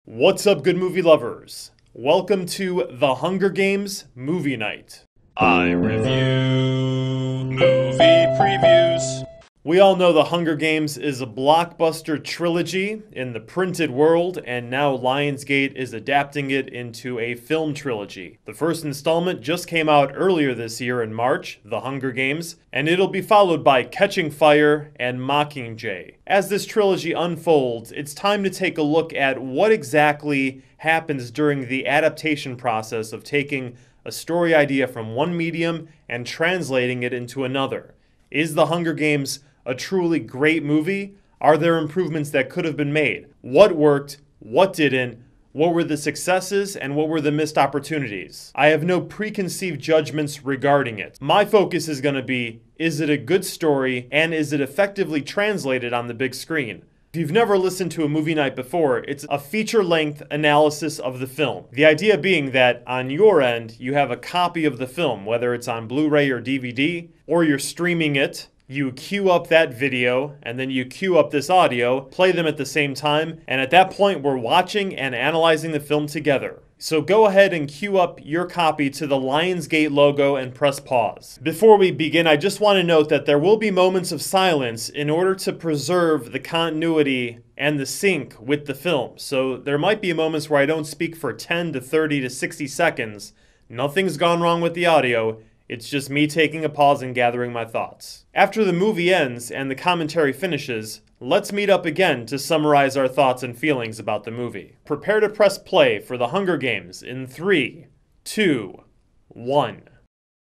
What's up, good movie lovers? Welcome to The Hunger Games Movie Night. I review movie previews. We all know The Hunger Games is a blockbuster trilogy in the printed world, and now Lionsgate is adapting it into a film trilogy. The first installment just came out earlier this year in March, The Hunger Games, and it'll be followed by Catching Fire and Mockingjay. As this trilogy unfolds, it's time to take a look at what exactly happens during the adaptation process of taking a story idea from one medium and translating it into another. Is The Hunger Games a truly great movie? Are there improvements that could have been made? What worked? What didn't? What were the successes and what were the missed opportunities? I have no preconceived judgments regarding it. My focus is going to be, is it a good story and is it effectively translated on the big screen? If you've never listened to a movie night before, it's a feature-length analysis of the film. The idea being that on your end, you have a copy of the film, whether it's on Blu-ray or DVD, or you're streaming it. You queue up that video, and then you queue up this audio, play them at the same time, and at that point, we're watching and analyzing the film together. So go ahead and queue up your copy to the Lionsgate logo and press pause. Before we begin, I just want to note that there will be moments of silence in order to preserve the continuity and the sync with the film. So there might be moments where I don't speak for 10 to 30 to 60 seconds. Nothing's gone wrong with the audio. It's just me taking a pause and gathering my thoughts. After the movie ends and the commentary finishes, let's meet up again to summarize our thoughts and feelings about the movie. Prepare to press play for The Hunger Games in 3, 2, 1.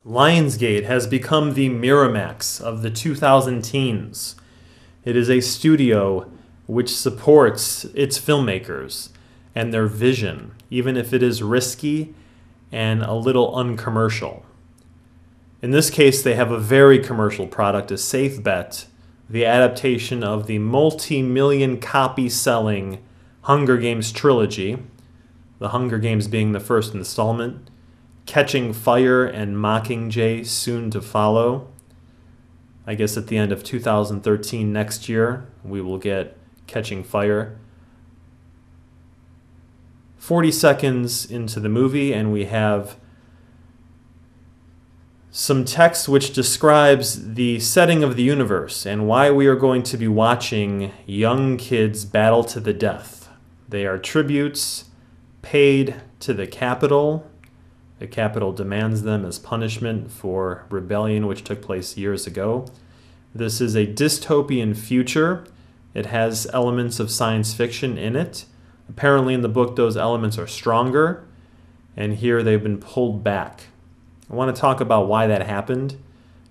Lionsgate has become the Miramax of the 2000 teens. It is a studio which supports its filmmakers and their vision, even if it is risky and a little uncommercial. In this case, they have a very commercial product, a safe bet, the adaptation of the multi-million copy selling Hunger Games trilogy, The Hunger Games being the first installment, Catching Fire and Mockingjay soon to follow. I guess at the end of 2013 next year, we will get Catching Fire. 40 seconds into the movie, and we have some text which describes the setting of the universe and why we are going to be watching young kids battle to the death. They are tributes paid to the Capitol. The Capitol demands them as punishment for rebellion which took place years ago. This is a dystopian future. It has elements of science fiction in it. Apparently in the book those elements are stronger, and here they've been pulled back. I want to talk about why that happened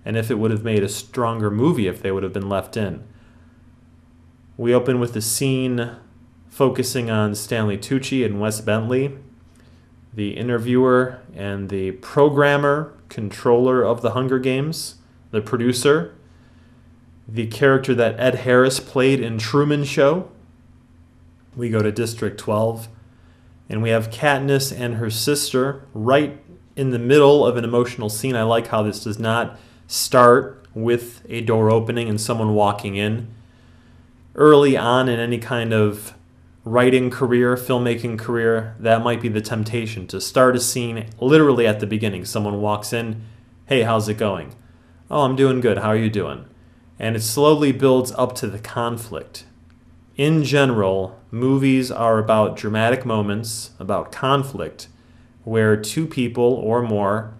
and if it would have made a stronger movie if they would have been left in. We open with a scene focusing on Stanley Tucci and Wes Bentley, the interviewer and the programmer, controller of the Hunger Games, the producer, the character that Ed Harris played in Truman Show. We go to District 12, and we have Katniss and her sister right in the middle of an emotional scene. I like how this does not start with a door opening and someone walking in. Early on in any kind of writing career, filmmaking career, that might be the temptation, to start a scene literally at the beginning. Someone walks in, hey, how's it going? Oh, I'm doing good, how are you doing? And it slowly builds up to the conflict. In general, movies are about dramatic moments, about conflict, where two people or more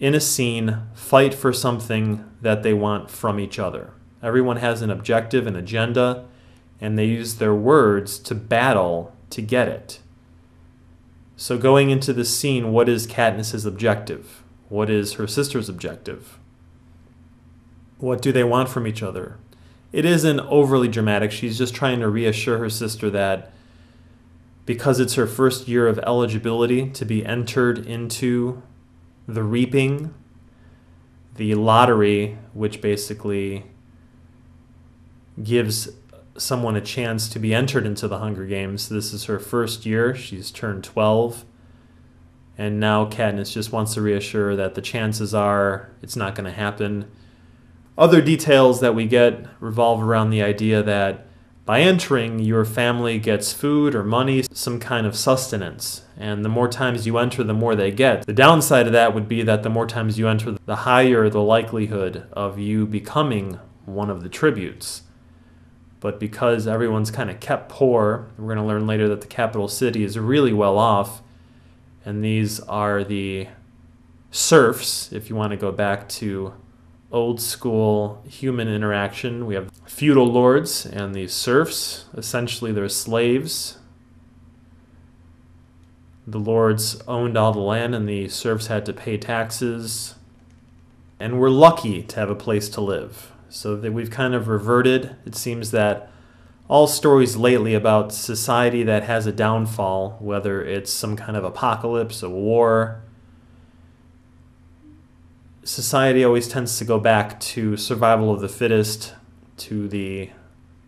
in a scene fight for something that they want from each other. Everyone has an objective, an agenda, and they use their words to battle to get it. So going into the scene, what is Katniss's objective? What is her sister's objective? What do they want from each other? It isn't overly dramatic. She's just trying to reassure her sister that because it's her first year of eligibility to be entered into the reaping, the lottery, which basically gives someone a chance to be entered into the Hunger Games. This is her first year. She's turned 12. And now Katniss just wants to reassure that the chances are it's not going to happen. Other details that we get revolve around the idea that By entering, your family gets food or money, some kind of sustenance. And the more times you enter, the more they get. The downside of that would be that the more times you enter, the higher the likelihood of you becoming one of the tributes. But because everyone's kind of kept poor, we're going to learn later that the capital city is really well off. And these are the serfs, if you want to go back to old school human interaction. We have feudal lords and the serfs. Essentially, they're slaves. The lords owned all the land and the serfs had to pay taxes. And we're lucky to have a place to live. So that we've kind of reverted. It seems that all stories lately about society that has a downfall, whether it's some kind of apocalypse, a war, society always tends to go back to survival of the fittest, to the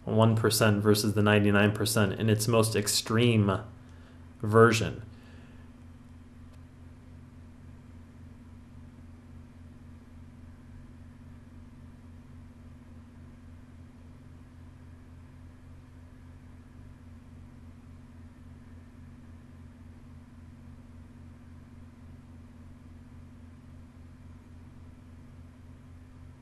1% versus the 99% in its most extreme version.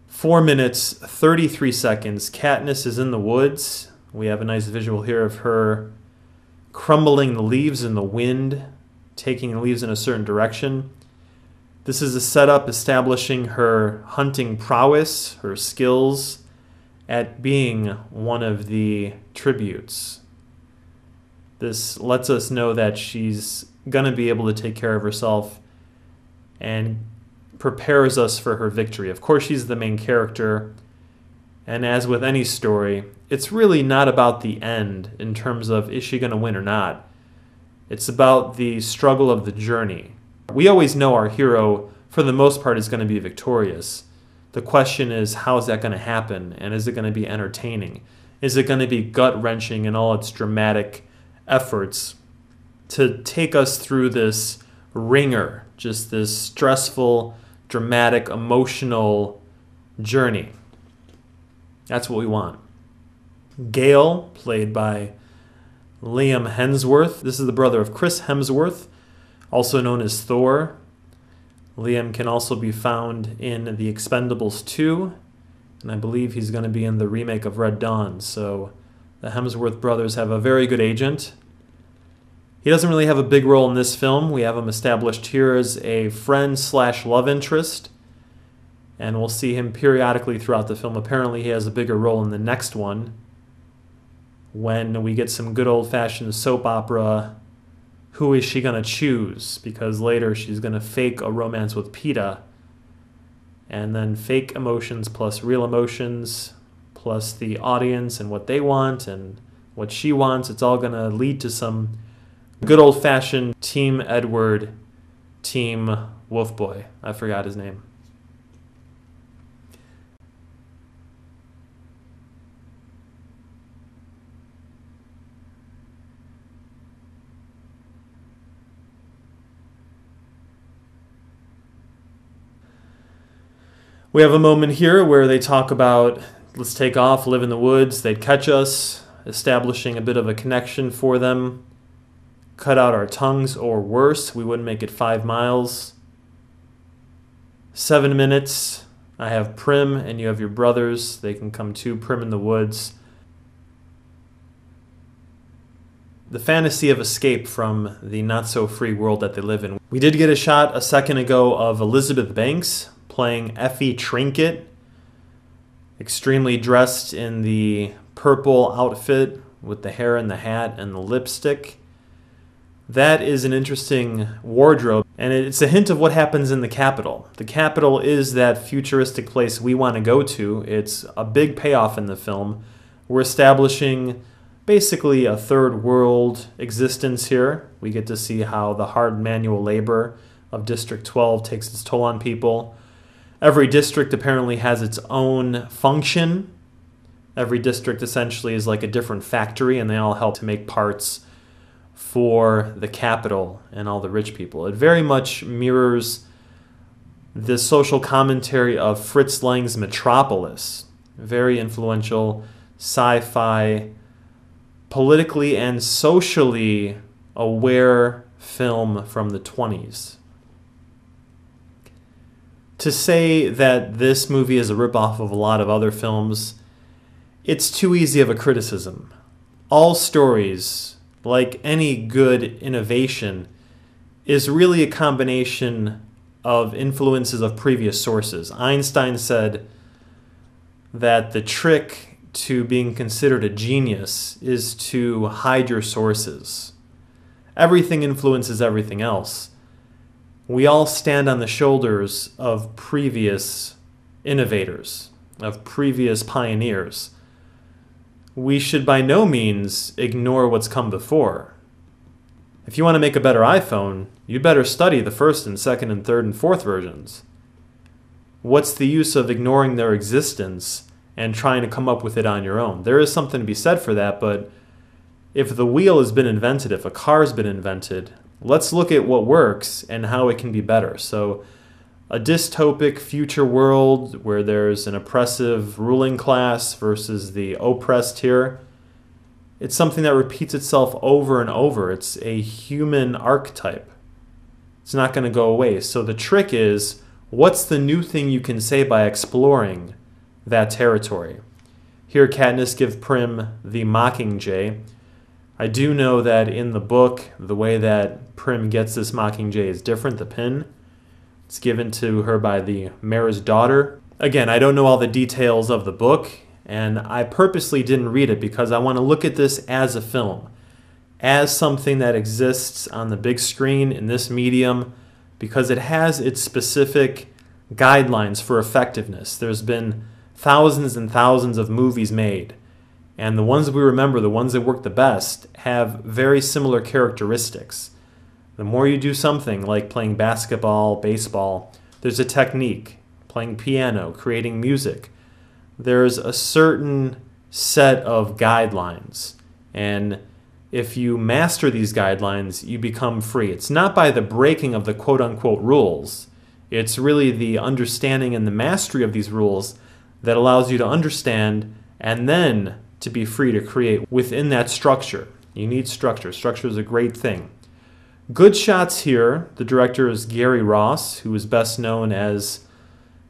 Four minutes, 33 seconds. Katniss is in the woods. We have a nice visual here of her crumbling the leaves in the wind, taking the leaves in a certain direction. This is a setup establishing her hunting prowess, her skills at being one of the tributes. This lets us know that she's going to be able to take care of herself and prepares us for her victory. Of course, she's the main character, and as with any story, it's really not about the end in terms of is she going to win or not. It's about the struggle of the journey. We always know our hero, for the most part, is going to be victorious. The question is, how is that going to happen, and is it going to be entertaining? Is it going to be gut-wrenching in all its dramatic efforts to take us through this ringer, just this stressful, dramatic, emotional journey? That's what we want. Gale, played by Liam Hemsworth. This is the brother of Chris Hemsworth, also known as Thor. Liam can also be found in The Expendables 2, and I believe he's going to be in the remake of Red Dawn. So the Hemsworth brothers have a very good agent. He doesn't really have a big role in this film. We have him established here as a friend/love interest, and we'll see him periodically throughout the film. Apparently he has a bigger role in the next one, when we get some good old-fashioned soap opera, who is she going to choose? Because later she's going to fake a romance with Peeta, and then fake emotions plus real emotions, plus the audience and what they want and what she wants. It's all going to lead to some good old-fashioned Team Edward, Team Wolfboy. I forgot his name. We have a moment here where they talk about, let's take off, live in the woods. They'd catch us, establishing a bit of a connection for them. Cut out our tongues, or worse, we wouldn't make it 5 miles. 7 minutes. I have Prim, and you have your brothers. They can come too. Prim in the woods. The fantasy of escape from the not-so-free world that they live in. We did get a shot a second ago of Elizabeth Banks playing Effie Trinket, extremely dressed in the purple outfit with the hair and the hat and the lipstick. That is an interesting wardrobe, and it's a hint of what happens in the Capitol. The Capitol is that futuristic place we want to go to. It's a big payoff in the film. We're establishing basically a third world existence here. We get to see how the hard manual labor of District 12 takes its toll on people. Every district apparently has its own function. Every district essentially is like a different factory, and they all help to make parts for the capital and all the rich people. It very much mirrors the social commentary of Fritz Lang's Metropolis. Very influential sci-fi politically and socially aware film from the 20s. To say that this movie is a ripoff of a lot of other films, it's too easy of a criticism. All stories, like any good innovation, is really a combination of influences of previous sources. Einstein said that the trick to being considered a genius is to hide your sources. Everything influences everything else. We all stand on the shoulders of previous innovators, of previous pioneers. We should by no means ignore what's come before. If you want to make a better iPhone, you better study the first and second and third and fourth versions. What's the use of ignoring their existence and trying to come up with it on your own? There is something to be said for that, but if the wheel has been invented, if a car's been invented, let's look at what works and how it can be better. So a dystopic future world where there's an oppressive ruling class versus the oppressed here, it's something that repeats itself over and over. It's a human archetype. It's not going to go away. So the trick is, what's the new thing you can say by exploring that territory? Here Katniss gives Prim the Mockingjay. I do know that in the book, the way that Prim gets this Mockingjay is different, the pin. It's given to her by the mayor's daughter. Again, I don't know all the details of the book, and I purposely didn't read it because I want to look at this as a film, as something that exists on the big screen in this medium, because it has its specific guidelines for effectiveness. There's been thousands and thousands of movies made, and the ones we remember, the ones that work the best, have very similar characteristics. The more you do something like playing basketball, baseball, there's a technique. Playing piano, creating music. There's a certain set of guidelines. And if you master these guidelines, you become free. It's not by the breaking of the quote-unquote rules. It's really the understanding and the mastery of these rules that allows you to understand and then to be free to create within that structure. You need structure. Structure is a great thing. Good shots here. The director is Gary Ross, who is best known as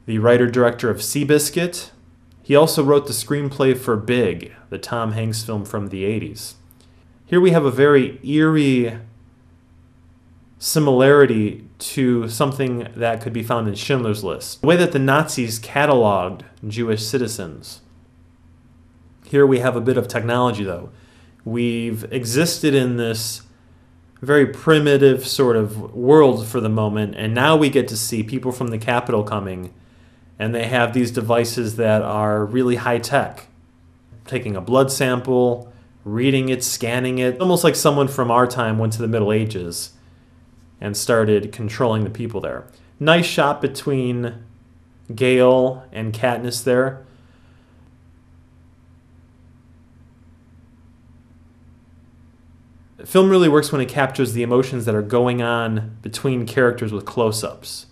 the writer-director of Seabiscuit. He also wrote the screenplay for Big, the Tom Hanks film from the 80s. Here we have a very eerie similarity to something that could be found in Schindler's List. The way that the Nazis cataloged Jewish citizens. Here we have a bit of technology, though. We've existed in this very primitive sort of world for the moment, and now we get to see people from the Capitol coming, and they have these devices that are really high-tech. Taking a blood sample, reading it, scanning it, almost like someone from our time went to the Middle Ages and started controlling the people there. Nice shot between Gale and Katniss there. Film really works when it captures the emotions that are going on between characters with close-ups.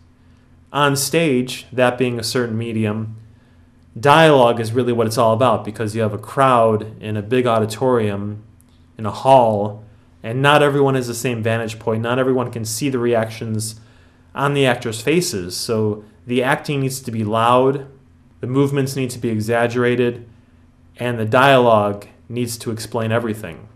On stage, that being a certain medium, dialogue is really what it's all about, because you have a crowd in a big auditorium, in a hall, and not everyone has the same vantage point. Not everyone can see the reactions on the actors' faces. So the acting needs to be loud, the movements need to be exaggerated, and the dialogue needs to explain everything.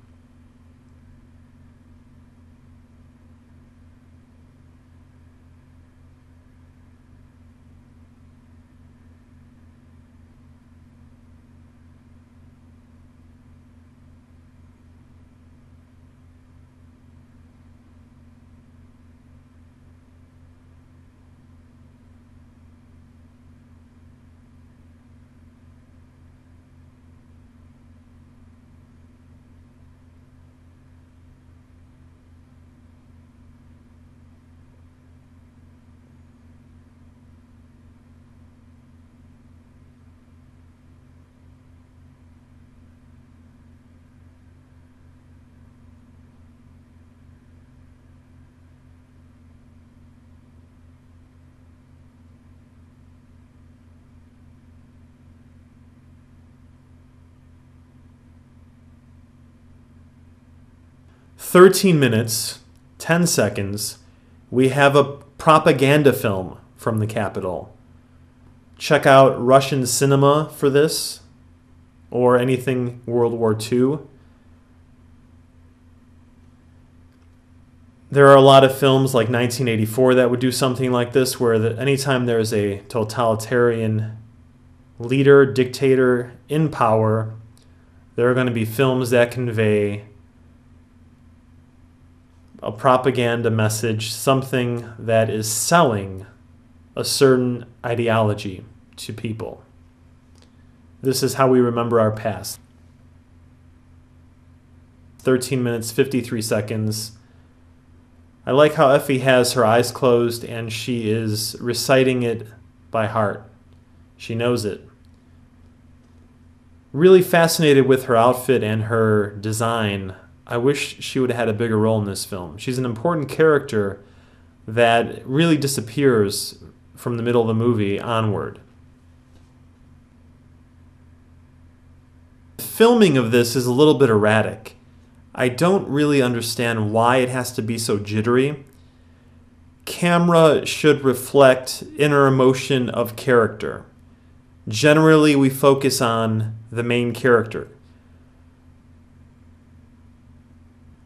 13 minutes, 10 seconds, we have a propaganda film from the Capitol. Check out Russian cinema for this, or anything World War II. There are a lot of films like 1984 that would do something like this, where anytime there's a totalitarian leader, dictator in power, there are going to be films that convey a propaganda message, something that is selling a certain ideology to people. This is how we remember our past. 13 minutes, 53 seconds. I like how Effie has her eyes closed and she is reciting it by heart. She knows it. Really fascinated with her outfit and her design. I wish she would have had a bigger role in this film. She's an important character that really disappears from the middle of the movie onward. The filming of this is a little bit erratic. I don't really understand why it has to be so jittery. Camera should reflect inner emotion of character. Generally, we focus on the main character.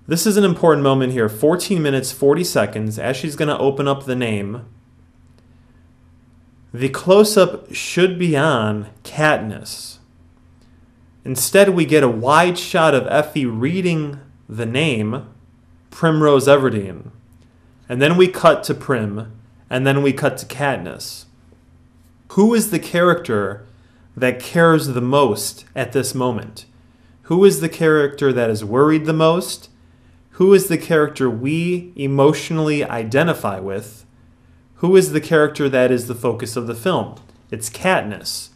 This is an important moment here. 14 minutes, 40 seconds, as she's going to open up the name. The close-up should be on Katniss. Instead, we get a wide shot of Effie reading the name, Primrose Everdeen. And then we cut to Prim, and then we cut to Katniss. Who is the character that cares the most at this moment? Who is the character that is worried the most? Who is the character we emotionally identify with? Who is the character that is the focus of the film? It's Katniss.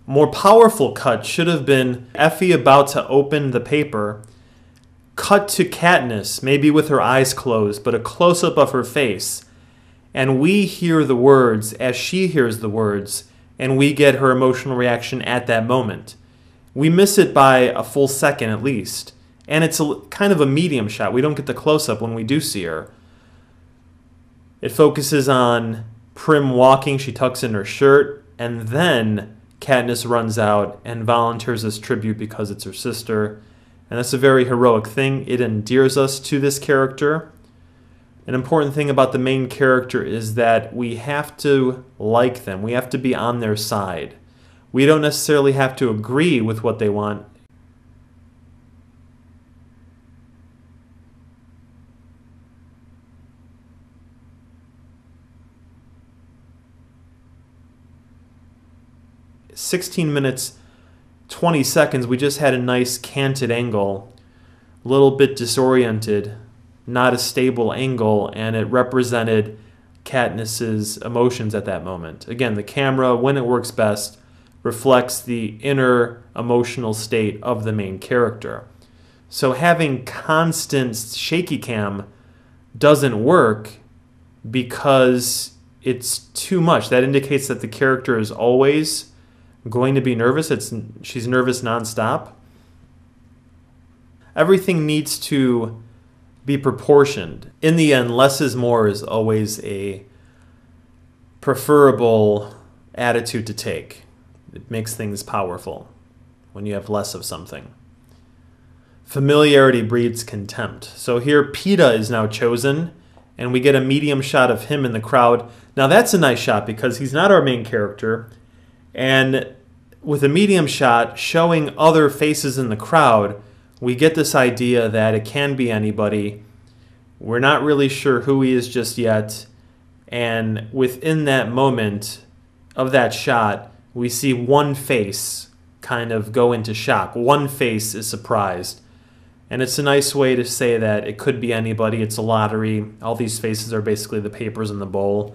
More powerful cut should have been Effie about to open the paper, cut to Katniss, maybe with her eyes closed, but a close-up of her face. And we hear the words as she hears the words, and we get her emotional reaction at that moment. We miss it by a full second at least. And it's kind of a medium shot. We don't get the close-up when we do see her. It focuses on Prim walking, she tucks in her shirt, and then Katniss runs out and volunteers this tribute because it's her sister. And that's a very heroic thing. It endears us to this character. An important thing about the main character is that we have to like them. We have to be on their side. We don't necessarily have to agree with what they want. "16 minutes, 20 seconds, we just had a nice canted angle, a little bit disoriented, not a stable angle, and it represented Katniss's emotions at that moment. Again, the camera, when it works best, reflects the inner emotional state of the main character. So having constant shaky cam doesn't work because it's too much. That indicates that the character is always going to be nervous. She's nervous nonstop. Everything needs to be proportioned. In the end, less is more is always a preferable attitude to take. It makes things powerful when you have less of something. Familiarity breeds contempt. So here Peeta is now chosen, and we get a medium shot of him in the crowd. Now that's a nice shot because he's not our main character, and with a medium shot showing other faces in the crowd, we get this idea that it can be anybody. We're not really sure who he is just yet. And within that moment of that shot, we see one face kind of go into shock. One face is surprised. And it's a nice way to say that it could be anybody. It's a lottery. All these faces are basically the papers in the bowl.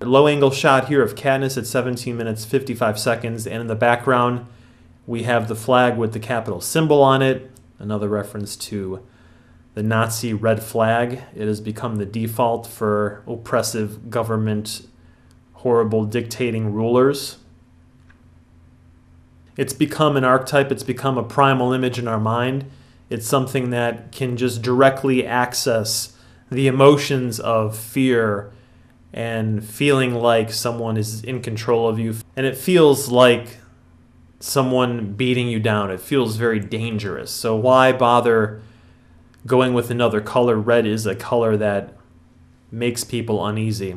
Low angle shot here of Katniss at 17 minutes 55 seconds, and in the background we have the flag with the Capitol symbol on it, another reference to the Nazi red flag. It has become the default for oppressive government horrible dictating rulers. It's become an archetype, it's become a primal image in our mind. It's something that can just directly access the emotions of fear and feeling like someone is in control of you. And it feels like someone beating you down. It feels very dangerous. So why bother going with another color? Red is a color that makes people uneasy.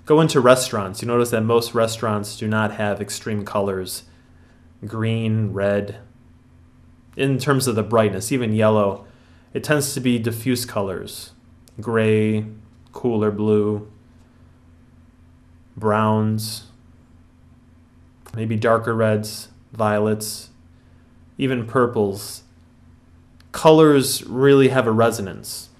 Go into restaurants. You notice that most restaurants do not have extreme colors. Green, red. In terms of the brightness, even yellow, it tends to be diffuse colors. Gray, cooler blue, browns, maybe darker reds, violets, even purples. Colors really have a resonance.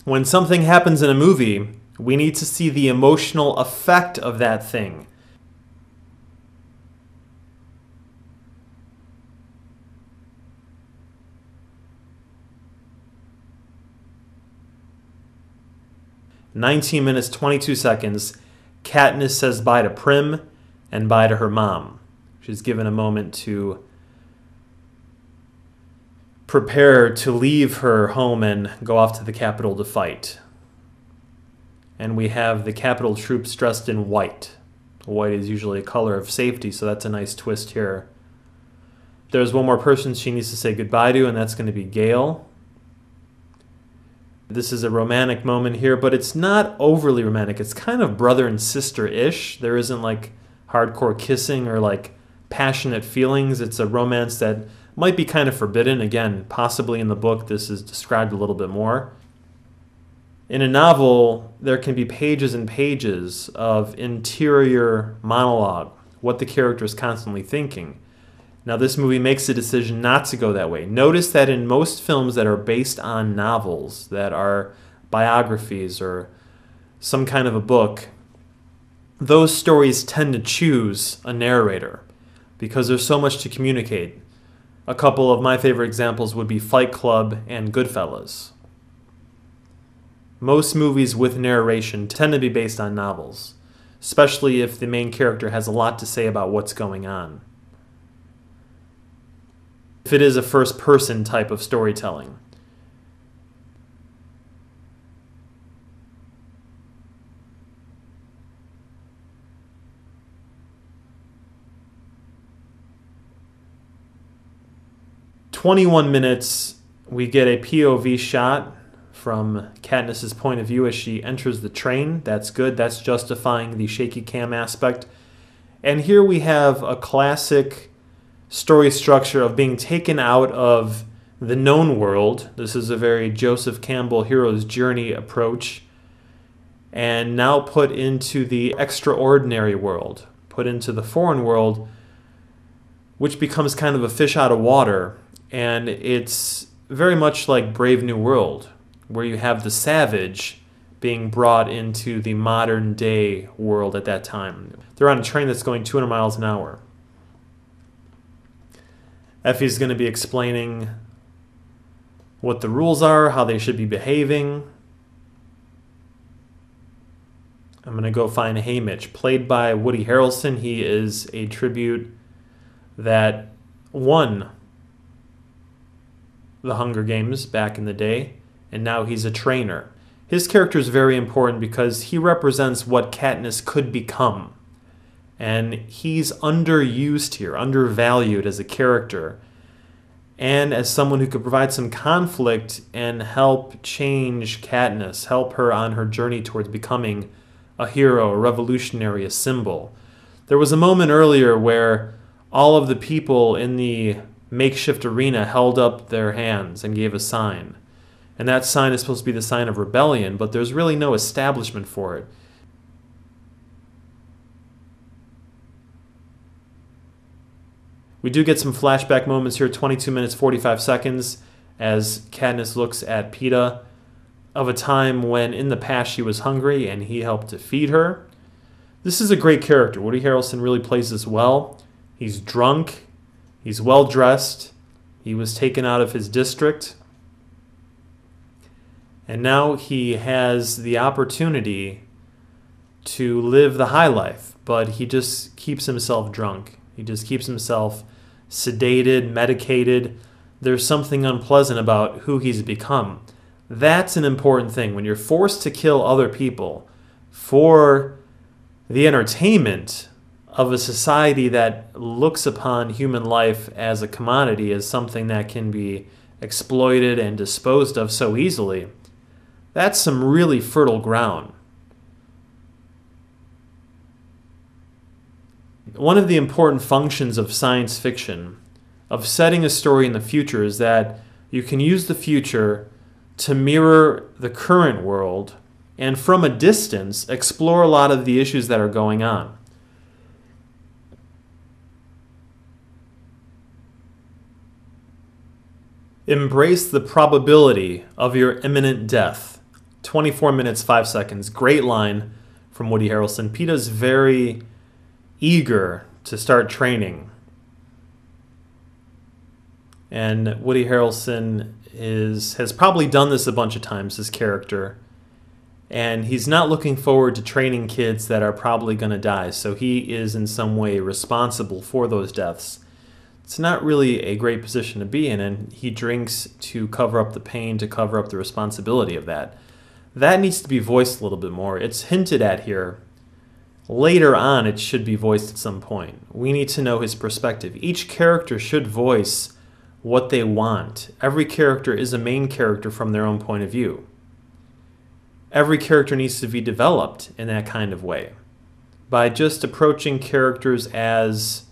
When something happens in a movie, we need to see the emotional effect of that thing. "19 minutes, 22 seconds, Katniss says bye to Prim and bye to her mom. She's given a moment to prepare to leave her home and go off to the Capitol to fight. And we have the Capitol troops dressed in white. White is usually a color of safety, so that's a nice twist here. There's one more person she needs to say goodbye to, and that's going to be Gale. This is a romantic moment here, but it's not overly romantic. It's kind of brother and sister-ish. There isn't like hardcore kissing or like passionate feelings. It's a romance that might be kind of forbidden. Again, possibly in the book this is described a little bit more. In a novel, there can be pages and pages of interior monologue, what the character is constantly thinking. Now, this movie makes a decision not to go that way. Notice that in most films that are based on novels, that are biographies or some kind of a book, those stories tend to choose a narrator because there's so much to communicate. A couple of my favorite examples would be Fight Club and Goodfellas. Most movies with narration tend to be based on novels, especially if the main character has a lot to say about what's going on. If it is a first-person type of storytelling. "21 minutes, we get a POV shot from Katniss's point of view as she enters the train. That's good. That's justifying the shaky cam aspect. And here we have a classic story structure of being taken out of the known world. This is a very Joseph Campbell hero's journey approach. And now put into the extraordinary world, put into the foreign world, which becomes kind of a fish out of water. And it's very much like Brave New World, where you have the savage being brought into the modern day world at that time. They're on a train that's going 200 miles an hour. Effie's going to be explaining what the rules are, how they should be behaving. I'm going to go find Haymitch, played by Woody Harrelson. He is a tribute that won the Hunger Games back in the day, and now he's a trainer. His character is very important because he represents what Katniss could become. And he's underused here, undervalued as a character, and as someone who could provide some conflict and help change Katniss, help her on her journey towards becoming a hero, a revolutionary, a symbol. There was a moment earlier where all of the people in the makeshift arena held up their hands and gave a sign. And that sign is supposed to be the sign of rebellion, but there's really no establishment for it. We do get some flashback moments here, 22 minutes, 45 seconds, as Katniss looks at Peeta, of a time when in the past she was hungry and he helped to feed her. This is a great character. Woody Harrelson really plays this well. He's drunk. He's well-dressed. He was taken out of his district. And now he has the opportunity to live the high life, but he just keeps himself drunk. He just keeps himself sedated, medicated. There's something unpleasant about who he's become. That's an important thing. When you're forced to kill other people for the entertainment of a society that looks upon human life as a commodity, as something that can be exploited and disposed of so easily, that's some really fertile ground. One of the important functions of science fiction, of setting a story in the future, is that you can use the future to mirror the current world and from a distance explore a lot of the issues that are going on. Embrace the probability of your imminent death. 24 minutes, 5 seconds. Great line from Woody Harrelson. Peeta's very eager to start training. And Woody Harrelson has probably done this a bunch of times, his character. And he's not looking forward to training kids that are probably going to die. So he is in some way responsible for those deaths. It's not really a great position to be in, and he drinks to cover up the pain, to cover up the responsibility of that. That needs to be voiced a little bit more. It's hinted at here. Later on, it should be voiced at some point. We need to know his perspective. Each character should voice what they want. Every character is a main character from their own point of view. Every character needs to be developed in that kind of way. By just approaching characters as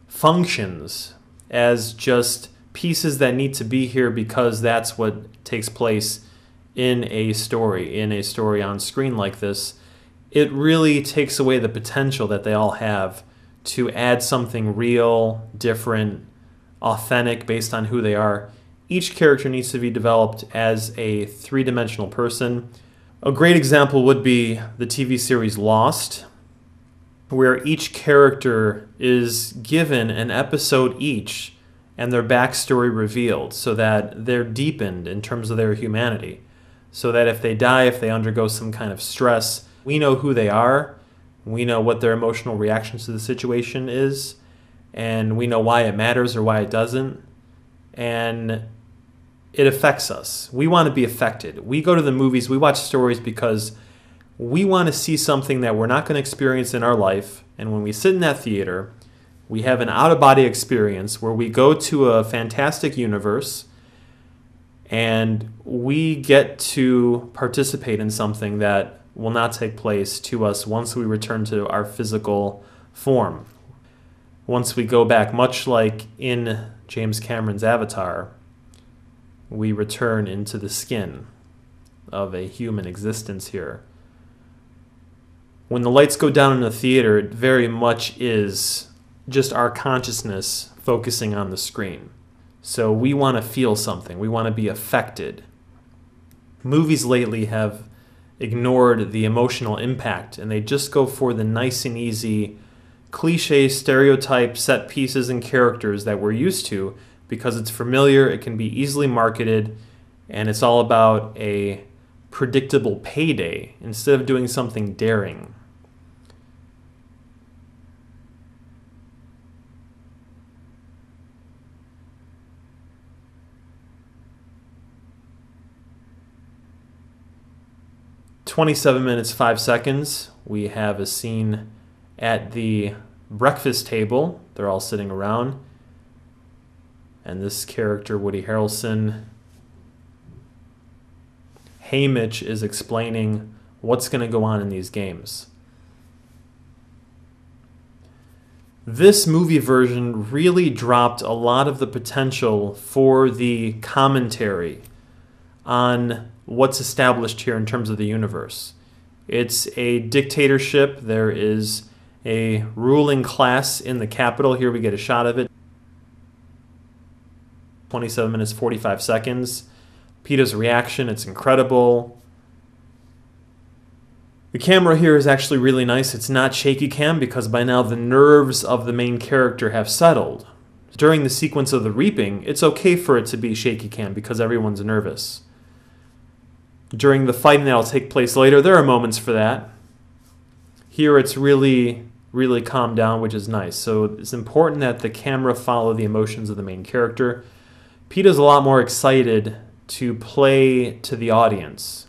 functions, as just pieces that need to be here because that's what takes place in a story on screen like this, it really takes away the potential that they all have to add something real, different, authentic based on who they are. Each character needs to be developed as a three-dimensional person. A great example would be the TV series Lost, where each character is given an episode each and their backstory revealed so that they're deepened in terms of their humanity. So that if they die, if they undergo some kind of stress, we know who they are, we know what their emotional reactions to the situation is, and we know why it matters or why it doesn't, and it affects us. We want to be affected. We go to the movies, we watch stories because we want to see something that we're not going to experience in our life, and when we sit in that theater, we have an out-of-body experience where we go to a fantastic universe and we get to participate in something that will not take place to us once we return to our physical form. Once we go back, much like in James Cameron's Avatar, we return into the skin of a human existence here. When the lights go down in the theater, it very much is just our consciousness focusing on the screen. So we want to feel something. We want to be affected. Movies lately have ignored the emotional impact, and they just go for the nice and easy cliche stereotype set pieces and characters that we're used to because it's familiar, it can be easily marketed, and it's all about a predictable payday instead of doing something daring. "27 minutes, 5 seconds. We have a scene at the breakfast table. They're all sitting around. And this character, Woody Harrelson, Haymitch, is explaining what's going to go on in these games. This movie version really dropped a lot of the potential for the commentary on what's established here in terms of the universe. It's a dictatorship. There is a ruling class in the capital. Here we get a shot of it. 27 minutes, 45 seconds. Peeta's reaction, it's incredible. The camera here is actually really nice. It's not shaky cam because by now the nerves of the main character have settled. During the sequence of the reaping, it's okay for it to be shaky cam because everyone's nervous. During the fighting that will take place later, there are moments for that. Here it's really, really calmed down, which is nice. So it's important that the camera follow the emotions of the main character. Peeta's a lot more excited to play to the audience.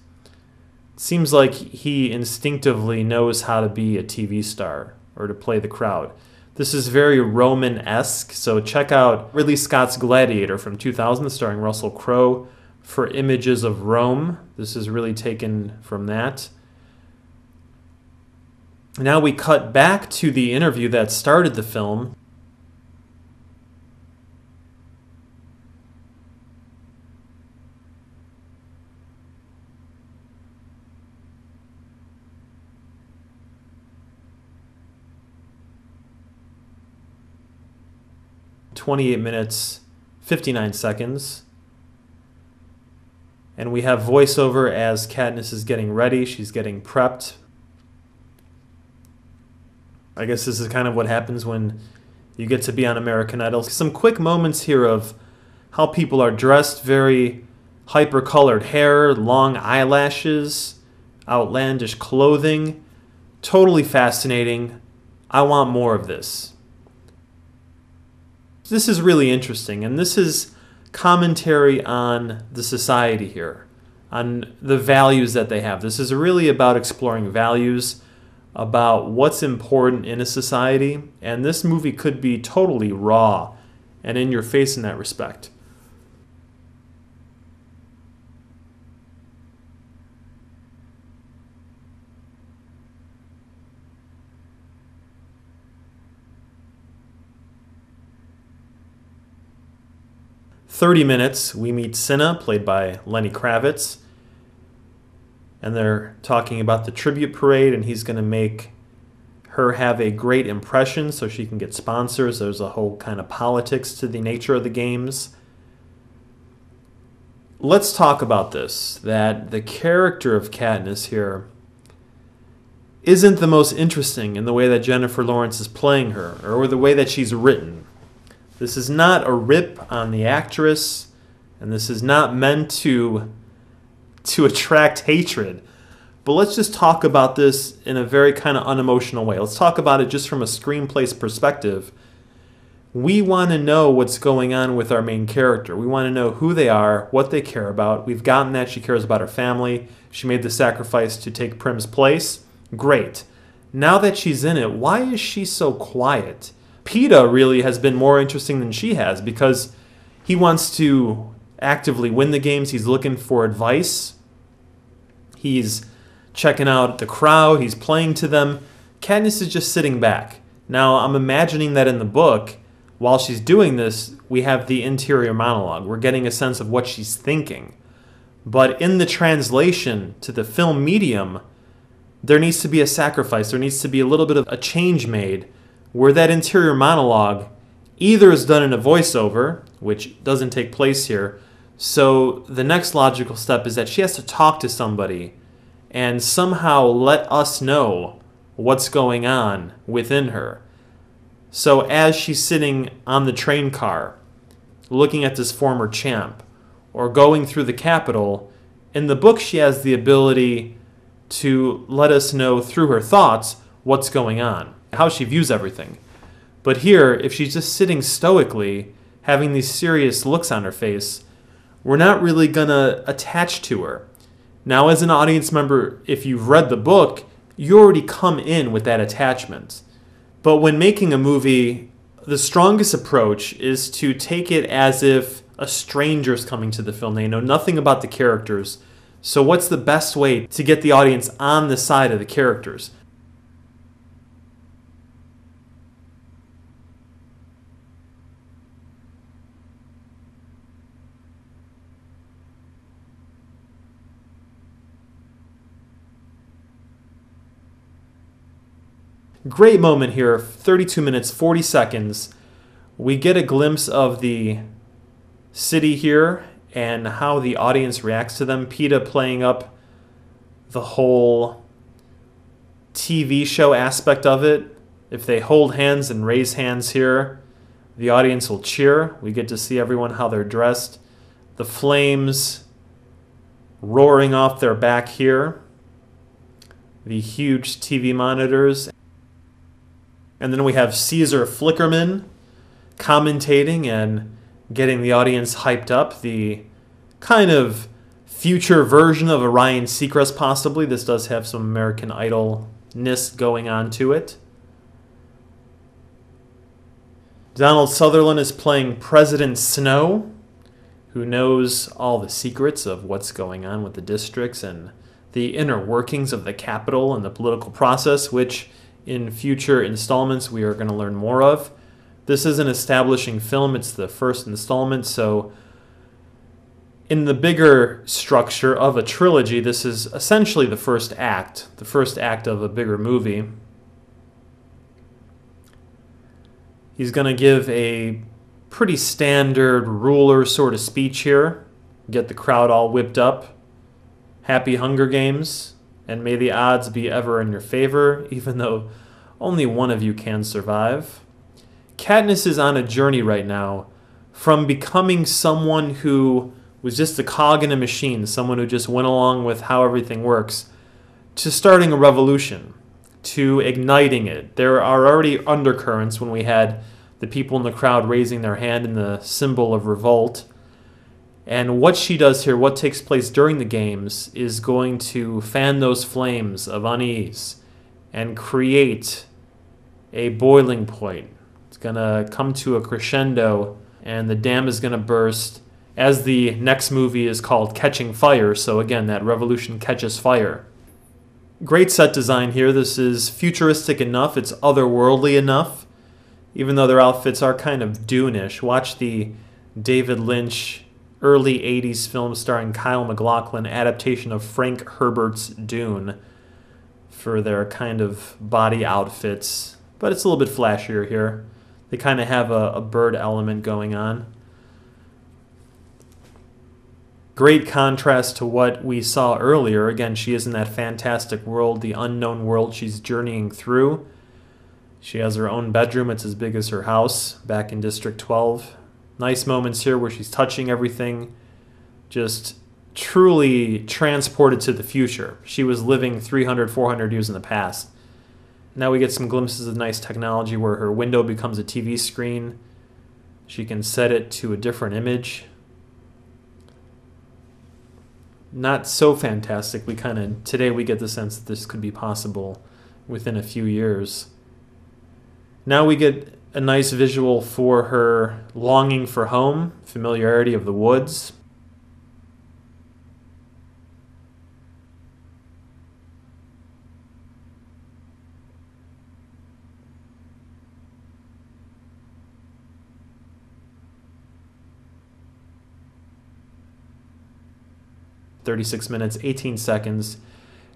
It seems like he instinctively knows how to be a TV star or to play the crowd. This is very Roman-esque, so check out Ridley Scott's Gladiator from 2000 starring Russell Crowe for images of Rome. This is really taken from that. Now we cut back to the interview that started the film. "28 minutes, 59 seconds. And we have voiceover as Katniss is getting ready. She's getting prepped. I guess this is kind of what happens when you get to be on American Idol. Some quick moments here of how people are dressed. Very hyper-colored hair, long eyelashes, outlandish clothing. Totally fascinating. I want more of this. This is really interesting, and this is commentary on the society here, on the values that they have. This is really about exploring values, about what's important in a society, and this movie could be totally raw and in your face in that respect. "30 minutes, we meet Cinna, played by Lenny Kravitz. And they're talking about the tribute parade, and he's going to make her have a great impression so she can get sponsors. There's a whole kind of politics to the nature of the games. Let's talk about this, that the character of Katniss here isn't the most interesting in the way that Jennifer Lawrence is playing her, or the way that she's written. This is not a rip on the actress, and this is not meant to attract hatred. But let's just talk about this in a very kind of unemotional way. Let's talk about it just from a screenplay's perspective. We want to know what's going on with our main character. We want to know who they are, what they care about. We've gotten that. She cares about her family. She made the sacrifice to take Prim's place. Great. Now that she's in it, why is she so quiet? Peeta really has been more interesting than she has because he wants to actively win the games. He's looking for advice. He's checking out the crowd. He's playing to them. Katniss is just sitting back. Now, I'm imagining that in the book, while she's doing this, we have the interior monologue. We're getting a sense of what she's thinking. But in the translation to the film medium, there needs to be a sacrifice. There needs to be a little bit of a change made where that interior monologue either is done in a voiceover, which doesn't take place here. So the next logical step is that she has to talk to somebody and somehow let us know what's going on within her. So as she's sitting on the train car, looking at this former champ, or going through the Capitol, in the book she has the ability to let us know through her thoughts what's going on, how she views everything. But here, if she's just sitting stoically, having these serious looks on her face, we're not really going to attach to her. Now, as an audience member, if you've read the book, you already come in with that attachment. But when making a movie, the strongest approach is to take it as if a stranger's coming to the film. They know nothing about the characters. So what's the best way to get the audience on the side of the characters? Great moment here, 32 minutes, 40 seconds. We get a glimpse of the city here and how the audience reacts to them. Peeta playing up the whole TV show aspect of it. If they hold hands and raise hands here, the audience will cheer. We get to see everyone how they're dressed. The flames roaring off their back here. the huge TV monitors. And then we have Caesar Flickerman commentating and getting the audience hyped up. The kind of future version of a Ryan Seacrest, possibly. This does have some American Idol-ness going on to it. Donald Sutherland is playing President Snow, who knows all the secrets of what's going on with the districts and the inner workings of the Capitol and the political process, which in future installments we are going to learn more of. This is an establishing film. It's the first installment, so in the bigger structure of a trilogy, this is essentially the first act of a bigger movie. He's going to give a pretty standard ruler sort of speech here, get the crowd all whipped up. Happy Hunger Games, and may the odds be ever in your favor, even though only one of you can survive. Katniss is on a journey right now from becoming someone who was just a cog in a machine, someone who just went along with how everything works, to starting a revolution, to igniting it. There are already undercurrents when we had the people in the crowd raising their hand in the symbol of revolt. And what she does here, what takes place during the games, is going to fan those flames of unease and create a boiling point. It's going to come to a crescendo, and the dam is going to burst, as the next movie is called Catching Fire. So again, that revolution catches fire. Great set design here. This is futuristic enough. It's otherworldly enough, even though their outfits are kind of Dune-ish. Watch the David Lynch early 80s film starring Kyle MacLachlan adaptation of Frank Herbert's Dune for their kind of body outfits. But it's a little bit flashier here. They kind of have a bird element going on. Great contrast to what we saw earlier. Again, she is in that fantastic world, the unknown world she's journeying through. She has her own bedroom. It's as big as her house back in District 12. Nice moments here where she's touching everything, just truly transported to the future. She was living 300, 400 years in the past. Now we get some glimpses of nice technology where her window becomes a TV screen. She can set it to a different image. Not so fantastic. Today we get the sense that this could be possible within a few years. Now we get a nice visual for her longing for home, familiarity of the woods. "36 minutes, 18 seconds.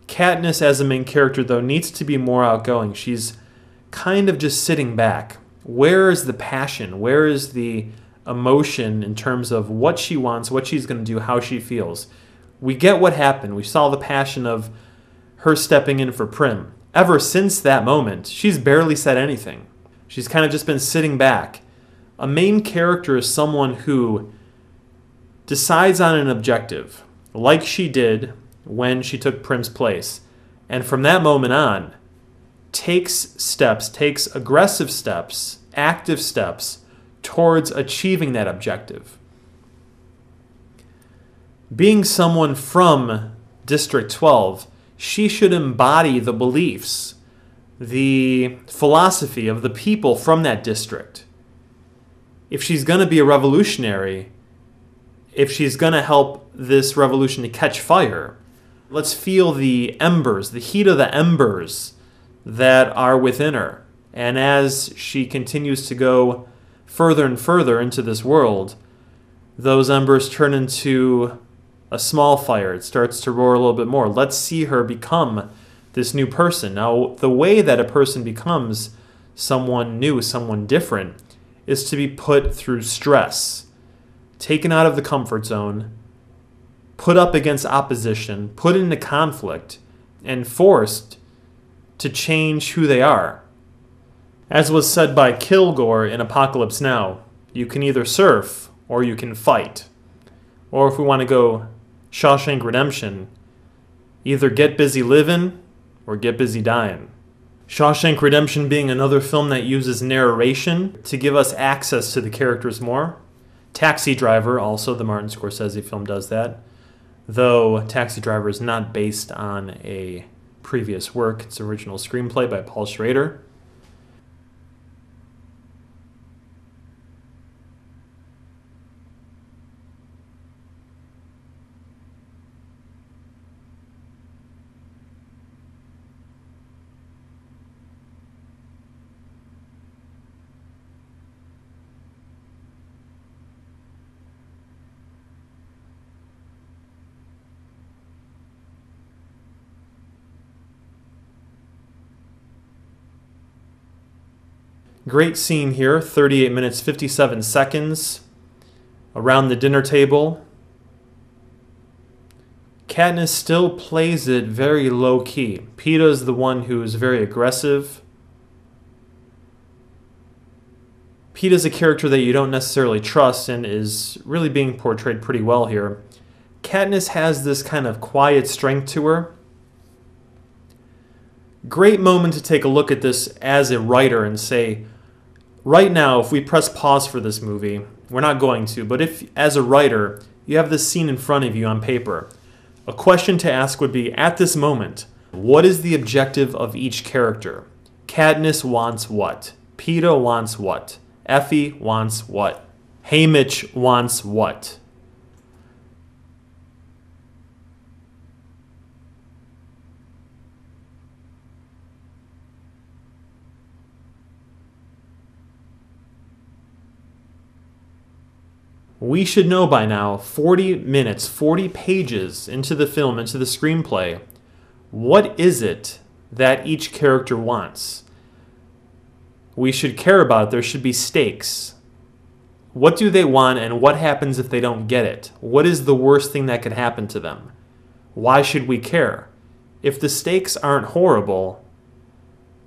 Katniss as a main character, though, needs to be more outgoing. She's kind of just sitting back. Where is the passion? Where is the emotion in terms of what she wants, what she's going to do, how she feels? We get what happened. We saw the passion of her stepping in for Prim. Ever since that moment, she's barely said anything. She's kind of just been sitting back. A main character is someone who decides on an objective, like she did when she took Prim's place, and from that moment on, takes aggressive steps, active steps, towards achieving that objective. Being someone from District 12, she should embody the beliefs, the philosophy of the people from that district. If she's going to be a revolutionary, if she's going to help this revolution to catch fire, let's feel the embers, the heat of the embers that are within her. And as she continues to go further and further into this world, those embers turn into a small fire. It starts to roar a little bit more. Let's see her become this new person. Now, the way that a person becomes someone new, someone different, is to be put through stress, taken out of the comfort zone, put up against opposition, put into conflict, and forced to change who they are. As was said by Kilgore in Apocalypse Now, you can either surf or you can fight. Or if we want to go Shawshank Redemption, either get busy living or get busy dying. Shawshank Redemption being another film that uses narration to give us access to the characters more. Taxi Driver, also the Martin Scorsese film, does that. Though Taxi Driver is not based on a previous work. It's an original screenplay by Paul Schrader. Great scene here, 38 minutes, 57 seconds. Around the dinner table. Katniss still plays it very low-key. Peeta is the one who is very aggressive. Peeta is a character that you don't necessarily trust and is really being portrayed pretty well here. Katniss has this kind of quiet strength to her. Great moment to take a look at this as a writer and say, right now, if we press pause for this movie, we're not going to, but if, as a writer, you have this scene in front of you on paper, a question to ask would be, at this moment, what is the objective of each character? Katniss wants what? Peeta wants what? Effie wants what? Haymitch wants what? We should know by now, 40 minutes, 40 pages into the film, into the screenplay, what is it that each character wants? We should care about it. There should be stakes. What do they want and what happens if they don't get it? What is the worst thing that could happen to them? Why should we care? If the stakes aren't horrible,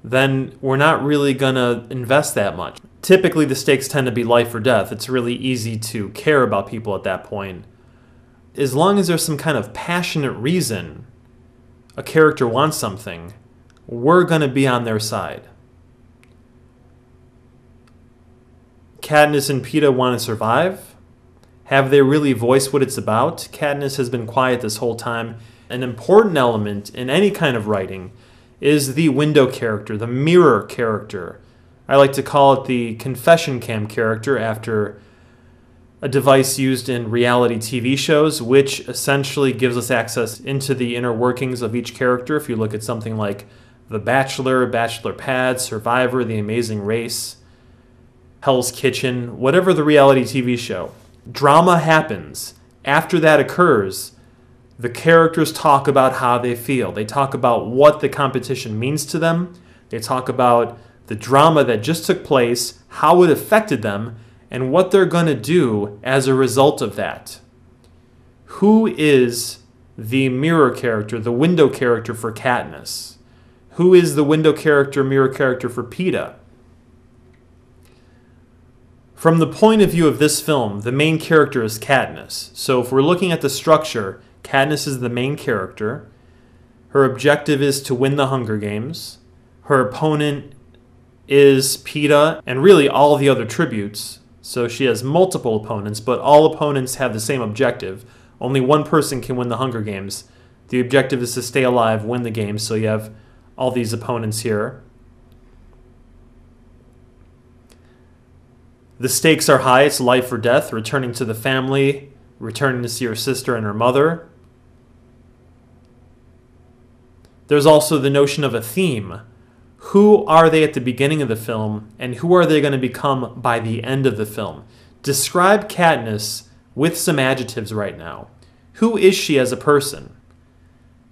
then we're not really going to invest that much. Typically, the stakes tend to be life or death. It's really easy to care about people at that point. As long as there's some kind of passionate reason a character wants something, we're going to be on their side. Katniss and Peeta want to survive. Have they really voiced what it's about? Katniss has been quiet this whole time. An important element in any kind of writing is the window character, the mirror character. I like to call it the confession cam character after a device used in reality TV shows, which essentially gives us access into the inner workings of each character. If you look at something like The Bachelor, Bachelor Pad, Survivor, The Amazing Race, Hell's Kitchen, whatever the reality TV show. Drama happens. After that occurs, the characters talk about how they feel. They talk about what the competition means to them. They talk about the drama that just took place, how it affected them, and what they're going to do as a result of that. Who is the mirror character, the window character for Katniss? Who is the window character, mirror character for Peeta? From the point of view of this film, the main character is Katniss. So if we're looking at the structure, Katniss is the main character. Her objective is to win the Hunger Games. Her opponent is Peeta and really all the other tributes. So she has multiple opponents, but all opponents have the same objective. Only one person can win the Hunger Games. The objective is to stay alive, win the game, so you have all these opponents here. The stakes are high. It's life or death, returning to the family, returning to see her sister and her mother. There's also the notion of a theme. Who are they at the beginning of the film, and who are they going to become by the end of the film? Describe Katniss with some adjectives right now. Who is she as a person?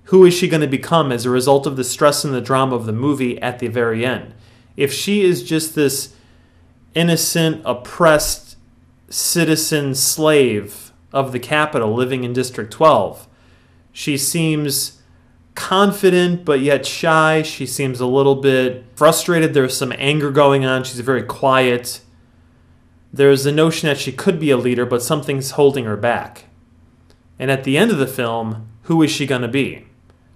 Who is she going to become as a result of the stress and the drama of the movie at the very end? If she is just this innocent, oppressed citizen slave of the capital living in District 12, she seems confident but yet shy. She seems a little bit frustrated. There's some anger going on. She's very quiet. There's a notion that she could be a leader, but something's holding her back. And at the end of the film, who is she going to be?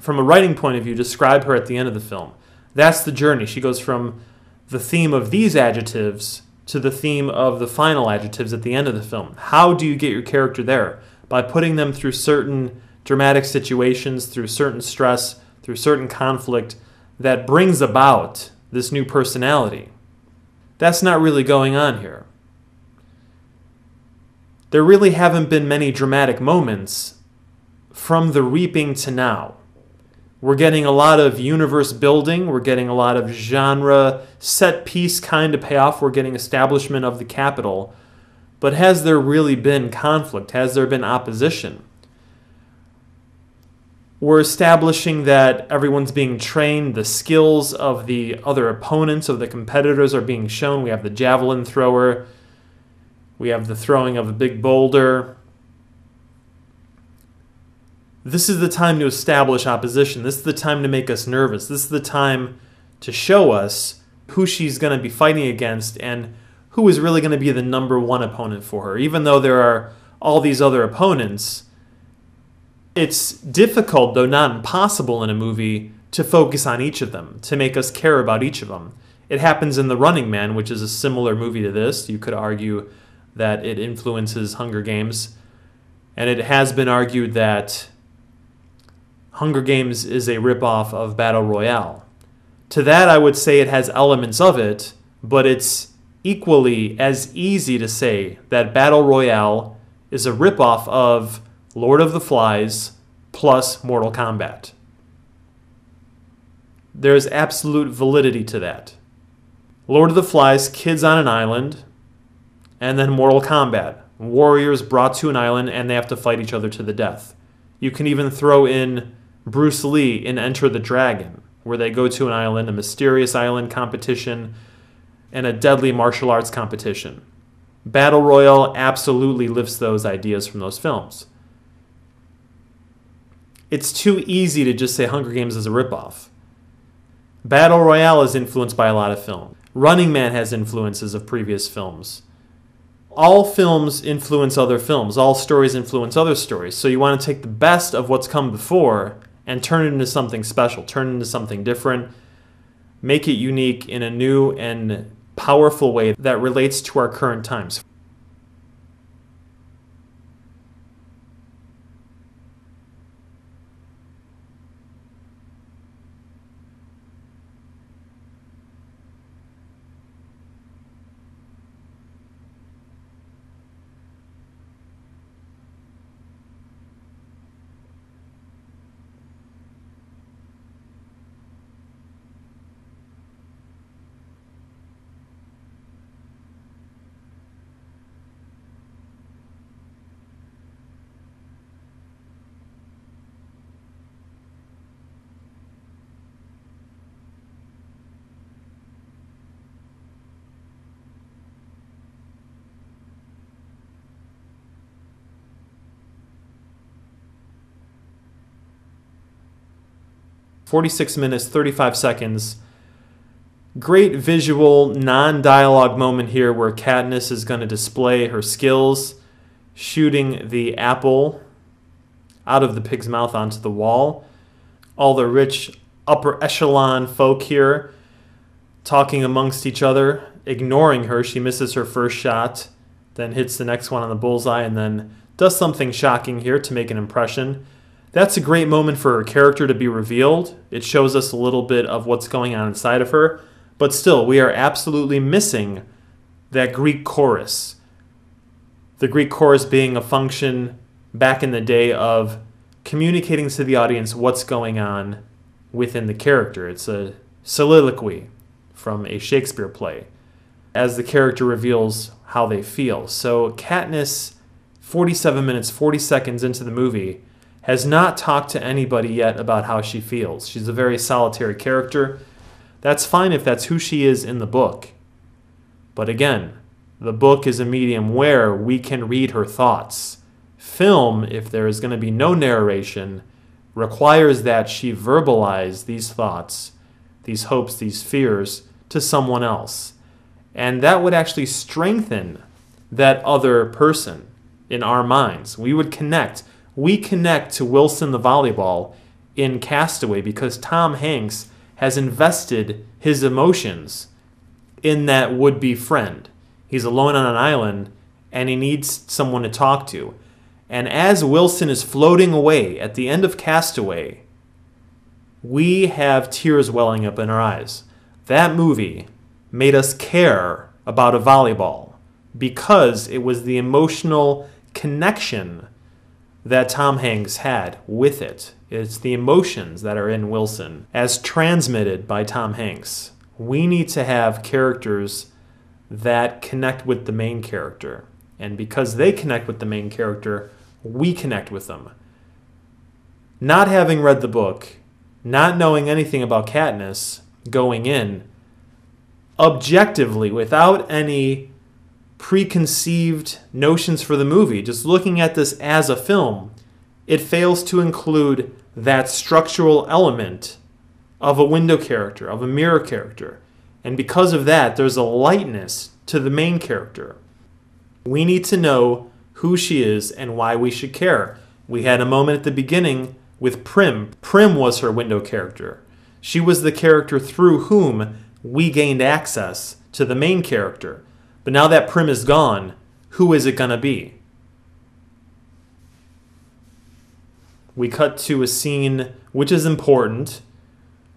from a writing point of view, describe her at the end of the film. That's the journey. She goes from the theme of these adjectives to the theme of the final adjectives at the end of the film. How do you get your character there? By putting them through certain dramatic situations, through certain stress, through certain conflict that brings about this new personality. That's not really going on here. There really haven't been many dramatic moments from the reaping to now. We're getting a lot of universe building. We're getting a lot of genre set piece kind of payoff. We're getting establishment of the capital. But has there really been conflict? Has there been opposition? We're establishing that everyone's being trained. The skills of the other opponents, of the competitors, are being shown. We have the javelin thrower. We have the throwing of a big boulder. This is the time to establish opposition. This is the time to make us nervous. This is the time to show us who she's going to be fighting against and who is really going to be the number one opponent for her. Even though there are all these other opponents, it's difficult, though not impossible in a movie, to focus on each of them, to make us care about each of them. It happens in The Running Man, which is a similar movie to this. You could argue that it influences Hunger Games. And it has been argued that Hunger Games is a ripoff of Battle Royale. To that, I would say it has elements of it, but it's equally as easy to say that Battle Royale is a ripoff of Lord of the Flies plus Mortal Kombat. There's absolute validity to that. Lord of the Flies, kids on an island, and then Mortal Kombat, warriors brought to an island and they have to fight each other to the death. You can even throw in Bruce Lee in Enter the Dragon, where they go to an island, a mysterious island competition, and a deadly martial arts competition. Battle Royale absolutely lifts those ideas from those films. It's too easy to just say Hunger Games is a ripoff. Battle Royale is influenced by a lot of film. Running Man has influences of previous films. All films influence other films. All stories influence other stories. So you want to take the best of what's come before and turn it into something special, turn it into something different, make it unique in a new and powerful way that relates to our current times. "46 minutes, 35 seconds. Great visual, non-dialogue moment here where Katniss is going to display her skills, shooting the apple out of the pig's mouth onto the wall. All the rich upper echelon folk here talking amongst each other, ignoring her. She misses her first shot, then hits the next one on the bullseye, and then does something shocking here to make an impression. That's a great moment for her character to be revealed. It shows us a little bit of what's going on inside of her. But still, we are absolutely missing that Greek chorus. The Greek chorus being a function back in the day of communicating to the audience what's going on within the character. It's a soliloquy from a Shakespeare play as the character reveals how they feel. So Katniss, 47 minutes, 40 seconds into the movie, has not talked to anybody yet about how she feels. She's a very solitary character. That's fine if that's who she is in the book. But again, the book is a medium where we can read her thoughts. Film, if there is going to be no narration, requires that she verbalize these thoughts, these hopes, these fears to someone else. And that would actually strengthen that other person in our minds. We would connect. We connect to Wilson the volleyball in Castaway because Tom Hanks has invested his emotions in that would-be friend. He's alone on an island, and he needs someone to talk to. And as Wilson is floating away at the end of Castaway, we have tears welling up in our eyes. That movie made us care about a volleyball because it was the emotional connection that Tom Hanks had with it. It's the emotions that are in Wilson as transmitted by Tom Hanks. We need to have characters that connect with the main character. And because they connect with the main character, we connect with them. Not having read the book, not knowing anything about Katniss going in, objectively, without any preconceived notions for the movie, just looking at this as a film, it fails to include that structural element of a window character, of a mirror character. And because of that, there's a lightness to the main character. We need to know who she is and why we should care. We had a moment at the beginning with Prim. Prim was her window character. She was the character through whom we gained access to the main character. But now that Prim is gone, who is it going to be? We cut to a scene which is important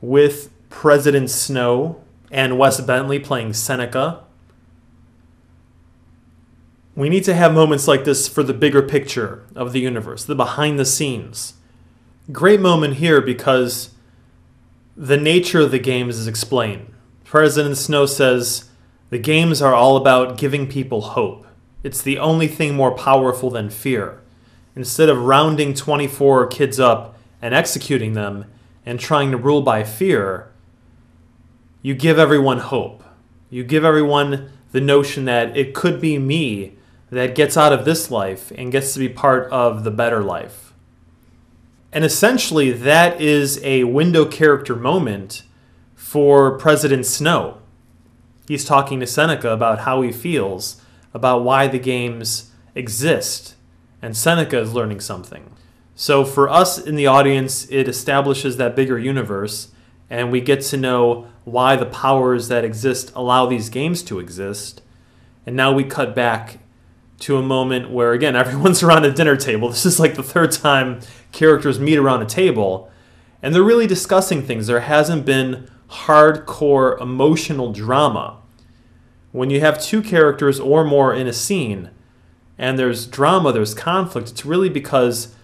with President Snow and Wes Bentley playing Seneca. We need to have moments like this for the bigger picture of the universe, the behind the scenes. Great moment here because the nature of the games is explained. President Snow says, the games are all about giving people hope. It's the only thing more powerful than fear. Instead of rounding 24 kids up and executing them and trying to rule by fear, you give everyone hope. You give everyone the notion that it could be me that gets out of this life and gets to be part of the better life. And essentially, that is a window character moment for President Snow. He's talking to Seneca about how he feels, about why the games exist, and Seneca is learning something. So for us in the audience, it establishes that bigger universe, and we get to know why the powers that exist allow these games to exist. And now we cut back to a moment where, again, everyone's around a dinner table. This is like the third time characters meet around a table, and they're really discussing things. There hasn't been hardcore emotional drama. When you have two characters or more in a scene, and there's drama, there's conflict, it's really because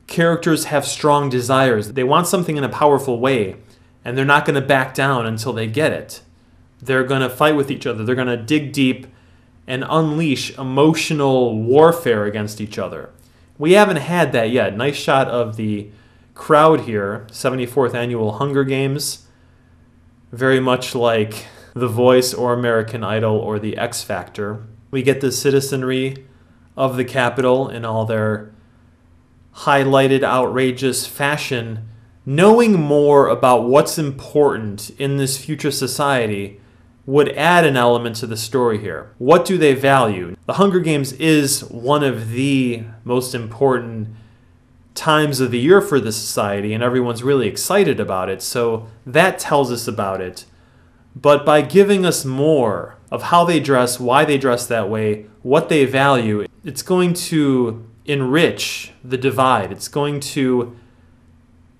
characters have strong desires. They want something in a powerful way, and they're not going to back down until they get it. They're going to fight with each other. They're going to dig deep and unleash emotional warfare against each other. We haven't had that yet. Nice shot of the crowd here, 74th Annual Hunger Games. Very much like The Voice or American Idol or The X Factor. We get the citizenry of the Capitol in all their highlighted, outrageous fashion, knowing more about what's important in this future society would add an element to the story here. What do they value? The Hunger Games is one of the most important times of the year for the society, and everyone's really excited about it, so that tells us about it. But by giving us more of how they dress, why they dress that way, what they value, it's going to enrich the divide. It's going to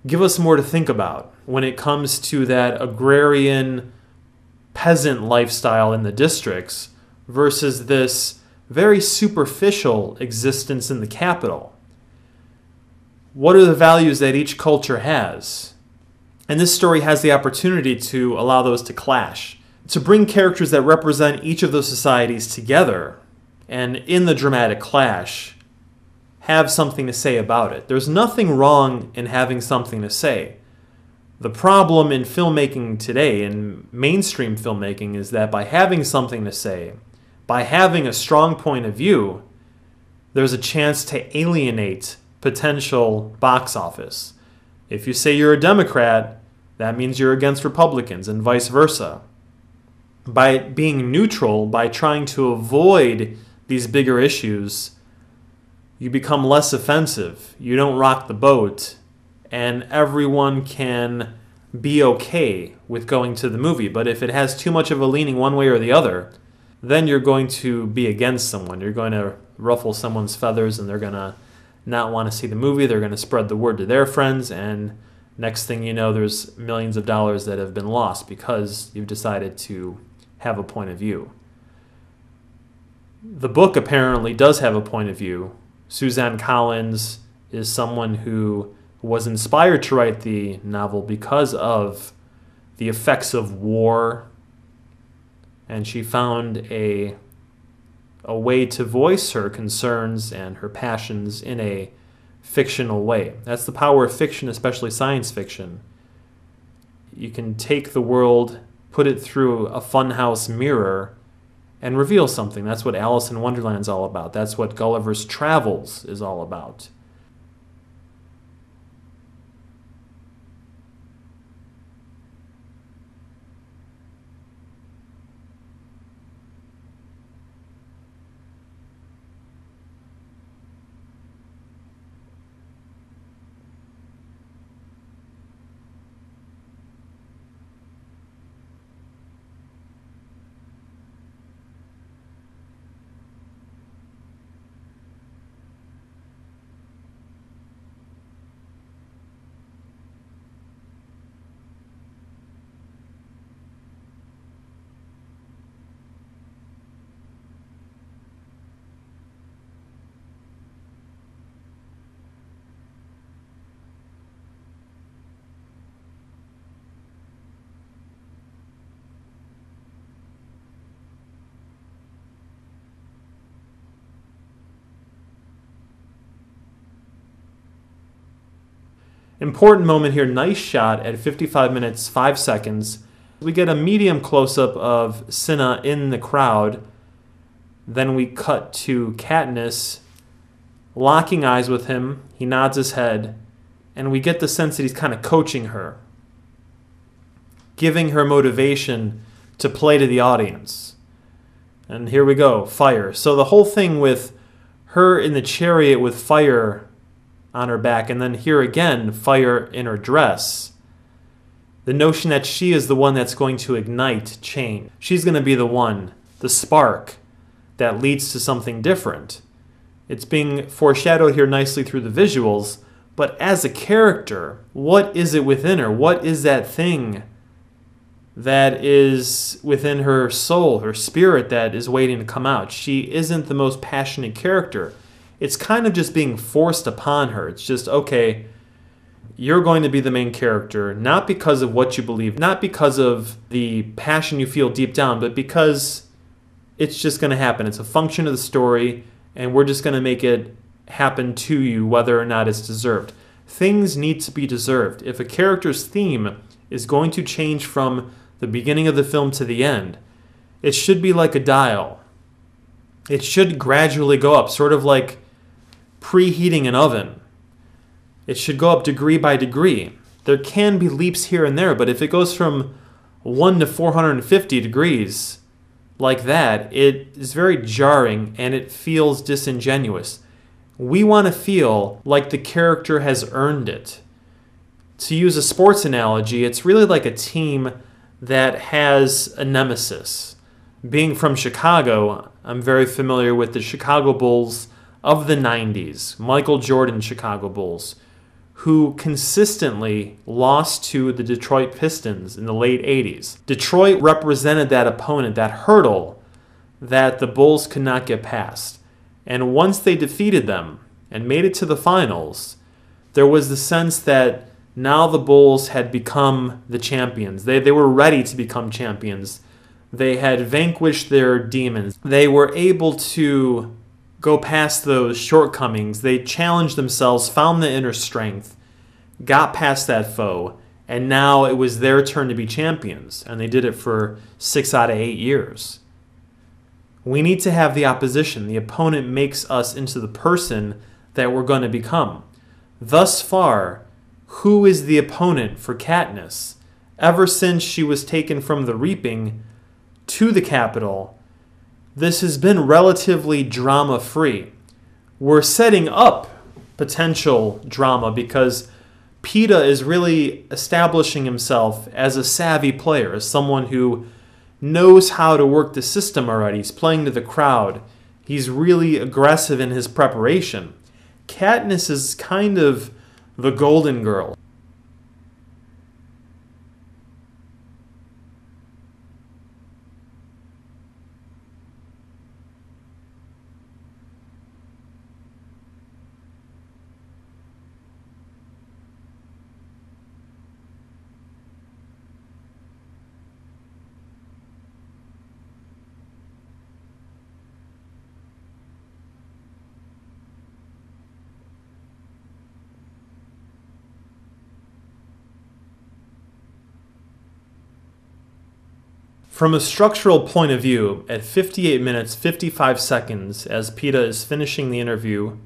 give us more to think about when it comes to that agrarian peasant lifestyle in the districts versus this very superficial existence in the capital. What are the values that each culture has? And this story has the opportunity to allow those to clash, to bring characters that represent each of those societies together, and in the dramatic clash, have something to say about it. There's nothing wrong in having something to say. The problem in filmmaking today, in mainstream filmmaking, is that by having something to say, by having a strong point of view, there's a chance to alienate potential box office. If you say you're a Democrat, that means you're against Republicans, and vice versa. By being neutral, by trying to avoid these bigger issues, you become less offensive. You don't rock the boat, and everyone can be okay with going to the movie. But if it has too much of a leaning one way or the other, then you're going to be against someone. You're going to ruffle someone's feathers, and they're going to not want to see the movie. They're going to spread the word to their friends, and next thing you know, there's millions of dollars that have been lost because you've decided to have a point of view. The book apparently does have a point of view. Suzanne Collins is someone who was inspired to write the novel because of the effects of war, and she found a way to voice her concerns and her passions in a fictional way. That's the power of fiction, especially science fiction. You can take the world, put it through a funhouse mirror, and reveal something. That's what Alice in Wonderland's all about. That's what Gulliver's Travels is all about. Important moment here, nice shot at 55 minutes, 5 seconds. We get a medium close-up of Cinna in the crowd. Then we cut to Katniss locking eyes with him. He nods his head, and we get the sense that he's kind of coaching her, giving her motivation to play to the audience. And here we go, fire. So the whole thing with her in the chariot with fire on her back, and then here again, fire in her dress. The notion that she is the one that's going to ignite change. She's going to be the one, the spark, that leads to something different. It's being foreshadowed here nicely through the visuals, but as a character, what is it within her? What is that thing that is within her soul, her spirit, that is waiting to come out? She isn't the most passionate character. It's kind of just being forced upon her. It's just, okay, you're going to be the main character, not because of what you believe, not because of the passion you feel deep down, but because it's just going to happen. It's a function of the story, and we're just going to make it happen to you whether or not it's deserved. Things need to be deserved. If a character's theme is going to change from the beginning of the film to the end, it should be like a dial. It should gradually go up, sort of like preheating an oven. It should go up degree by degree. There can be leaps here and there, but if it goes from 1 to 450 degrees like that, it is very jarring and it feels disingenuous. We want to feel like the character has earned it. To use a sports analogy, it's really like a team that has a nemesis. Being from Chicago, I'm very familiar with the Chicago Bulls of the 90s, Michael Jordan Chicago Bulls, who consistently lost to the Detroit Pistons in the late 80s. Detroit represented that opponent, that hurdle that the Bulls could not get past. And once they defeated them and made it to the finals, there was the sense that now the Bulls had become the champions. They were ready to become champions. They had vanquished their demons. They were able to go past those shortcomings. They challenged themselves, found the inner strength, got past that foe, and now it was their turn to be champions. And they did it for 6 out of 8 years. We need to have the opposition. The opponent makes us into the person that we're going to become. Thus far, who is the opponent for Katniss? Ever since she was taken from the Reaping to the Capitol, this has been relatively drama-free. We're setting up potential drama because Peeta is really establishing himself as a savvy player, as someone who knows how to work the system already. He's playing to the crowd. He's really aggressive in his preparation. Katniss is kind of the golden girl. From a structural point of view, at 58 minutes 55 seconds, as Peeta is finishing the interview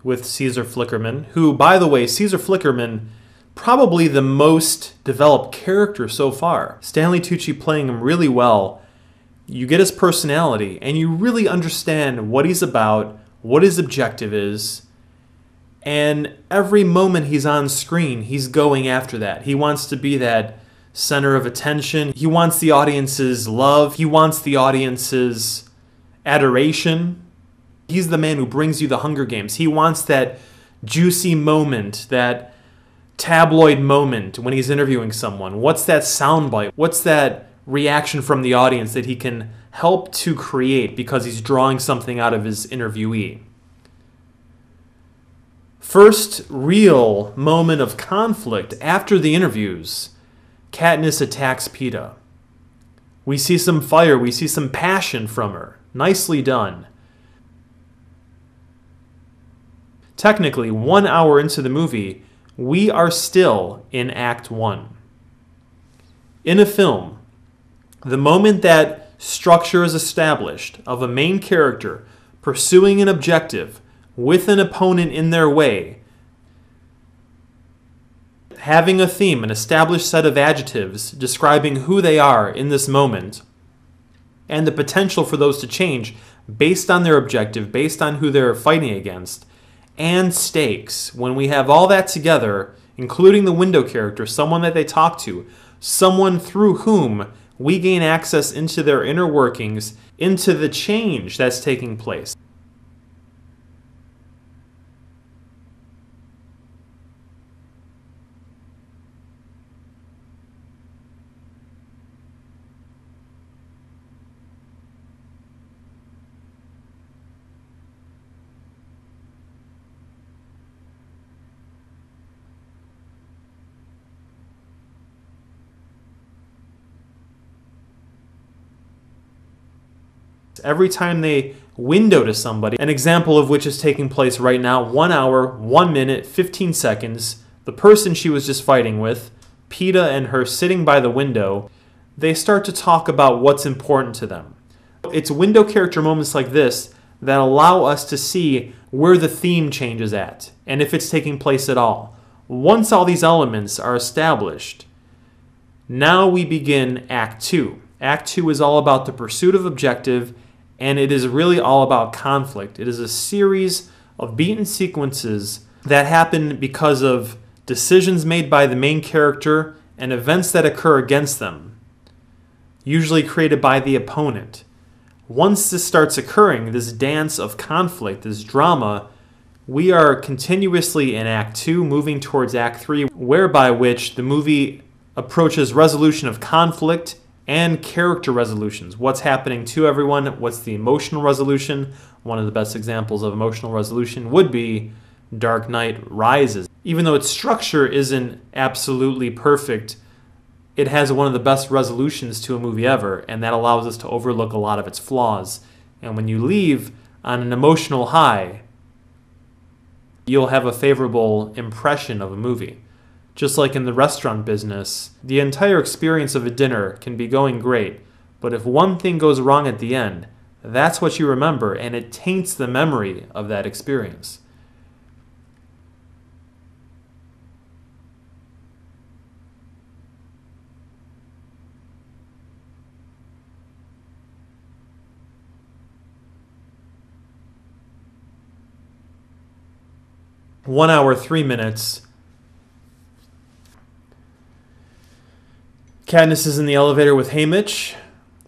with Caesar Flickerman, who, by the way, Caesar Flickerman, probably the most developed character so far. Stanley Tucci playing him really well. You get his personality, and you really understand what he's about, what his objective is, and every moment he's on screen, he's going after that. He wants to be that center of attention. He wants the audience's love. He wants the audience's adoration. He's the man who brings you the Hunger Games. He wants that juicy moment, that tabloid moment when he's interviewing someone. What's that soundbite? What's that reaction from the audience that he can help to create because he's drawing something out of his interviewee? First real moment of conflict after the interviews, Katniss attacks Peeta. We see some fire, we see some passion from her. Nicely done. Technically, 1 hour into the movie, we are still in Act 1. In a film, the moment that structure is established of a main character pursuing an objective with an opponent in their way, having a theme, an established set of adjectives describing who they are in this moment, and the potential for those to change based on their objective, based on who they're fighting against, and stakes. When we have all that together, including the window character, someone that they talk to, someone through whom we gain access into their inner workings, into the change that's taking place. Every time they window to somebody, an example of which is taking place right now, 1 hour, 1 minute, 15 seconds, the person she was just fighting with, Peeta and her sitting by the window, they start to talk about what's important to them. It's window character moments like this that allow us to see where the theme changes at, and if it's taking place at all. Once all these elements are established, now we begin Act 2. Act 2 is all about the pursuit of objective, and it is really all about conflict. It is a series of beaten sequences that happen because of decisions made by the main character and events that occur against them, usually created by the opponent. Once this starts occurring, this dance of conflict, this drama, we are continuously in Act 2, moving towards Act 3, whereby which the movie approaches resolution of conflict and character resolutions. What's happening to everyone? What's the emotional resolution? One of the best examples of emotional resolution would be Dark Knight Rises. Even though its structure isn't absolutely perfect, it has one of the best resolutions to a movie ever, and that allows us to overlook a lot of its flaws. And when you leave on an emotional high, you'll have a favorable impression of a movie. Just like in the restaurant business, the entire experience of a dinner can be going great, but if one thing goes wrong at the end, that's what you remember, and it taints the memory of that experience. One hour, 3 minutes, Katniss is in the elevator with Haymitch,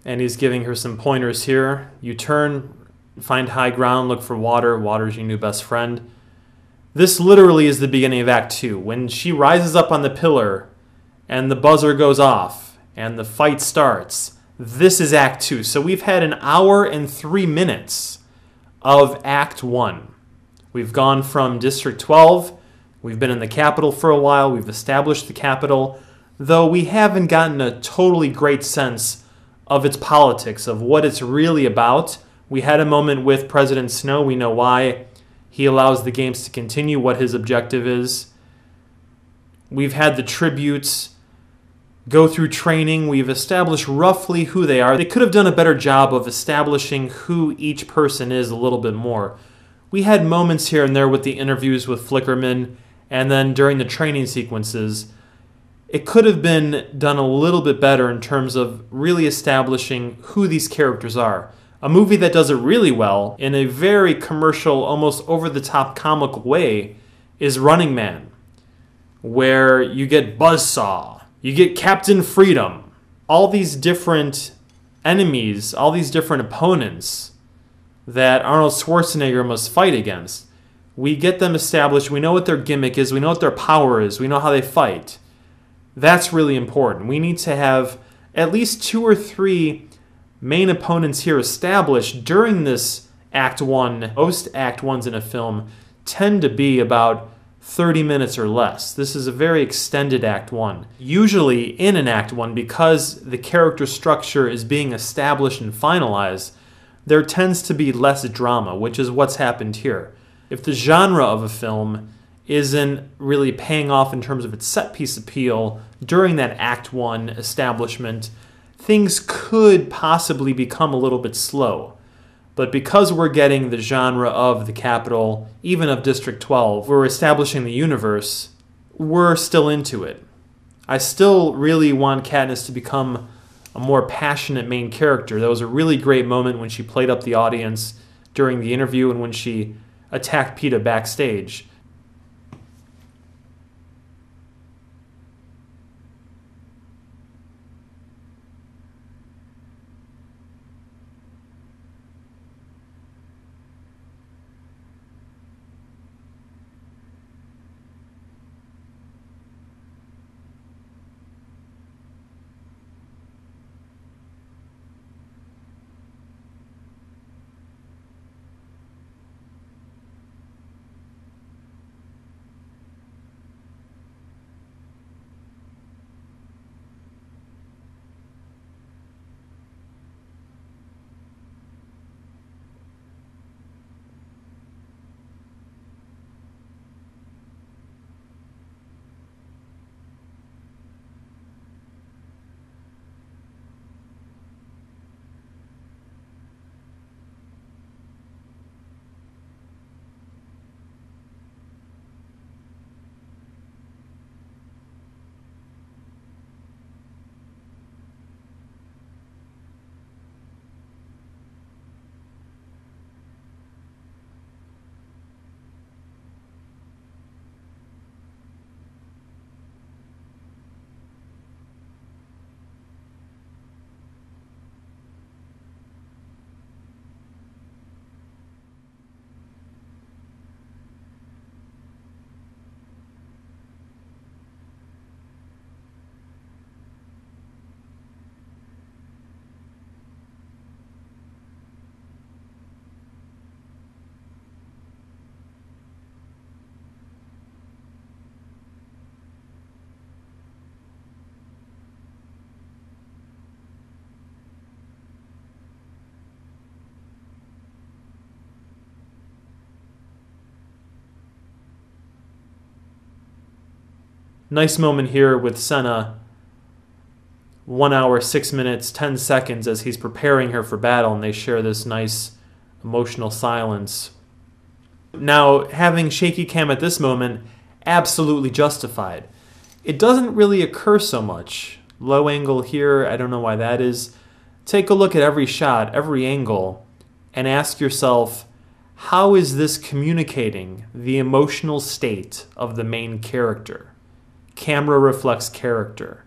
and he's giving her some pointers here. You turn, find high ground, look for water. Water's your new best friend. This literally is the beginning of Act 2. When she rises up on the pillar and the buzzer goes off and the fight starts, this is Act 2. So we've had an hour and 3 minutes of Act 1. We've gone from District 12. We've been in the Capitol for a while. We've established the Capitol, though we haven't gotten a totally great sense of its politics, of what it's really about. We had a moment with President Snow. We know why he allows the games to continue, what his objective is. We've had the tributes go through training. We've established roughly who they are. They could have done a better job of establishing who each person is a little bit more. We had moments here and there with the interviews with Flickerman, and then during the training sequences. It could have been done a little bit better in terms of really establishing who these characters are. A movie that does it really well, in a very commercial, almost over-the-top comical way, is Running Man, where you get Buzzsaw, you get Captain Freedom, all these different enemies, all these different opponents that Arnold Schwarzenegger must fight against. We get them established, we know what their gimmick is, we know what their power is, we know how they fight. That's really important. We need to have at least 2 or 3 main opponents here established during this Act 1. Most Act 1s in a film tend to be about 30 minutes or less. This is a very extended Act 1. Usually in an Act 1, because the character structure is being established and finalized, there tends to be less drama, which is what's happened here. If the genre of a film isn't really paying off in terms of its set-piece appeal during that Act 1 establishment, things could possibly become a little bit slow. But because we're getting the genre of the Capitol, even of District 12, we're establishing the universe, we're still into it. I still really want Katniss to become a more passionate main character. That was a really great moment when she played up the audience during the interview and when she attacked Peeta backstage. Nice moment here with Senna. 1 hour, 6 minutes, 10 seconds as he's preparing her for battle, and they share this nice emotional silence. Now, having shaky cam at this moment, absolutely justified. It doesn't really occur so much. Low angle here, I don't know why that is. Take a look at every shot, every angle, and ask yourself, how is this communicating the emotional state of the main character? Camera reflects character.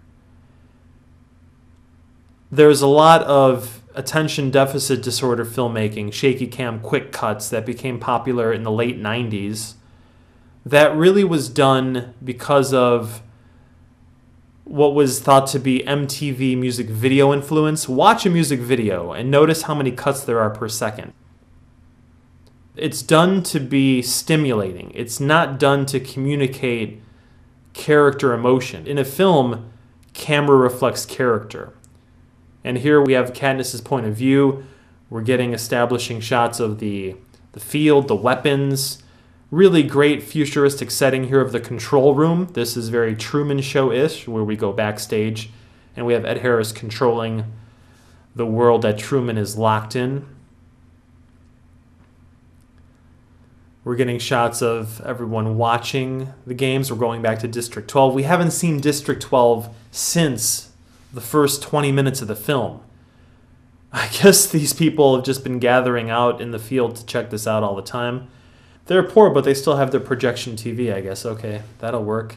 There's a lot of attention deficit disorder filmmaking, shaky cam quick cuts that became popular in the late 90s. That really was done because of what was thought to be MTV music video influence. Watch a music video and notice how many cuts there are per second. It's done to be stimulating. It's not done to communicate character emotion. In a film, camera reflects character. And here we have Katniss's point of view. We're getting establishing shots of the field, the weapons. Really great futuristic setting here of the control room. This is very Truman Show-ish, where we go backstage and we have Ed Harris controlling the world that Truman is locked in. We're getting shots of everyone watching the games. We're going back to District 12. We haven't seen District 12 since the first 20 minutes of the film. I guess these people have just been gathering out in the field to check this out all the time. They're poor, but they still have their projection TV, I guess. Okay, that'll work.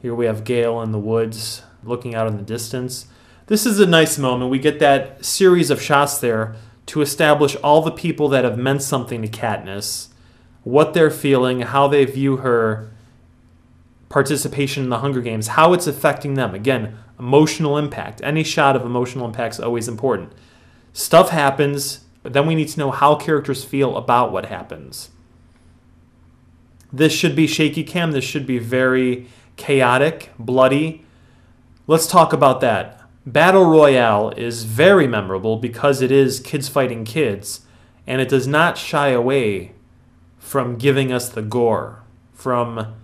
Here we have Gale in the woods looking out in the distance. This is a nice moment. We get that series of shots there to establish all the people that have meant something to Katniss, what they're feeling, how they view her participation in the Hunger Games, how it's affecting them. Again, emotional impact. Any shot of emotional impact is always important. Stuff happens, but then we need to know how characters feel about what happens. This should be shaky cam. This should be very chaotic, bloody. Let's talk about that. Battle Royale is very memorable because it is kids fighting kids, and it does not shy away from giving us the gore, from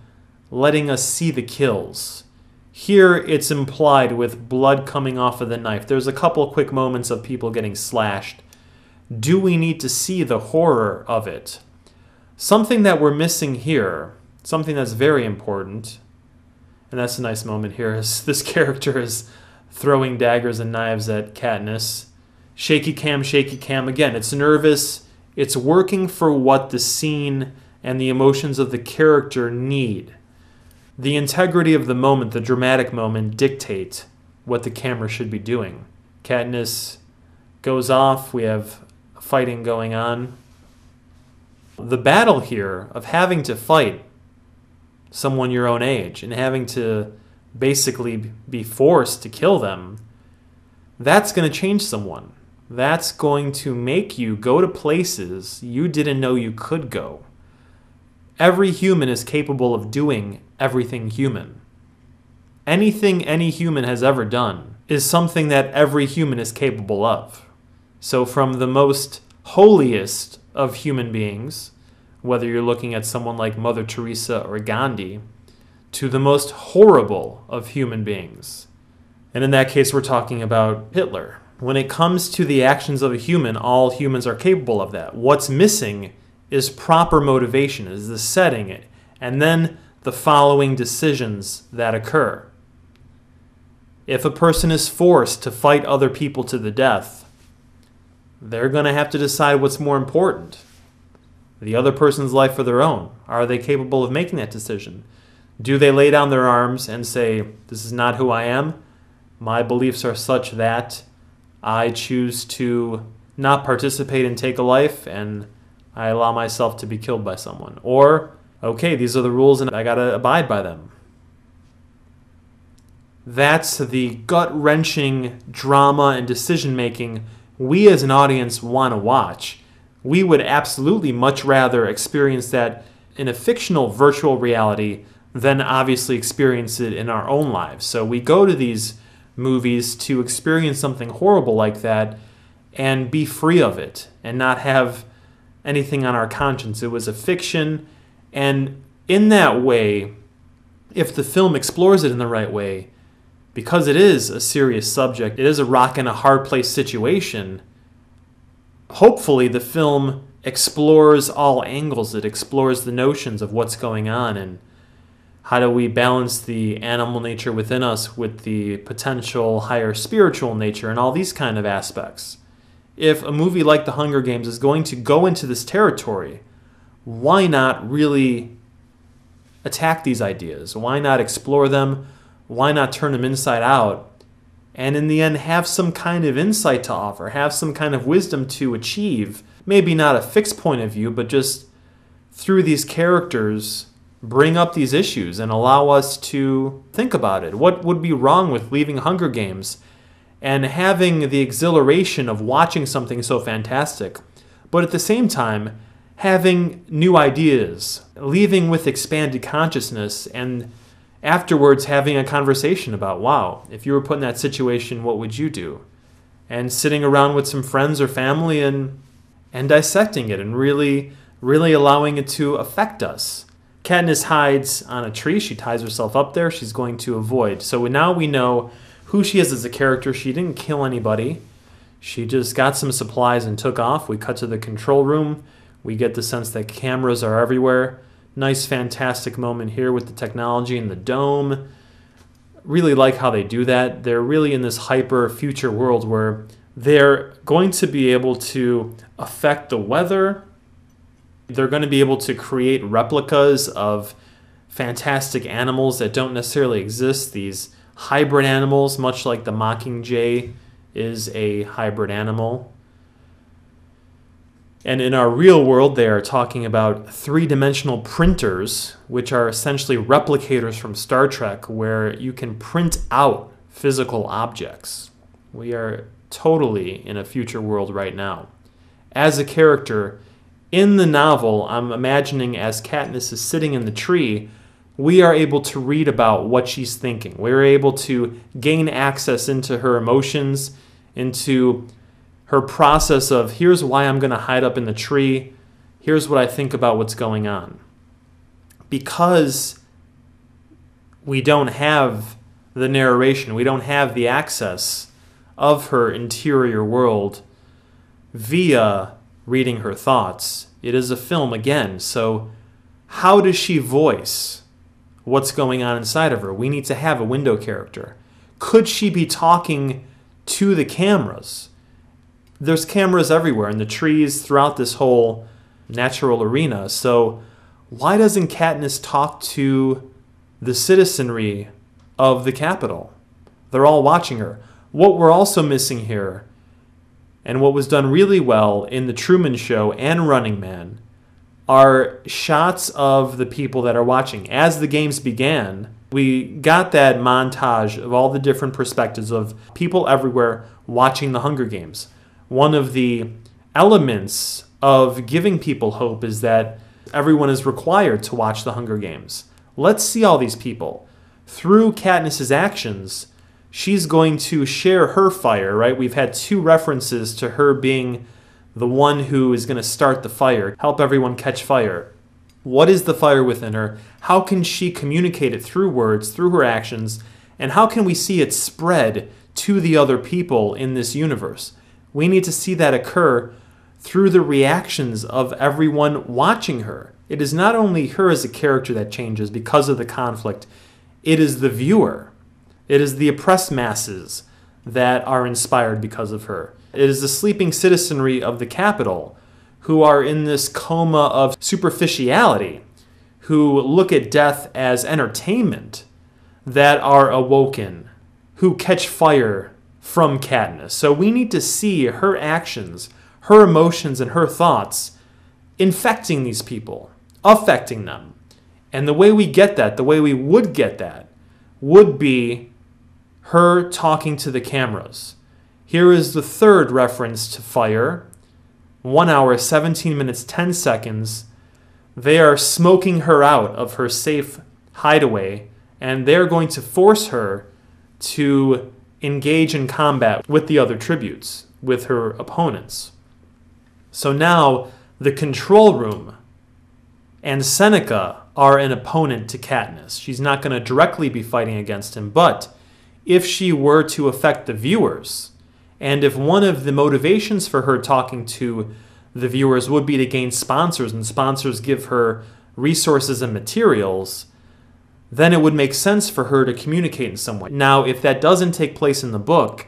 letting us see the kills. Here it's implied with blood coming off of the knife. There's a couple quick moments of people getting slashed. Do we need to see the horror of it? Something that we're missing here, something that's very important, and that's a nice moment here, is this character is throwing daggers and knives at Katniss. Shaky cam, shaky cam. Again, it's nervous. It's working for what the scene and the emotions of the character need. The integrity of the moment, the dramatic moment, dictate what the camera should be doing. Katniss goes off. We have fighting going on. The battle here of having to fight someone your own age and having to basically be forced to kill them, that's going to change someone. That's going to make you go to places you didn't know you could go. Every human is capable of doing everything human. Anything any human has ever done is something that every human is capable of. So from the most holiest of human beings, whether you're looking at someone like Mother Teresa or Gandhi, to the most horrible of human beings. And in that case, we're talking about Hitler. When it comes to the actions of a human, all humans are capable of that. What's missing is proper motivation, is the setting, and then the following decisions that occur. If a person is forced to fight other people to the death, they're going to have to decide what's more important. The other person's life or their own. Are they capable of making that decision? Do they lay down their arms and say, this is not who I am? My beliefs are such that I choose to not participate and take a life, and I allow myself to be killed by someone. Or, okay, these are the rules and I gotta abide by them. That's the gut-wrenching drama and decision-making we as an audience want to watch. We would absolutely much rather experience that in a fictional virtual reality than obviously experience it in our own lives. So we go to these movies to experience something horrible like that and be free of it and not have anything on our conscience. It was a fiction, and in that way, if the film explores it in the right way, because it is a serious subject, it is a rock and a hard place situation, hopefully the film explores all angles. It explores the notions of what's going on and how do we balance the animal nature within us with the potential higher spiritual nature and all these kind of aspects. If a movie like The Hunger Games is going to go into this territory, why not really attack these ideas? Why not explore them? Why not turn them inside out and in the end have some kind of insight to offer, have some kind of wisdom to achieve. Maybe not a fixed point of view, but just through these characters bring up these issues and allow us to think about it. What would be wrong with leaving Hunger Games and having the exhilaration of watching something so fantastic, but at the same time having new ideas, leaving with expanded consciousness, and afterwards having a conversation about, wow, if you were put in that situation, what would you do? And sitting around with some friends or family and dissecting it and really allowing it to affect us. Katniss hides on a tree. She ties herself up there. She's going to avoid. So now we know who she is as a character. She didn't kill anybody. She just got some supplies and took off. We cut to the control room. We get the sense that cameras are everywhere. Nice, fantastic moment here with the technology in the dome. Really like how they do that. They're really in this hyper future world where they're going to be able to affect the weather. They're going to be able to create replicas of fantastic animals that don't necessarily exist. These hybrid animals, much like the mockingjay is a hybrid animal. And in our real world, they are talking about three-dimensional printers, which are essentially replicators from Star Trek, where you can print out physical objects. We are totally in a future world right now. As a character, in the novel, I'm imagining as Katniss is sitting in the tree, we are able to read about what she's thinking. We're able to gain access into her emotions, into her process of, here's why I'm going to hide up in the tree. Here's what I think about what's going on. Because we don't have the narration, we don't have the access of her interior world via reading her thoughts. It is a film again, so how does she voice what's going on inside of her? We need to have a window character. Could she be talking to the cameras? There's cameras everywhere in the trees throughout this whole natural arena, so why doesn't Katniss talk to the citizenry of the Capitol? They're all watching her. What we're also missing here, and what was done really well in The Truman Show and Running Man, are shots of the people that are watching. As the games began, we got that montage of all the different perspectives of people everywhere watching the Hunger Games. One of the elements of giving people hope is that everyone is required to watch the Hunger Games. Let's see all these people. Through Katniss's actions, she's going to share her fire, right? We've had two references to her being the one who is going to start the fire, help everyone catch fire. What is the fire within her? How can she communicate it through words, through her actions? And how can we see it spread to the other people in this universe? We need to see that occur through the reactions of everyone watching her. It is not only her as a character that changes because of the conflict, it is the viewer. It is the oppressed masses that are inspired because of her. It is the sleeping citizenry of the Capitol who are in this coma of superficiality, who look at death as entertainment, that are awoken, who catch fire from Katniss. So we need to see her actions, her emotions, and her thoughts infecting these people, affecting them. And the way we get that, the way we would get that, would be her talking to the cameras. Here is the third reference to fire. 1 hour, 17 minutes, 10 seconds. They are smoking her out of her safe hideaway, and they're going to force her to engage in combat with the other tributes, with her opponents. So now the control room and Seneca are an opponent to Katniss. She's not going to directly be fighting against him, but if she were to affect the viewers, and if one of the motivations for her talking to the viewers would be to gain sponsors, and sponsors give her resources and materials, then it would make sense for her to communicate in some way. Now, if that doesn't take place in the book,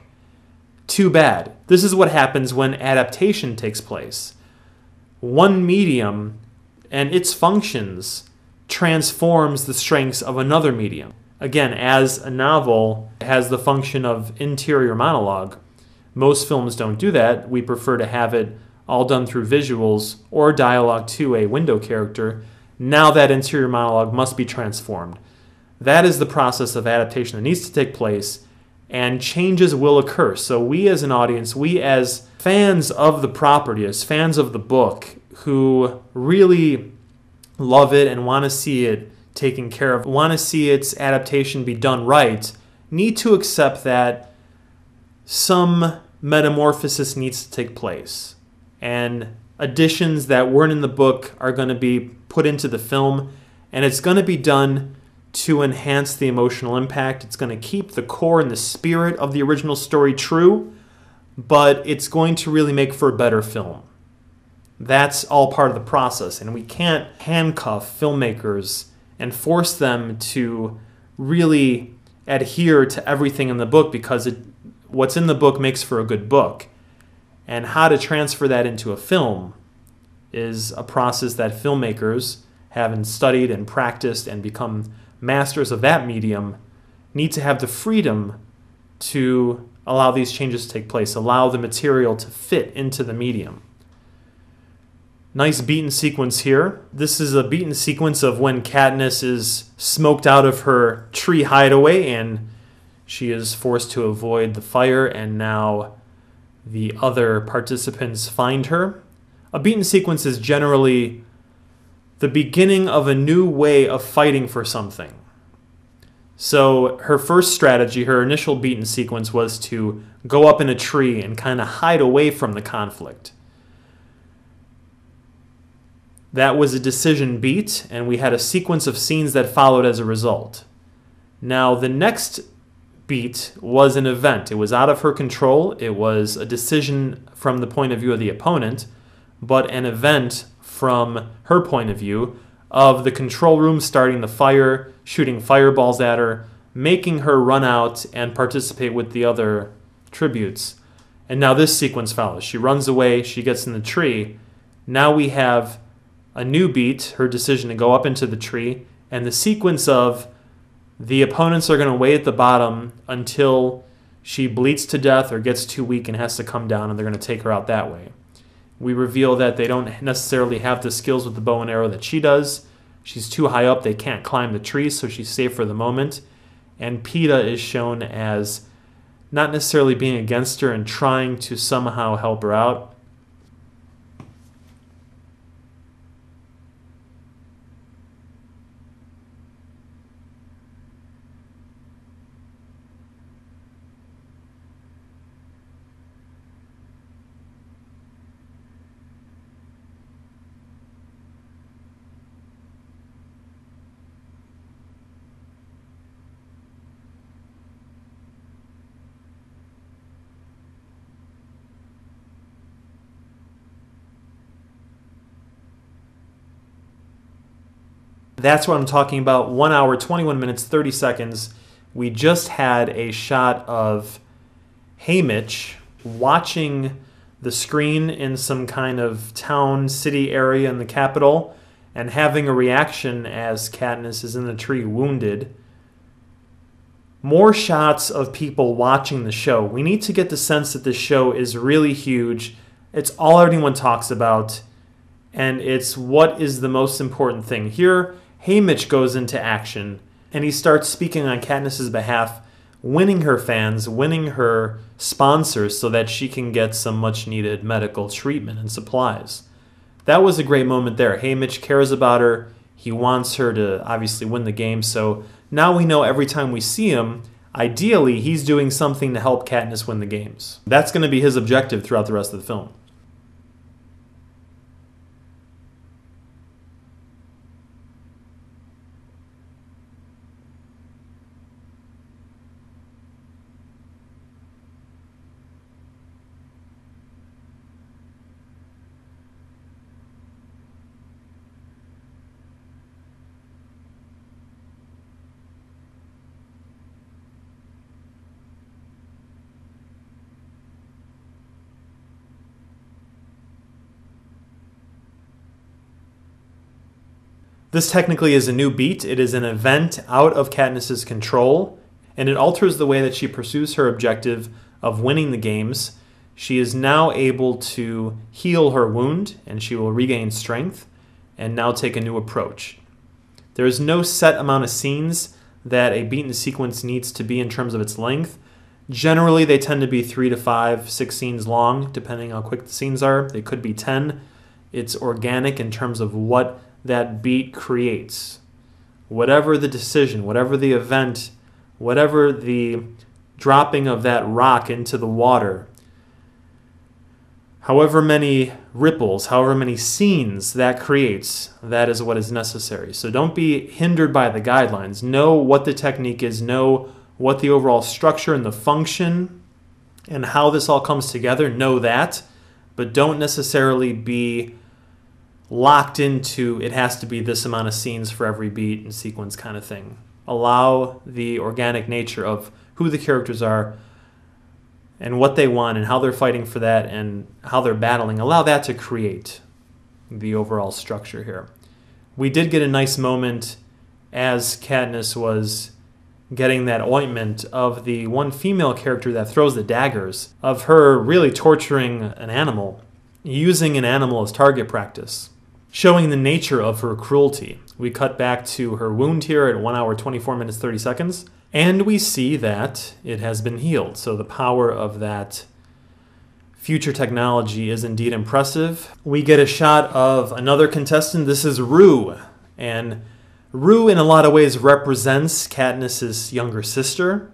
too bad. This is what happens when adaptation takes place. One medium and its functions transforms the strengths of another medium. again, as a novel, it has the function of interior monologue. Most films don't do that. We prefer to have it all done through visuals or dialogue to a window character. Now that interior monologue must be transformed. That is the process of adaptation that needs to take place, and changes will occur. So we as an audience, we as fans of the property, as fans of the book, who really love it and want to see it taken care of, want to see its adaptation be done right, need to accept that some metamorphosis needs to take place. And additions that weren't in the book are going to be put into the film, and it's going to be done to enhance the emotional impact. It's going to keep the core and the spirit of the original story true, but it's going to really make for a better film. That's all part of the process, and we can't handcuff filmmakers and force them to really adhere to everything in the book, because what's in the book makes for a good book. And how to transfer that into a film is a process that filmmakers, having studied and practiced and become masters of that medium, need to have the freedom to allow these changes to take place, allow the material to fit into the medium. Nice beaten sequence here. This is a beaten sequence of when Katniss is smoked out of her tree hideaway and she is forced to avoid the fire, and now the other participants find her. A beaten sequence is generally the beginning of a new way of fighting for something. So her first strategy, her initial beaten sequence, was to go up in a tree and kind of hide away from the conflict. That was a decision beat, and we had a sequence of scenes that followed as a result. Now, the next beat was an event. It was out of her control. It was a decision from the point of view of the opponent, but an event from her point of view of the control room starting the fire, shooting fireballs at her, making her run out and participate with the other tributes. And now this sequence follows. She runs away, she gets in the tree. Now we have a new beat, her decision to go up into the tree, and the sequence of the opponents are going to wait at the bottom until she bleeds to death or gets too weak and has to come down, and they're going to take her out that way. We reveal that they don't necessarily have the skills with the bow and arrow that she does. She's too high up, they can't climb the tree, so she's safe for the moment. And Peeta is shown as not necessarily being against her and trying to somehow help her out. That's what I'm talking about. 1 hour, 21 minutes, 30 seconds. We just had a shot of Haymitch watching the screen in some kind of town, city area in the capital, and having a reaction as Katniss is in the tree wounded. More shots of people watching the show. We need to get the sense that this show is really huge. It's all anyone talks about, and it's what is the most important thing. Here, Haymitch goes into action, and he starts speaking on Katniss's behalf, winning her fans, winning her sponsors so that she can get some much-needed medical treatment and supplies. That was a great moment there. Haymitch cares about her. He wants her to obviously win the game, so now we know every time we see him, ideally, he's doing something to help Katniss win the games. That's going to be his objective throughout the rest of the film. This technically is a new beat. It is an event out of Katniss's control, and it alters the way that she pursues her objective of winning the games. She is now able to heal her wound, and she will regain strength, and now take a new approach. There is no set amount of scenes that a beaten sequence needs to be in terms of its length. Generally, they tend to be 3 to 5, 6 scenes long, depending how quick the scenes are. They could be 10. It's organic in terms of what that beat creates. Whatever the decision, whatever the event, whatever the dropping of that rock into the water, however many ripples, however many scenes that creates, that is what is necessary. So don't be hindered by the guidelines. Know what the technique is, know what the overall structure and the function and how this all comes together, know that, but don't necessarily be locked into it has to be this amount of scenes for every beat and sequence kind of thing. Allow the organic nature of who the characters are and what they want and how they're fighting for that and how they're battling. Allow that to create the overall structure here. We did get a nice moment as Katniss was getting that ointment of the one female character that throws the daggers, of her really torturing an animal, using an animal as target practice, showing the nature of her cruelty. We cut back to her wound here at 1 hour, 24 minutes, 30 seconds, and we see that it has been healed. So the power of that future technology is indeed impressive. We get a shot of another contestant. This is Rue, and Rue in a lot of ways represents Katniss's younger sister.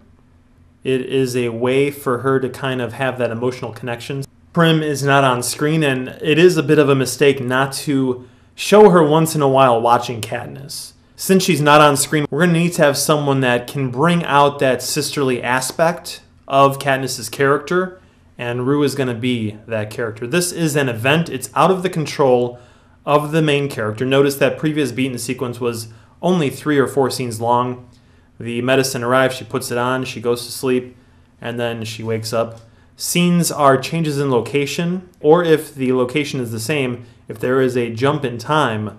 It is a way for her to kind of have that emotional connection. Prim is not on screen, and it is a bit of a mistake not to show her once in a while watching Katniss. Since she's not on screen, we're going to need to have someone that can bring out that sisterly aspect of Katniss's character, and Rue is going to be that character. This is an event. It's out of the control of the main character. Notice that previous beaten sequence was only 3 or 4 scenes long. The medicine arrives, she puts it on, she goes to sleep, and then she wakes up. Scenes are changes in location, or if the location is the same, if there is a jump in time,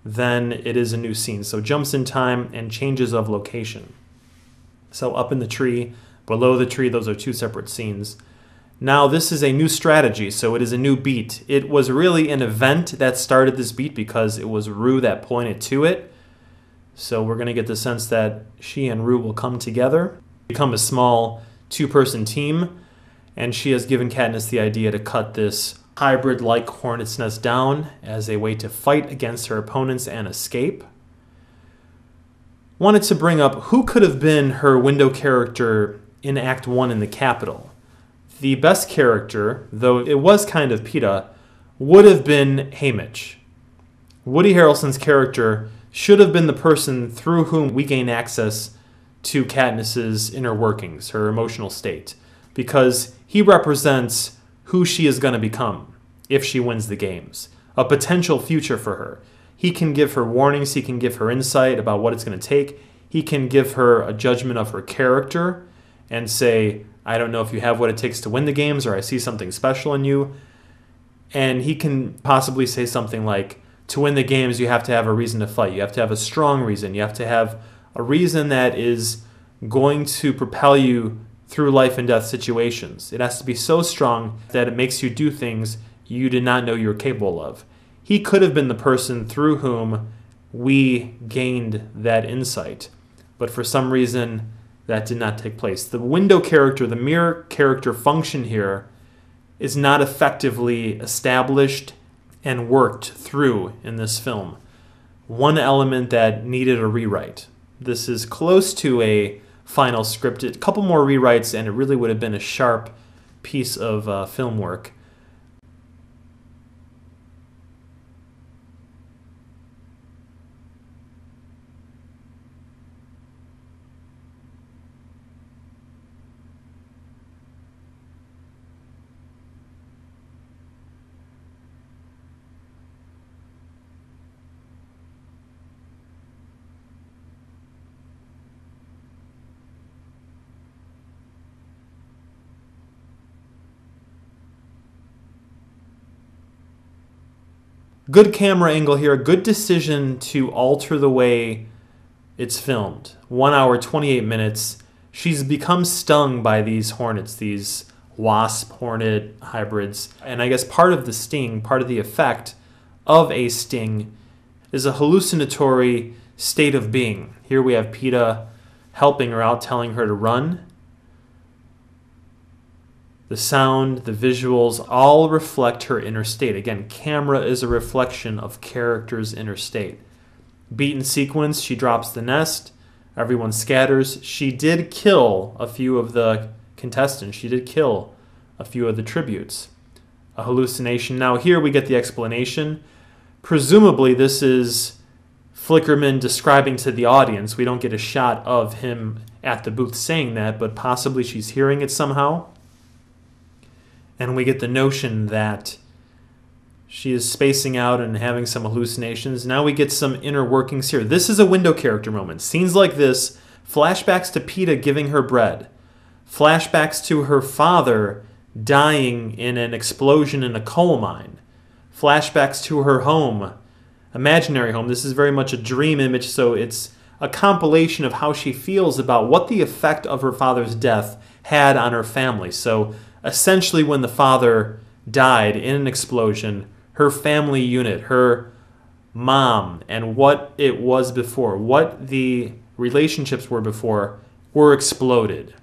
then it is a new scene. So jumps in time and changes of location. So up in the tree, below the tree, those are 2 separate scenes. Now this is a new strategy, so it is a new beat. It was really an event that started this beat because it was Rue that pointed to it. So we're going to get the sense that she and Rue will come together, become a small 2-person team, and she has given Katniss the idea to cut this hybrid-like hornet's nest down as a way to fight against her opponents and escape. Wanted to bring up who could have been her window character in Act 1 in the Capitol. The best character, though it was kind of Peeta, would have been Haymitch. Woody Harrelson's character should have been the person through whom we gain access to Katniss's inner workings, her emotional state, because he represents who she is going to become if she wins the games, a potential future for her. He can give her warnings, he can give her insight about what it's going to take, he can give her a judgment of her character and say, I don't know if you have what it takes to win the games, or I see something special in you. And he can possibly say something like, to win the games, you have to have a reason to fight. You have to have a strong reason. You have to have a reason that is going to propel you through life and death situations. It has to be so strong that it makes you do things you did not know you were capable of. He could have been the person through whom we gained that insight, but for some reason that did not take place. The window character, the mirror character function here is not effectively established and worked through in this film. One element that needed a rewrite. This is close to a final script. A couple more rewrites and it really would have been a sharp piece of film work. Good camera angle here, a good decision to alter the way it's filmed. 1 hour, 28 minutes. She's become stung by these hornets, these wasp-hornet hybrids. And I guess part of the sting, part of the effect of a sting is a hallucinatory state of being. Here we have Peeta helping her out, telling her to run. The sound, the visuals, all reflect her inner state. Again, camera is a reflection of character's inner state. Beaten sequence, she drops the nest. Everyone scatters. She did kill a few of the contestants. She did kill a few of the tributes. A hallucination. Now here we get the explanation. Presumably this is Flickerman describing to the audience. We don't get a shot of him at the booth saying that, but possibly she's hearing it somehow. And we get the notion that she is spacing out and having some hallucinations. Now we get some inner workings here. This is a window character moment. Scenes like this, flashbacks to Peeta giving her bread, flashbacks to her father dying in an explosion in a coal mine, flashbacks to her home, imaginary home. This is very much a dream image, so it's a compilation of how she feels about what the effect of her father's death had on her family. So essentially when the father died in an explosion, her family unit, her mom, and what it was before, what the relationships were before, were exploded.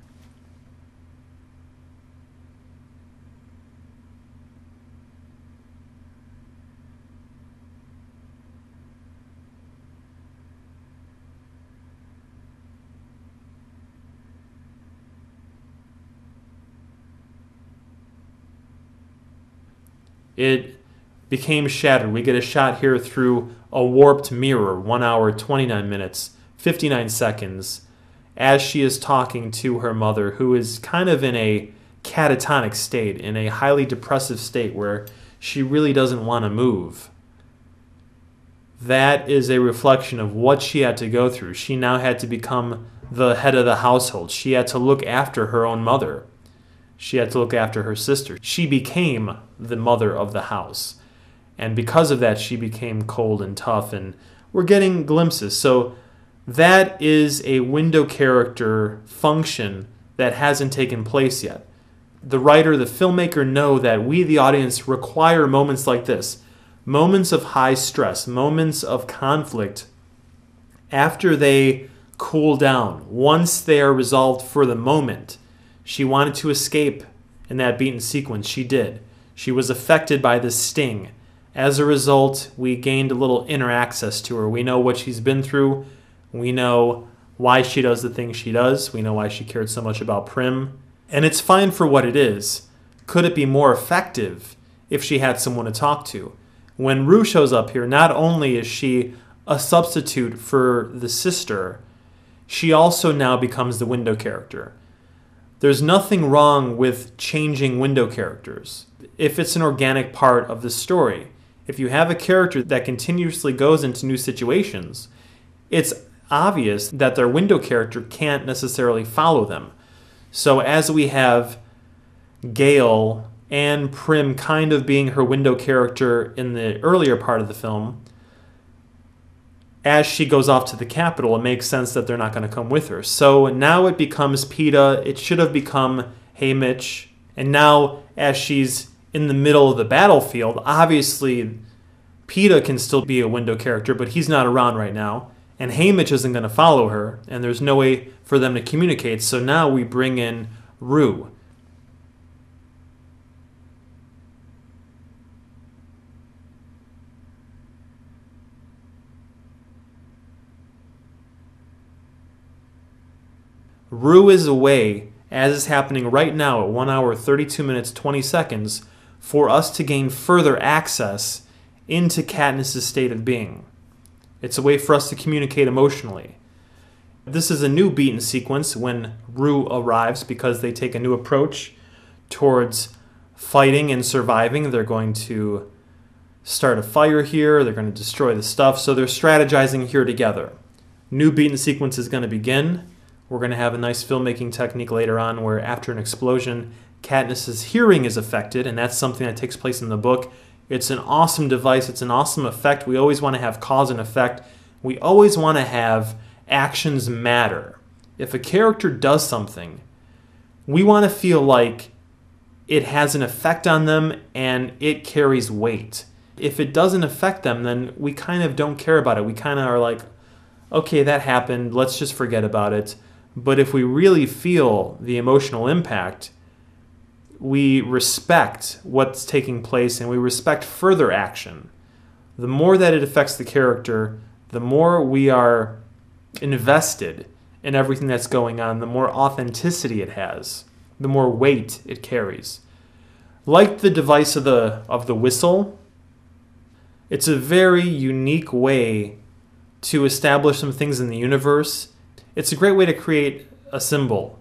It became shattered. We get a shot here through a warped mirror, 1 hour, 29 minutes, 59 seconds, as she is talking to her mother, who is kind of in a catatonic state, in a highly depressive state where she really doesn't want to move. That is a reflection of what she had to go through. She now had to become the head of the household. She had to look after her own mother. She had to look after her sister. She became the mother of the house. And because of that, she became cold and tough. And we're getting glimpses. So that is a window character function that hasn't taken place yet. The writer, the filmmaker know that we, the audience, require moments like this. Moments of high stress, moments of conflict. After they cool down, once they are resolved for the moment. She wanted to escape in that beaten sequence. She did. She was affected by this sting. As a result, we gained a little inner access to her. We know what she's been through. We know why she does the things she does. We know why she cared so much about Prim. And it's fine for what it is. Could it be more effective if she had someone to talk to? When Rue shows up here, not only is she a substitute for the sister, she also now becomes the window character. There's nothing wrong with changing window characters if it's an organic part of the story. If you have a character that continuously goes into new situations, it's obvious that their window character can't necessarily follow them. So as we have Gale and Prim kind of being her window character in the earlier part of the film, as she goes off to the capital, it makes sense that they're not going to come with her. So now it becomes Peeta. It should have become Hey Mitch. And now as she's in the middle of the battlefield, obviously Peeta can still be a window character, but he's not around right now. And Hey Mitch isn't going to follow her, and there's no way for them to communicate. So now we bring in Rue. Rue is a way, as is happening right now at 1 hour, 32 minutes, 20 seconds, for us to gain further access into Katniss' state of being. It's a way for us to communicate emotionally. This is a new beaten sequence when Rue arrives because they take a new approach towards fighting and surviving. They're going to start a fire here. They're going to destroy the stuff. So they're strategizing here together. New beaten sequence is going to begin. We're going to have a nice filmmaking technique later on where after an explosion, Katniss' hearing is affected, and that's something that takes place in the book. It's an awesome device. It's an awesome effect. We always want to have cause and effect. We always want to have actions matter. If a character does something, we want to feel like it has an effect on them and it carries weight. If it doesn't affect them, then we kind of don't care about it. We kind of are like, okay, that happened. Let's just forget about it. But if we really feel the emotional impact, we respect what's taking place and we respect further action. The more that it affects the character, the more we are invested in everything that's going on, the more authenticity it has, the more weight it carries. Like the device of the whistle, it's a very unique way to establish some things in the universe. It's a great way to create a symbol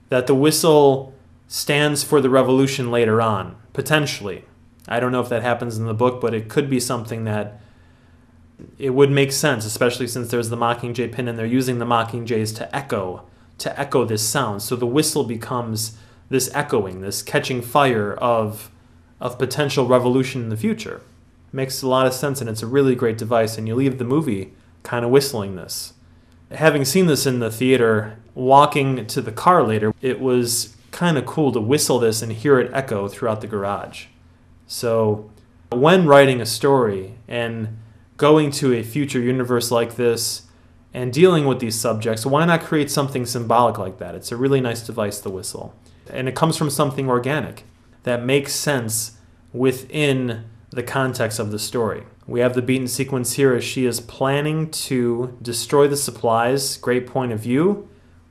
that the whistle stands for the revolution later on, potentially. I don't know if that happens in the book, but it could be something that it would make sense, especially since there's the Mockingjay pin and they're using the Mockingjays to echo this sound. So the whistle becomes this echoing, this catching fire of potential revolution in the future. Makes a lot of sense, and it's a really great device, and you leave the movie kind of whistling this. Having seen this in the theater, walking to the car later, it was kind of cool to whistle this and hear it echo throughout the garage. So when writing a story and going to a future universe like this and dealing with these subjects, why not create something symbolic like that? It's a really nice device, the whistle. And it comes from something organic that makes sense within the context of the story. We have the beaten sequence here as she is planning to destroy the supplies. Great point of view.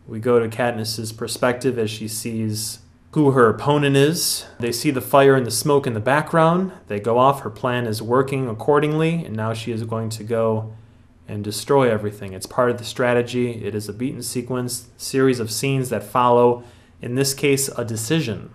We go to Katniss's perspective as she sees who her opponent is. They see the fire and the smoke in the background. They go off. Her plan is working accordingly, and now she is going to go and destroy everything. It's part of the strategy. It is a beaten sequence, series of scenes that follow, in this case, a decision.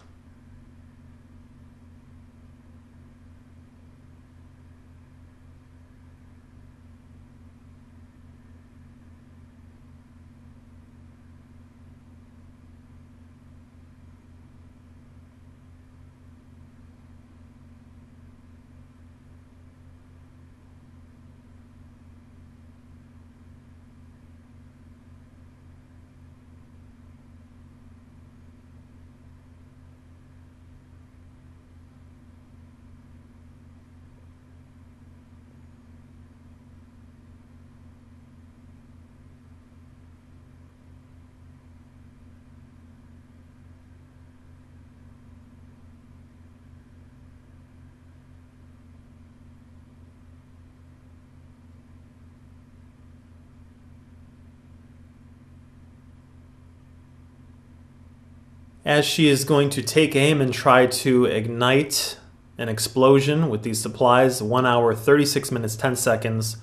As she is going to take aim and try to ignite an explosion with these supplies, 1 hour, 36 minutes, 10 seconds,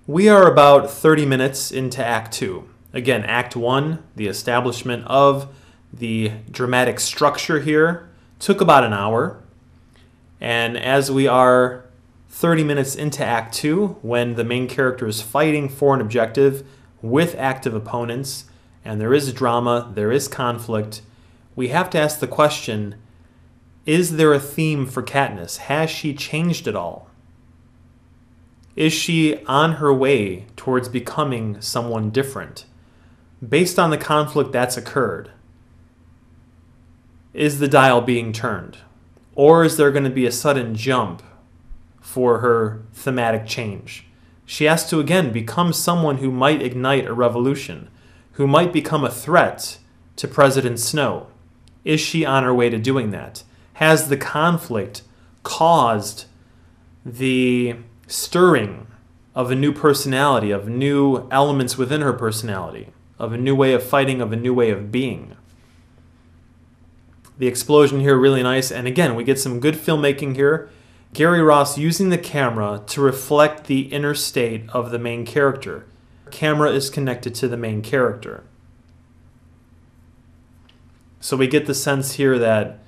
we are about 30 minutes into Act 2. Again, Act 1, the establishment of the dramatic structure here, took about an hour. And as we are 30 minutes into Act 2, when the main character is fighting for an objective with active opponents, and there is drama, there is conflict, we have to ask the question, is there a theme for Katniss? Has she changed at all? Is she on her way towards becoming someone different? Based on the conflict that's occurred, is the dial being turned? Or is there going to be a sudden jump for her thematic change? She has to, again, become someone who might ignite a revolution, who might become a threat to President Snow. Is she on her way to doing that? Has the conflict caused the stirring of a new personality, of new elements within her personality, of a new way of fighting, of a new way of being? The explosion here, really nice. And again, we get some good filmmaking here. Gary Ross using the camera to reflect the inner state of the main character. The camera is connected to the main character. So we get the sense here that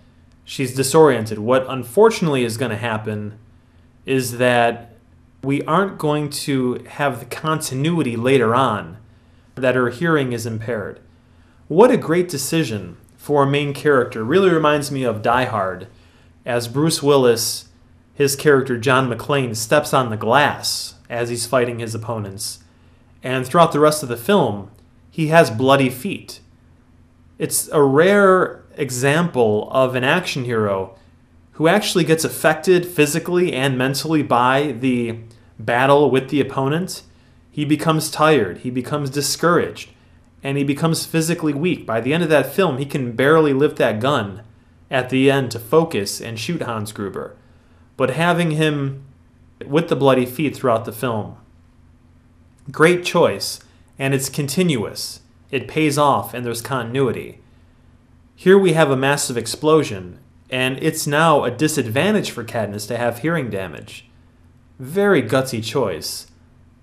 she's disoriented. What unfortunately is going to happen is that we aren't going to have the continuity later on, that her hearing is impaired. What a great decision for a main character. Really reminds me of Die Hard, as Bruce Willis his character John McClane steps on the glass as he's fighting his opponents. And throughout the rest of the film, he has bloody feet. It's a rare example of an action hero who actually gets affected physically and mentally by the battle with the opponent. He becomes tired, he becomes discouraged, and he becomes physically weak. By the end of that film, he can barely lift that gun at the end to focus and shoot Hans Gruber. But having him with the bloody feet throughout the film, great choice, and it's continuous. It pays off, and there's continuity. Here we have a massive explosion, and it's now a disadvantage for Katniss to have hearing damage. Very gutsy choice.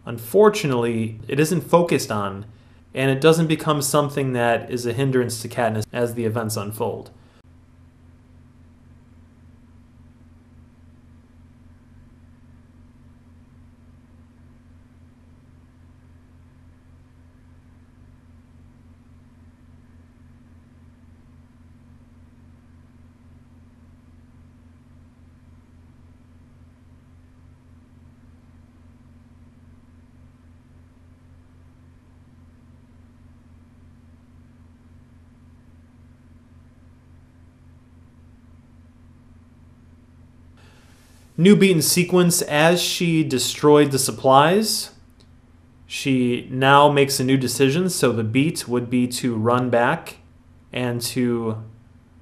Unfortunately, it isn't focused on, and it doesn't become something that is a hindrance to Katniss as the events unfold. New beat and sequence: as she destroyed the supplies, she now makes a new decision. So the beat would be to run back and to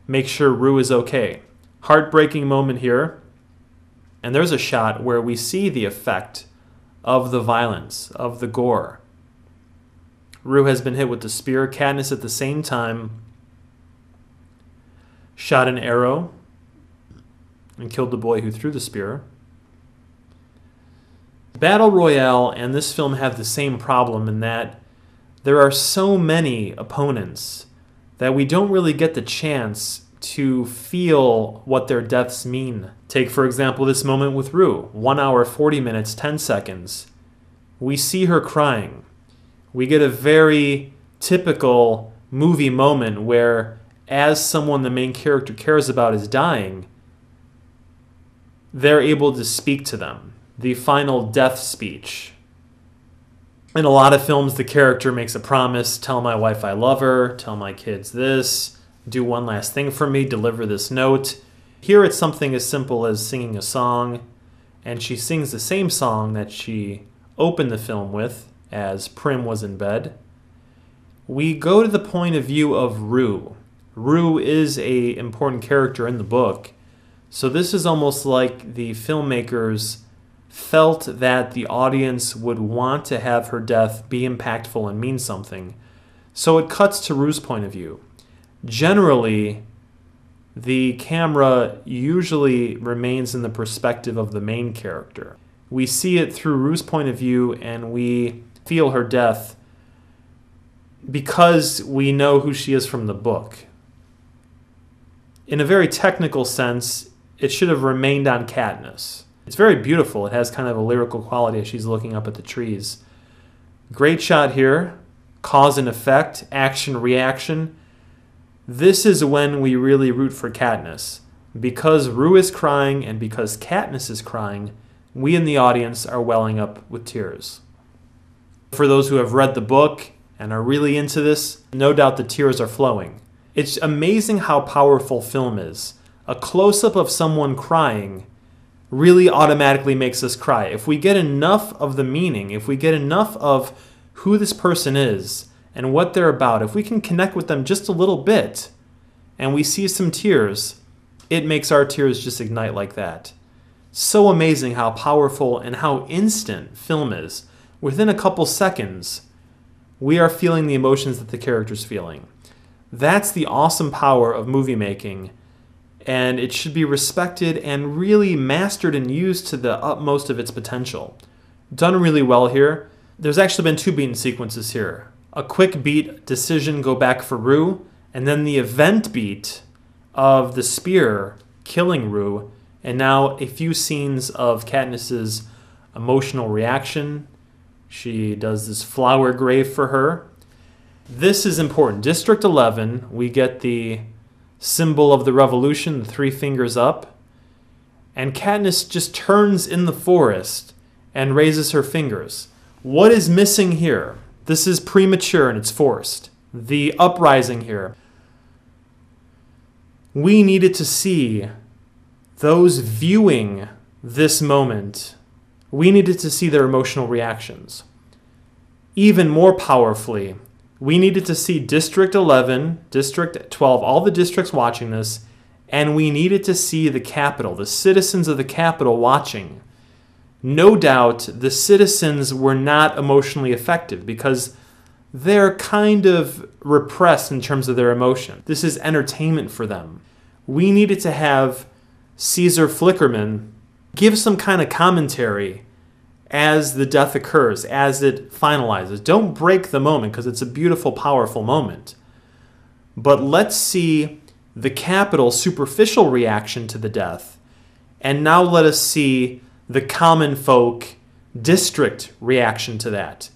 make sure Rue is okay. Heartbreaking moment here. And there's a shot where we see the effect of the violence, of the gore. Rue has been hit with the spear. Katniss at the same time shot an arrow and killed the boy who threw the spear. Battle Royale and this film have the same problem in that there are so many opponents that we don't really get the chance to feel what their deaths mean. Take, for example, this moment with Rue. 1 hour, 40 minutes, 10 seconds. We see her crying. We get a very typical movie moment where, as someone the main character cares about is dying, they're able to speak to them. The final death speech. In a lot of films, the character makes a promise: tell my wife I love her, tell my kids this, do one last thing for me, deliver this note. Here it's something as simple as singing a song, and she sings the same song that she opened the film with as Prim was in bed. We go to the point of view of Rue. Rue is an important character in the book. So this is almost like the filmmakers felt that the audience would want to have her death be impactful and mean something. So it cuts to Rue's point of view. Generally, the camera usually remains in the perspective of the main character. We see it through Rue's point of view, and we feel her death because we know who she is from the book. In a very technical sense, it should have remained on Katniss. It's very beautiful. It has kind of a lyrical quality as she's looking up at the trees. Great shot here. Cause and effect, action, reaction. This is when we really root for Katniss. Because Rue is crying and because Katniss is crying, we in the audience are welling up with tears. For those who have read the book and are really into this, no doubt the tears are flowing. It's amazing how powerful film is. A close-up of someone crying really automatically makes us cry. If we get enough of the meaning, if we get enough of who this person is and what they're about, if we can connect with them just a little bit and we see some tears, it makes our tears just ignite like that. So amazing how powerful and how instant film is. Within a couple seconds, we are feeling the emotions that the character's feeling. That's the awesome power of movie making, and it should be respected and really mastered and used to the utmost of its potential. Done really well here. There's actually been 2 beaten sequences here. A quick beat decision, go back for Rue, and then the event beat of the spear killing Rue, and now a few scenes of Katniss's emotional reaction. She does this flower grave for her. This is important. District 11, we get the symbol of the revolution, the 3 fingers up. And Katniss just turns in the forest and raises her fingers. What is missing here? This is premature and it's forced. The uprising here. We needed to see those viewing this moment. We needed to see their emotional reactions. Even more powerfully, we needed to see District 11, District 12, all the districts watching this, and we needed to see the Capitol, the citizens of the Capitol watching. No doubt the citizens were not emotionally effective because they're kind of repressed in terms of their emotion. This is entertainment for them. We needed to have Caesar Flickerman give some kind of commentary as the death occurs, as it finalizes. Don't break the moment because it's a beautiful, powerful moment. But let's see the Capitol's superficial reaction to the death. And now let us see the common folk district reaction to that.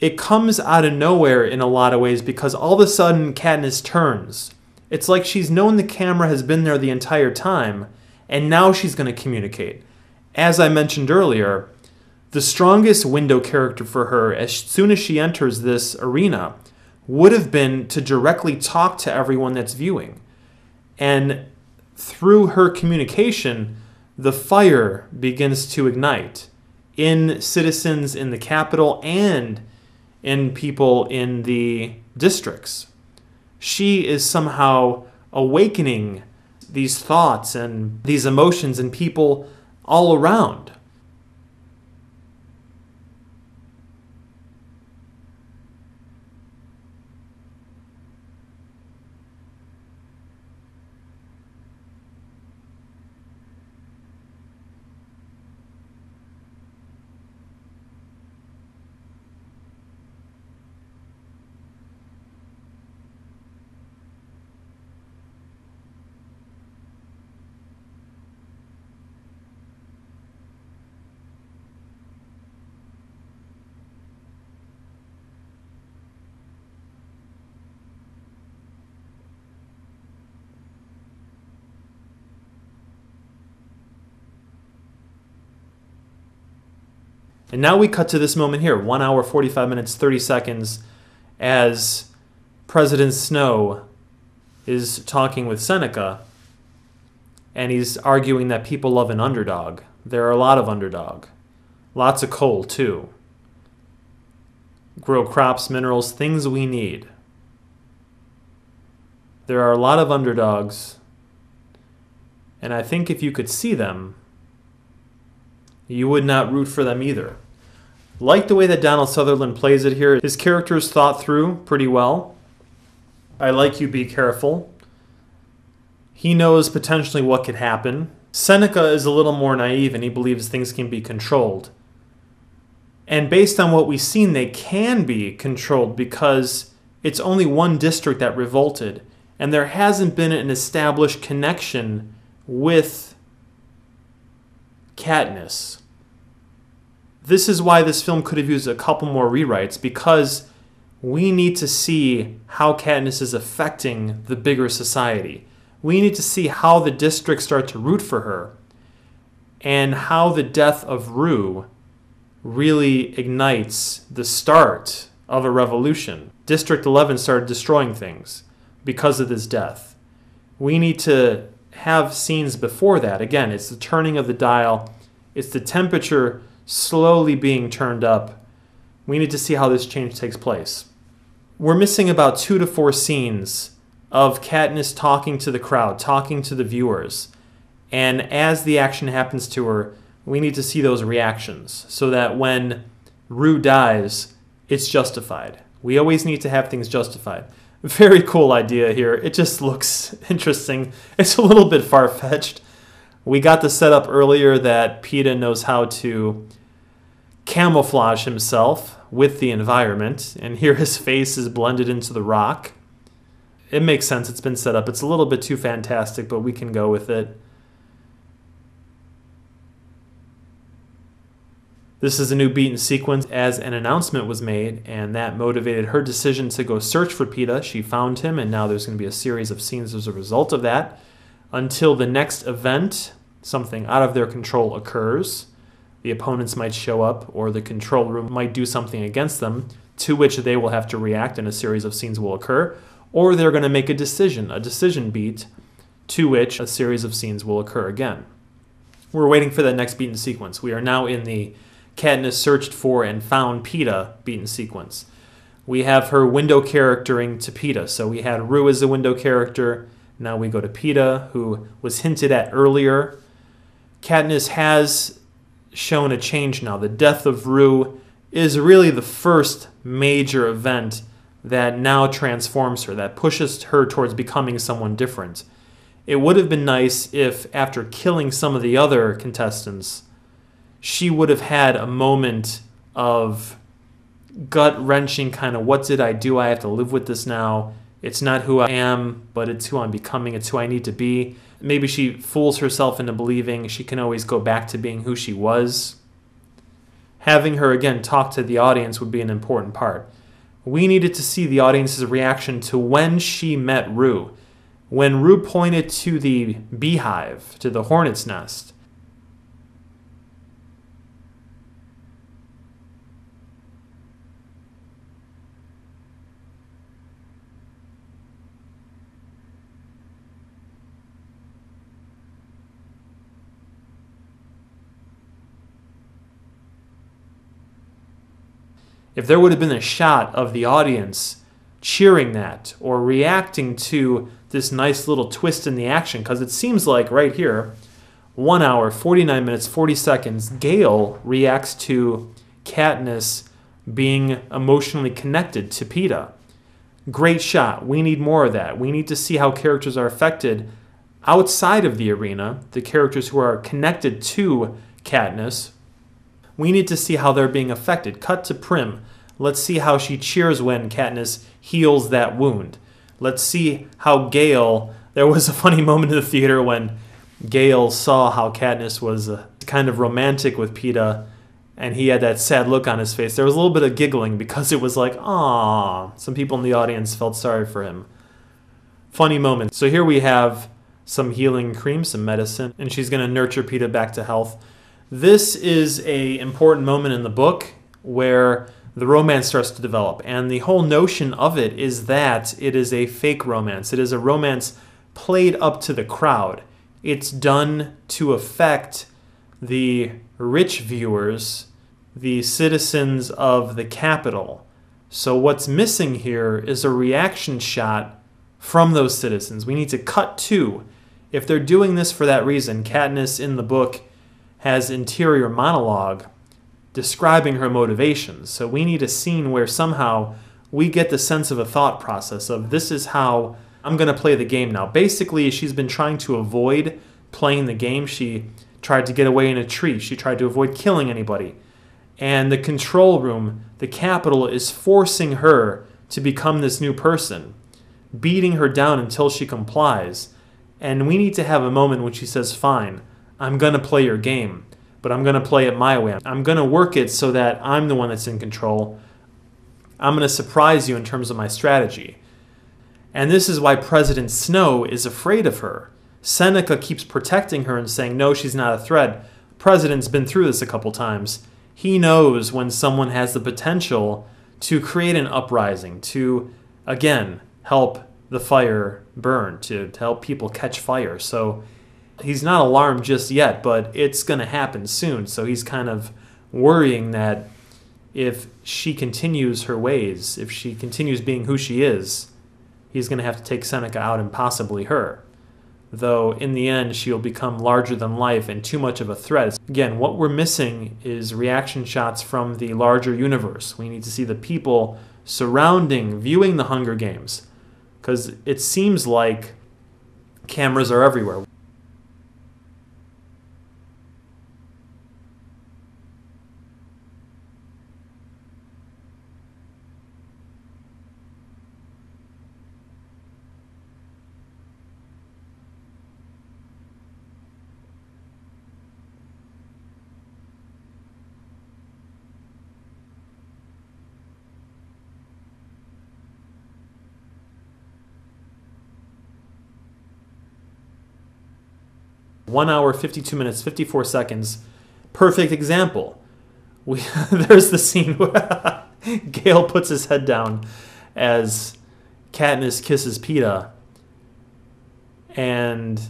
It comes out of nowhere in a lot of ways because all of a sudden Katniss turns. It's like she's known the camera has been there the entire time, and now she's going to communicate. As I mentioned earlier, the strongest window character for her as soon as she enters this arena would have been to directly talk to everyone that's viewing. And through her communication, the fire begins to ignite in citizens in the Capitol and in people in the districts. She is somehow awakening these thoughts and these emotions in people all around. And now we cut to this moment here, 1 hour, 45 minutes, 30 seconds, as President Snow is talking with Seneca, and he's arguing that people love an underdog. There are a lot of underdog. Lots of coal, too. Grow crops, minerals, things we need. There are a lot of underdogs, and I think if you could see them, you would not root for them either. Like the way that Donald Sutherland plays it here. His character is thought through pretty well. I like you, be careful. He knows potentially what could happen. Seneca is a little more naive and he believes things can be controlled. And based on what we've seen, they can be controlled because it's only one district that revolted. And there hasn't been an established connection with Katniss. This is why this film could have used a couple more rewrites, because we need to see how Katniss is affecting the bigger society. We need to see how the districts start to root for her and how the death of Rue really ignites the start of a revolution. District 11 started destroying things because of this death. We need to have scenes before that. Again, it's the turning of the dial. It's the temperature slowly being turned up. We need to see how this change takes place. We're missing about 2 to 4 scenes of Katniss talking to the crowd, talking to the viewers. And as the action happens to her, we need to see those reactions so that when Rue dies, it's justified. We always need to have things justified. Very cool idea here. It just looks interesting. It's a little bit far-fetched. We got the setup earlier that Peeta knows how to camouflage himself with the environment, and here his face is blended into the rock. It makes sense. It's been set up. It's a little bit too fantastic, but we can go with it. This is a new beat and sequence as an announcement was made, and that motivated her decision to go search for Peeta. She found him, and now there's going to be a series of scenes as a result of that. until the next event, something out of their control, occurs. The opponents might show up, or the control room might do something against them, to which they will have to react and a series of scenes will occur, or they're going to make a decision beat, to which a series of scenes will occur again. We're waiting for that next beaten sequence. We are now in the Katniss searched for and found Peeta beaten sequence. We have her window charactering to Peeta. So we had Rue as a window character. Now we go to Peeta, who was hinted at earlier. Katniss has shown a change now. The death of Rue is really the first major event that now transforms her, that pushes her towards becoming someone different. It would have been nice if, after killing some of the other contestants, she would have had a moment of gut-wrenching kind of, what did I do? I have to live with this now. It's not who I am, but it's who I'm becoming. It's who I need to be. Maybe she fools herself into believing she can always go back to being who she was. Having her, again, talk to the audience would be an important part. We needed to see the audience's reaction to when she met Rue. When Rue pointed to the beehive, to the hornet's nest, if there would have been a shot of the audience cheering that or reacting to this nice little twist in the action, because it seems like right here, 1 hour, 49 minutes, 40 seconds, Gale reacts to Katniss being emotionally connected to Peeta. Great shot. We need more of that. We need to see how characters are affected outside of the arena, the characters who are connected to Katniss. We need to see how they're being affected. Cut to Prim. Let's see how she cheers when Katniss heals that wound. Let's see how Gale... There was a funny moment in the theater when Gale saw how Katniss was kind of romantic with Peeta, and he had that sad look on his face. There was a little bit of giggling because it was like, aww. Some people in the audience felt sorry for him. Funny moment. So here we have some healing cream, some medicine, and she's going to nurture Peeta back to health. This is an important moment in the book where the romance starts to develop. And the whole notion of it is that it is a fake romance. It is a romance played up to the crowd. It's done to affect the rich viewers, the citizens of the capital. So what's missing here is a reaction shot from those citizens. We need to cut to. If they're doing this for that reason, Katniss in the book has interior monologue describing her motivations. So we need a scene where somehow we get the sense of a thought process of, this is how I'm going to play the game now. Basically, she's been trying to avoid playing the game. She tried to get away in a tree. She tried to avoid killing anybody. And the control room, the Capitol, is forcing her to become this new person, beating her down until she complies. And we need to have a moment when she says, fine, I'm going to play your game, but I'm going to play it my way. I'm going to work it so that I'm the one that's in control. I'm going to surprise you in terms of my strategy. And this is why President Snow is afraid of her. Seneca keeps protecting her and saying, no, she's not a threat. The president's been through this a couple times. He knows when someone has the potential to create an uprising, to, again, help the fire burn, to help people catch fire. So he's not alarmed just yet, but it's going to happen soon. So he's kind of worrying that if she continues her ways, if she continues being who she is, he's going to have to take Seneca out and possibly her. Though in the end, she'll become larger than life and too much of a threat. Again, what we're missing is reaction shots from the larger universe. We need to see the people surrounding, viewing the Hunger Games, because it seems like cameras are everywhere. 1 hour, 52 minutes, 54 seconds. Perfect example. There's the scene where Gale puts his head down as Katniss kisses Peeta. And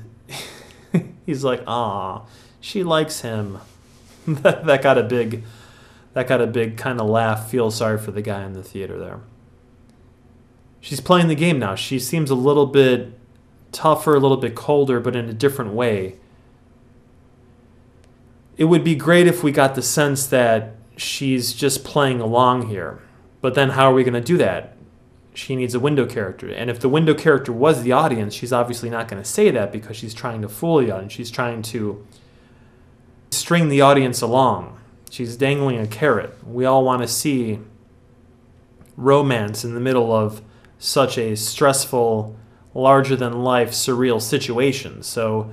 he's like, "Ah, she likes him." that got a big kind of laugh. Feel sorry for the guy in the theater there. She's playing the game now. She seems a little bit tougher, a little bit colder, but in a different way. It would be great if we got the sense that she's just playing along here. But then how are we going to do that? She needs a window character. And if the window character was the audience, she's obviously not going to say that because she's trying to fool the audience. She's trying to string the audience along. She's dangling a carrot. We all want to see romance in the middle of such a stressful, larger-than-life, surreal situation. So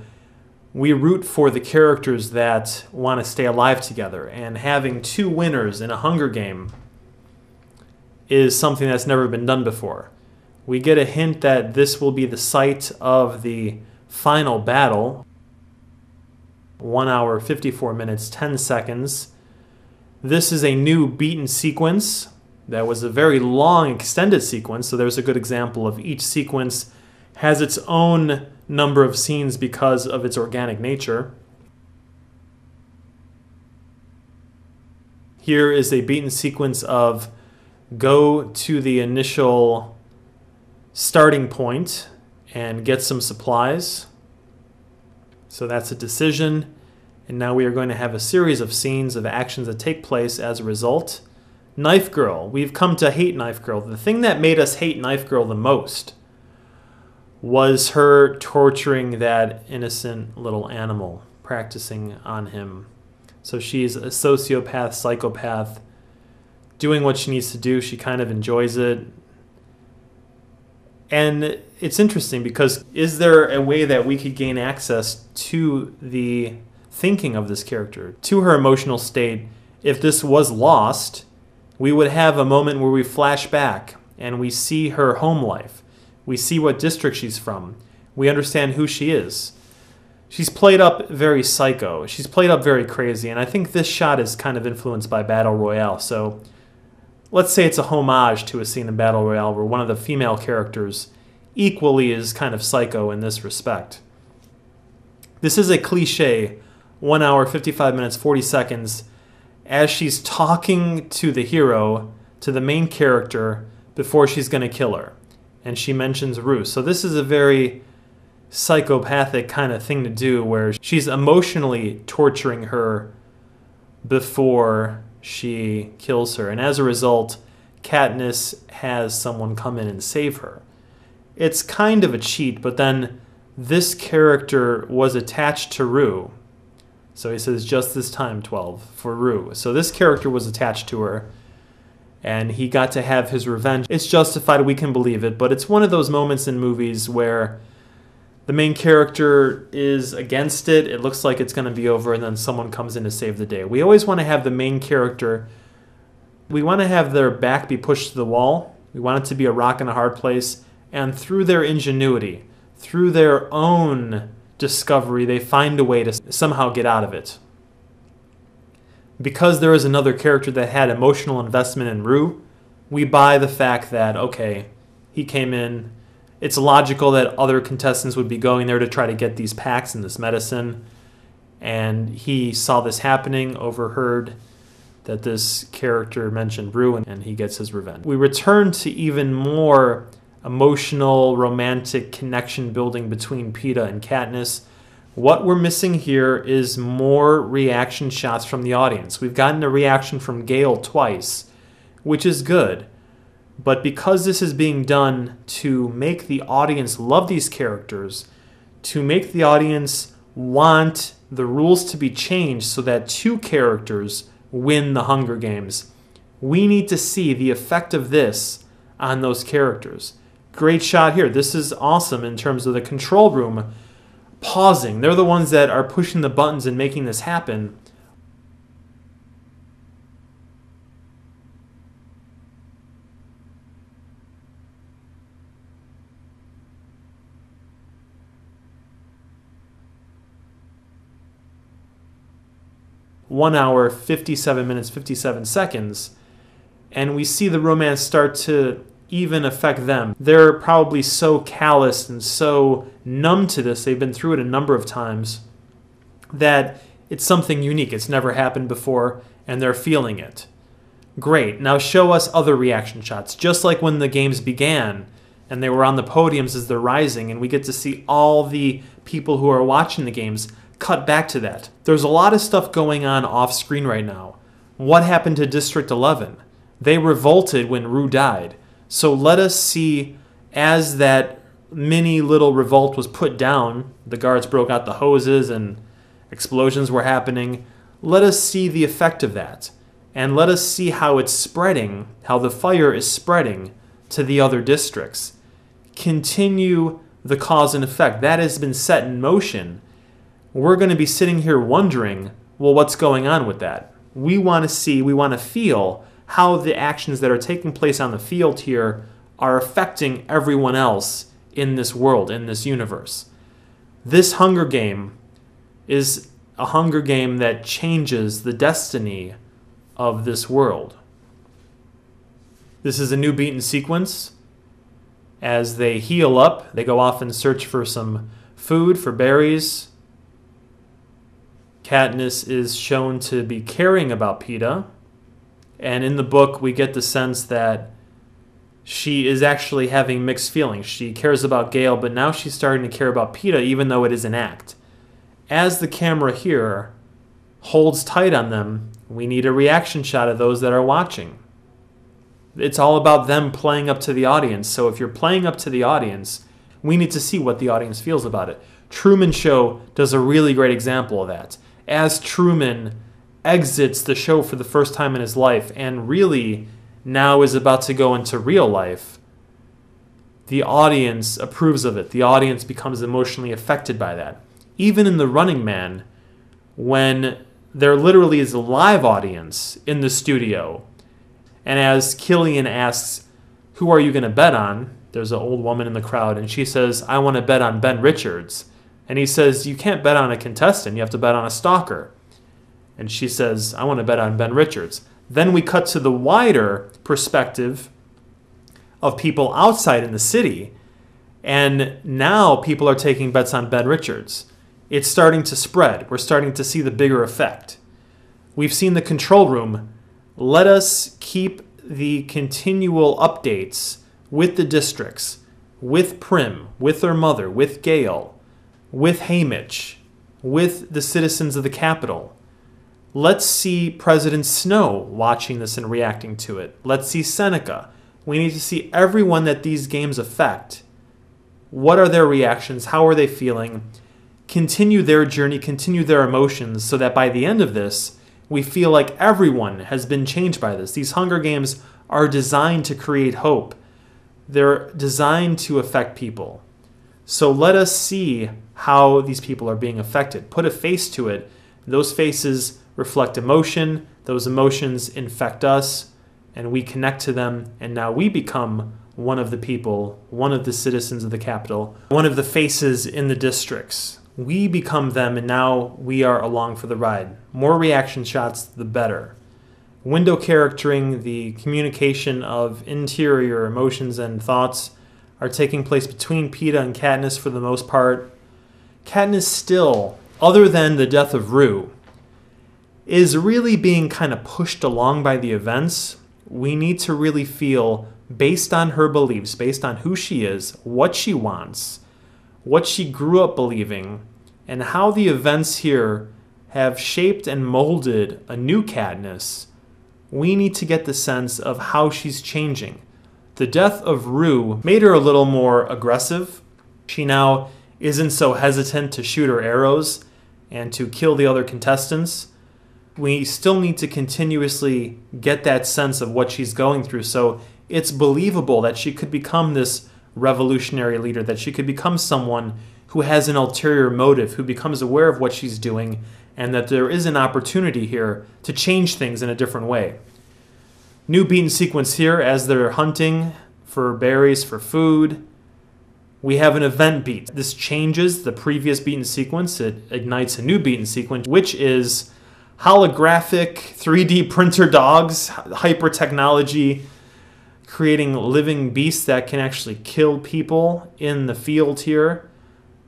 we root for the characters that want to stay alive together. And having two winners in a Hunger Game is something that's never been done before. We get a hint that this will be the site of the final battle. 1 hour, 54 minutes, 10 seconds. This is a new beaten sequence. That was a very long extended sequence, so there's a good example of each sequence has its own number of scenes because of its organic nature. Here is a beaten sequence of go to the initial starting point and get some supplies. So that's a decision. And now we are going to have a series of scenes of actions that take place as a result. Knife Girl. We've come to hate Knife Girl. The thing that made us hate Knife Girl the most was her torturing that innocent little animal, practicing on him. So she's a sociopath, psychopath, doing what she needs to do. She kind of enjoys it. And it's interesting because is there a way that we could gain access to the thinking of this character, to her emotional state? If this was lost, we would have a moment where we flash back and we see her home life. We see what district she's from. We understand who she is. She's played up very psycho. She's played up very crazy. And I think this shot is kind of influenced by Battle Royale. So let's say it's a homage to a scene in Battle Royale where one of the female characters equally is kind of psycho in this respect. This is a cliche, 1 hour, 55 minutes, 40 seconds, as she's talking to the hero, to the main character, before she's going to kill her. And she mentions Ruth. So this is a very psychopathic kind of thing to do where she's emotionally torturing her before she kills her. And as a result, Katniss has someone come in and save her. It's kind of a cheat, but then this character was attached to Rue. So he says, just this time, 12, for Rue. So this character was attached to her, and he got to have his revenge. It's justified, we can believe it, but it's one of those moments in movies where the main character is against it, it looks like it's going to be over, and then someone comes in to save the day. We always want to have the main character, we want to have their back be pushed to the wall. We want it to be a rock and a hard place, and through their ingenuity, through their own discovery, they find a way to somehow get out of it. Because there is another character that had emotional investment in Rue, we buy the fact that, okay, he came in. It's logical that other contestants would be going there to try to get these packs and this medicine. And he saw this happening, overheard that this character mentioned Rue, and he gets his revenge. We return to even more emotional, romantic connection building between Peeta and Katniss. What we're missing here is more reaction shots from the audience. We've gotten a reaction from Gale twice, which is good. But because this is being done to make the audience love these characters, to make the audience want the rules to be changed so that two characters win the Hunger Games, we need to see the effect of this on those characters. Great shot here. This is awesome in terms of the control room pausing. They're the ones that are pushing the buttons and making this happen. 1 hour, 57 minutes, 57 seconds, and we see the romance start to even affect them. They're probably so calloused and so numb to this, they've been through it a number of times, that it's something unique. It's never happened before, and they're feeling it. Great. Now show us other reaction shots, just like when the games began and they were on the podiums as they're rising, and we get to see all the people who are watching the games cut back to that. There's a lot of stuff going on off screen right now. What happened to District 11? They revolted when Rue died. So let us see, as that mini little revolt was put down, the guards broke out the hoses and explosions were happening. Let us see the effect of that. And let us see how it's spreading, how the fire is spreading to the other districts. Continue the cause and effect. That has been set in motion. We're going to be sitting here wondering, well, what's going on with that? We want to see, we want to feel how the actions that are taking place on the field here are affecting everyone else in this world, in this universe. This Hunger Game is a Hunger Game that changes the destiny of this world. This is a new beaten sequence. As they heal up, they go off and search for some food, for berries. Katniss is shown to be caring about Peeta. And in the book, we get the sense that she is actually having mixed feelings. She cares about Gale, but now she's starting to care about Peeta, even though it is an act. As the camera here holds tight on them, we need a reaction shot of those that are watching. It's all about them playing up to the audience. So if you're playing up to the audience, we need to see what the audience feels about it. Truman Show does a really great example of that. As Truman exits the show for the first time in his life and really now is about to go into real life, the audience approves of it. The audience becomes emotionally affected by that. Even in The Running Man, when there literally is a live audience in the studio, and as Killian asks, who are you going to bet on? There's an old woman in the crowd, and she says, I want to bet on Ben Richards. And he says, you can't bet on a contestant, you have to bet on a stalker. And she says, I want to bet on Ben Richards. Then we cut to the wider perspective of people outside in the city, and now people are taking bets on Ben Richards. It's starting to spread. We're starting to see the bigger effect. We've seen the control room. Let us keep the continual updates with the districts, with Prim, with her mother, with Gale, with Haymitch, with the citizens of the Capitol. Let's see President Snow watching this and reacting to it. Let's see Seneca. We need to see everyone that these games affect. What are their reactions? How are they feeling? Continue their journey, continue their emotions, so that by the end of this, we feel like everyone has been changed by this. These Hunger Games are designed to create hope. They're designed to affect people. So let us see how these people are being affected. Put a face to it. Those faces reflect emotion. Those emotions infect us, and we connect to them, and now we become one of the people, one of the citizens of the Capitol, one of the faces in the districts. We become them, and now we are along for the ride. More reaction shots, the better. Window charactering, the communication of interior emotions and thoughts are taking place between Peeta and Katniss for the most part. Katniss still, other than the death of Rue, is really being kind of pushed along by the events. We need to really feel, based on her beliefs, based on who she is, what she wants, what she grew up believing, and how the events here have shaped and molded a new Katniss. We need to get the sense of how she's changing. The death of Rue made her a little more aggressive. She now isn't so hesitant to shoot her arrows and to kill the other contestants. We still need to continuously get that sense of what she's going through, so it's believable that she could become this revolutionary leader, that she could become someone who has an ulterior motive, who becomes aware of what she's doing, and that there is an opportunity here to change things in a different way. New beaten sequence here as they're hunting for berries, for food. We have an event beat. This changes the previous beaten sequence. It ignites a new beaten sequence, which is holographic 3D printer dogs, hyper technology, creating living beasts that can actually kill people in the field here.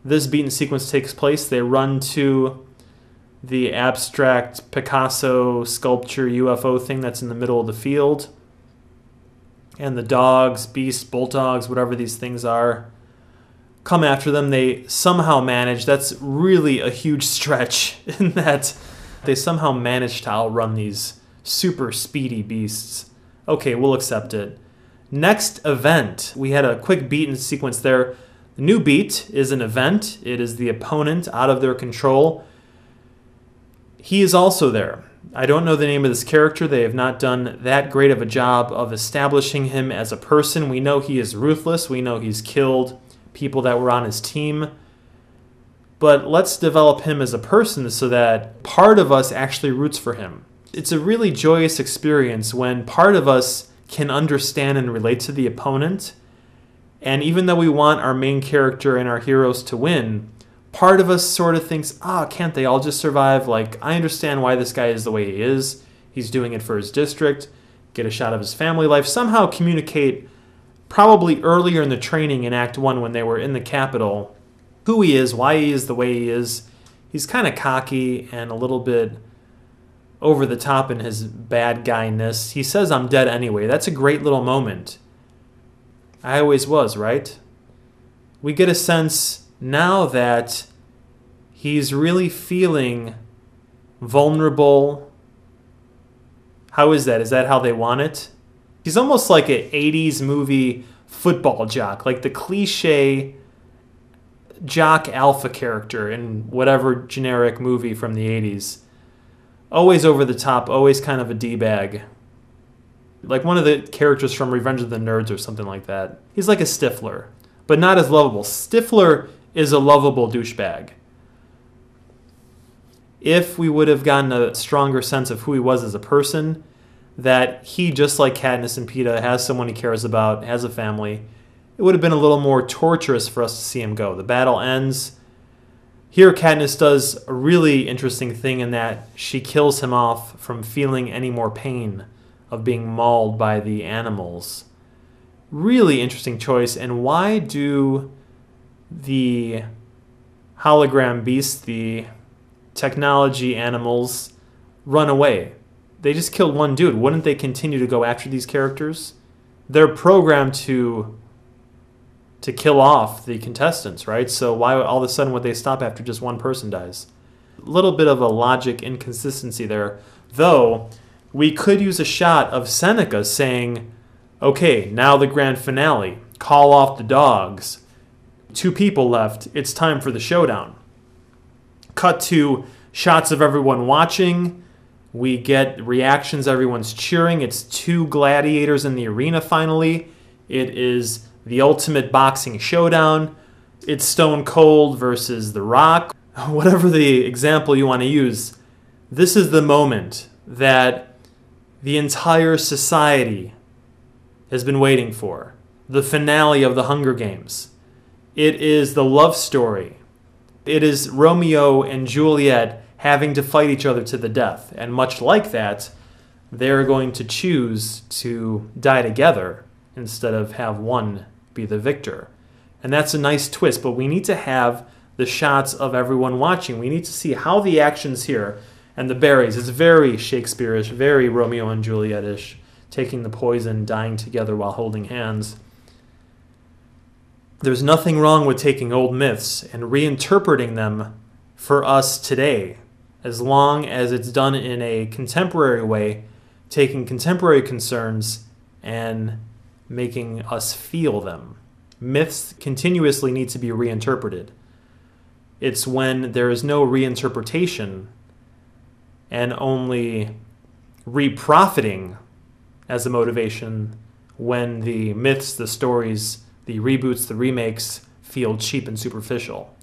This beaten sequence takes place. They run to the abstract Picasso sculpture UFO thing that's in the middle of the field. And the dogs, beasts, bulldogs, whatever these things are, come after them. They somehow manage, that's really a huge stretch in that they somehow manage to outrun these super speedy beasts. Okay, we'll accept it. Next event, we had a quick beaten sequence there. The new beat is an event. It is the opponent out of their control. He is also there. I don't know the name of this character. They have not done that great of a job of establishing him as a person. We know he is ruthless. We know he's killed people that were on his team. But let's develop him as a person so that part of us actually roots for him. It's a really joyous experience when part of us can understand and relate to the opponent. And even though we want our main character and our heroes to win, part of us sort of thinks, can't they all just survive? Like, I understand why this guy is the way he is. He's doing it for his district, get a shot of his family life, somehow communicate probably earlier in the training in Act 1 when they were in the Capitol, who he is, why he is the way he is. He's kind of cocky and a little bit over the top in his bad guy-ness. He says, I'm dead anyway. That's a great little moment. I always was, right? We get a sense now that he's really feeling vulnerable. How is that? Is that how they want it? He's almost like an 80s movie football jock, like the cliche jock alpha character in whatever generic movie from the 80s. Always over the top, always kind of a D-bag. Like one of the characters from Revenge of the Nerds or something like that. He's like a Stifler, but not as lovable. Stifler is a lovable douchebag. If we would have gotten a stronger sense of who he was as a person, that he, just like Katniss and Peeta, has someone he cares about, has a family, it would have been a little more torturous for us to see him go. The battle ends. Here, Katniss does a really interesting thing in that she kills him off from feeling any more pain of being mauled by the animals. Really interesting choice. And why do the hologram beasts, the technology animals, run away? They just killed one dude. Wouldn't they continue to go after these characters? They're programmed to kill off the contestants, right? So why all of a sudden would they stop after just one person dies? A little bit of a logic inconsistency there. Though, we could use a shot of Seneca saying, okay, now the grand finale. Call off the dogs. 2 people left. It's time for the showdown. Cut to shots of everyone watching. We get reactions. Everyone's cheering. It's 2 gladiators in the arena finally. It is the ultimate boxing showdown. It's Stone Cold versus The Rock. Whatever the example you want to use, this is the moment that the entire society has been waiting for. The finale of the Hunger Games. It is the love story. It is Romeo and Juliet having to fight each other to the death. And much like that, they're going to choose to die together instead of have one be the victor. And that's a nice twist, but we need to have the shots of everyone watching. We need to see how the actions here and the berries, it's very Shakespeare-ish, very Romeo and Juliet-ish, taking the poison, dying together while holding hands. There's nothing wrong with taking old myths and reinterpreting them for us today, as long as it's done in a contemporary way, taking contemporary concerns and making us feel them. Myths continuously need to be reinterpreted. It's when there is no reinterpretation and only reprofiting as a motivation when the myths, the stories, the reboots, the remakes feel cheap and superficial.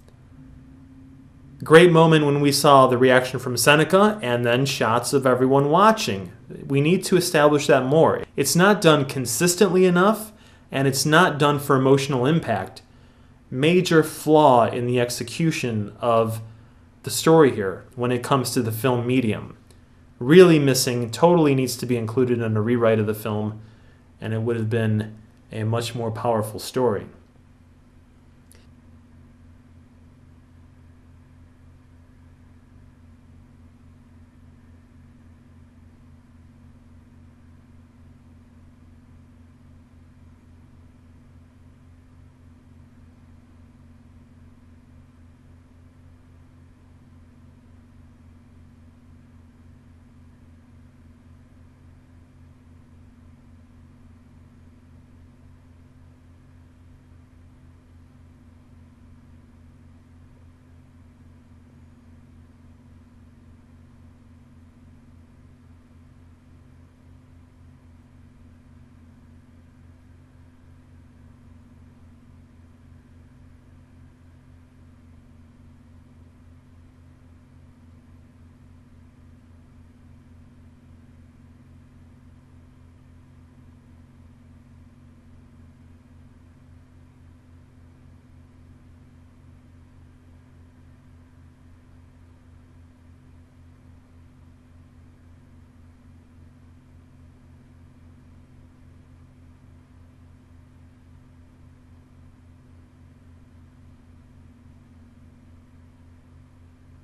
Great moment when we saw the reaction from Seneca and then shots of everyone watching. We need to establish that more. It's not done consistently enough, and it's not done for emotional impact. Major flaw in the execution of the story here when it comes to the film medium. really missing, totally needs to be included in a rewrite of the film, and it would have been a much more powerful story.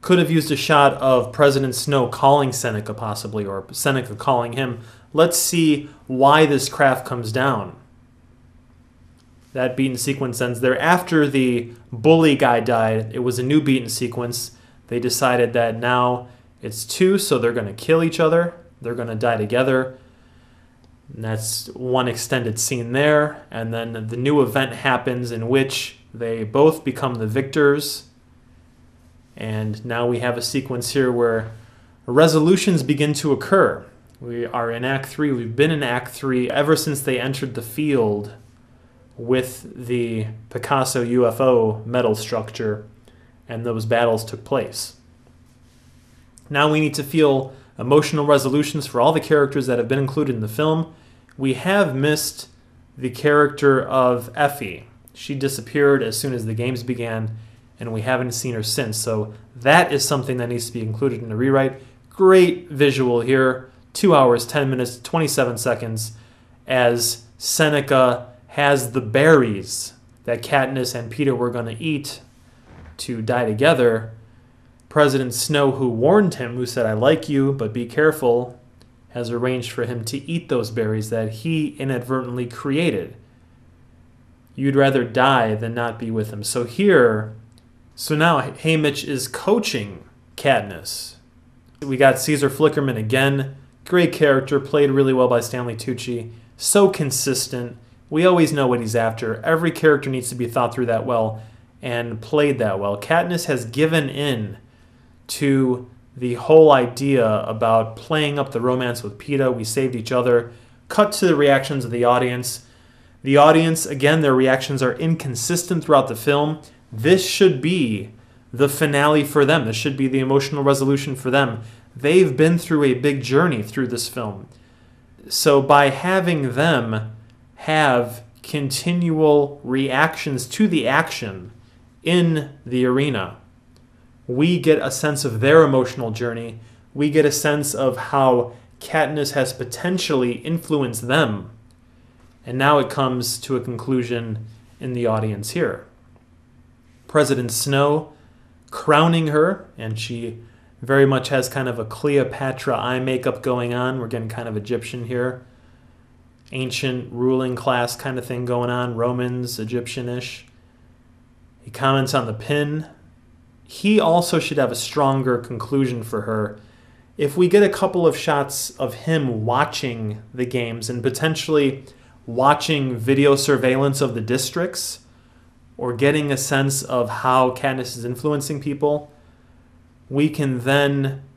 Could have used a shot of President Snow calling Seneca possibly, or Seneca calling him. Let's see why this craft comes down. That beaten sequence ends there. After the bully guy died, it was a new beaten sequence. They decided that now it's two, so they're going to kill each other. They're going to die together. And that's one extended scene there. And then the new event happens in which they both become the victors. And now we have a sequence here where resolutions begin to occur. We are in Act 3. We've been in Act 3 ever since they entered the field with the Picasso UFO metal structure and those battles took place. Now we need to feel emotional resolutions for all the characters that have been included in the film. We have missed the character of Effie. She disappeared as soon as the games began, and we haven't seen her since. So that is something that needs to be included in the rewrite. Great visual here. 2 hours, 10 minutes, 27 seconds as Seneca has the berries that Katniss and Peeta were going to eat to die together. President Snow, who warned him, who said, "I like you, but be careful," has arranged for him to eat those berries that he inadvertently created. You'd rather die than not be with him. So now Haymitch is coaching Katniss. We got Caesar Flickerman again. Great character, played really well by Stanley Tucci. So consistent. We always know what he's after. Every character needs to be thought through that well and played that well. Katniss has given in to the whole idea about playing up the romance with Peeta. We saved each other. Cut to the reactions of the audience. The audience, again, their reactions are inconsistent throughout the film. This should be the finale for them. This should be the emotional resolution for them. They've been through a big journey through this film. So by having them have continual reactions to the action in the arena, we get a sense of their emotional journey. We get a sense of how Katniss has potentially influenced them. And now it comes to a conclusion in the audience here. President Snow crowning her, and she very much has kind of a Cleopatra eye makeup going on. We're getting kind of Egyptian here. Ancient ruling class kind of thing going on. Romans, Egyptian-ish. He comments on the pin. He also should have a stronger conclusion for her. If we get a couple of shots of him watching the games and potentially watching video surveillance of the districts, or getting a sense of how Katniss is influencing people, we can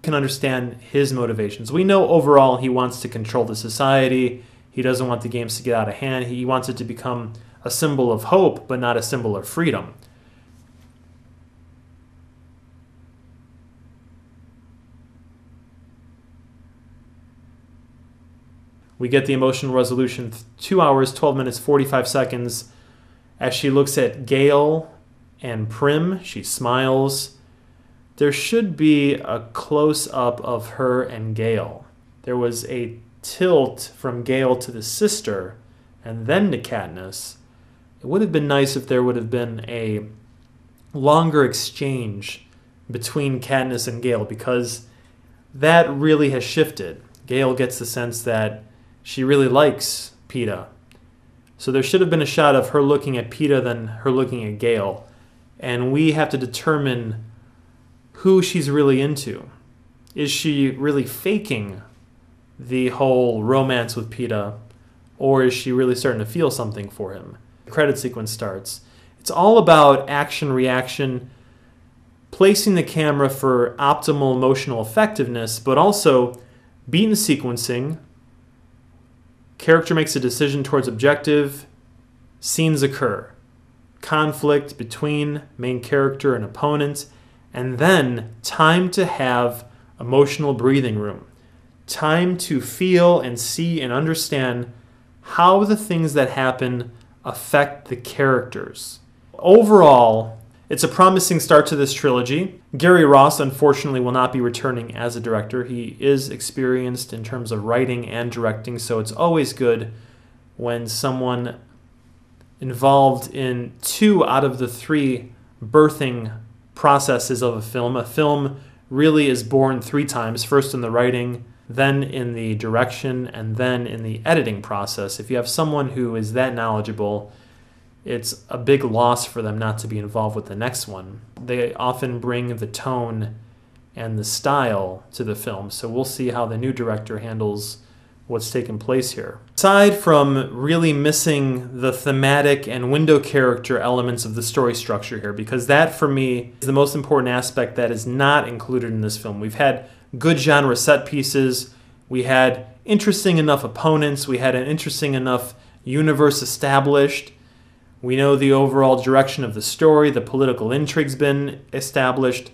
understand his motivations. We know overall he wants to control the society. He doesn't want the games to get out of hand. He wants it to become a symbol of hope, but not a symbol of freedom. We get the emotional resolution, 2 hours, 12 minutes, 45 seconds. As she looks at Gale and Prim, she smiles. there should be a close-up of her and Gale. There was a tilt from Gale to the sister and then to Katniss. It would have been nice if there would have been a longer exchange between Katniss and Gale, because that really has shifted. Gale gets the sense that she really likes Peeta. So there should have been a shot of her looking at Peeta than her looking at Gale. And we have to determine who she's really into. Is she really faking the whole romance with Peeta, or is she really starting to feel something for him? The credit sequence starts. It's all about action-reaction, placing the camera for optimal emotional effectiveness, but also beat and sequencing. Character makes a decision towards objective. Scenes occur. Conflict between main character and opponent. And then time to have emotional breathing room. Time to feel and see and understand how the things that happen affect the characters. Overall, it's a promising start to this trilogy. Gary Ross, unfortunately, will not be returning as a director. He is experienced in terms of writing and directing, so it's always good when someone involved in 2 out of the 3 birthing processes of a film. A film really is born 3 times, first in the writing, then in the direction, and then in the editing process. If you have someone who is that knowledgeable, it's a big loss for them not to be involved with the next one. They often bring the tone and the style to the film, so we'll see how the new director handles what's taken place here. Aside from really missing the thematic and window character elements of the story structure here, because that for me is the most important aspect that is not included in this film. We've had good genre set pieces, we had interesting enough opponents, we had an interesting enough universe established. We know the overall direction of the story, the political intrigue's been established,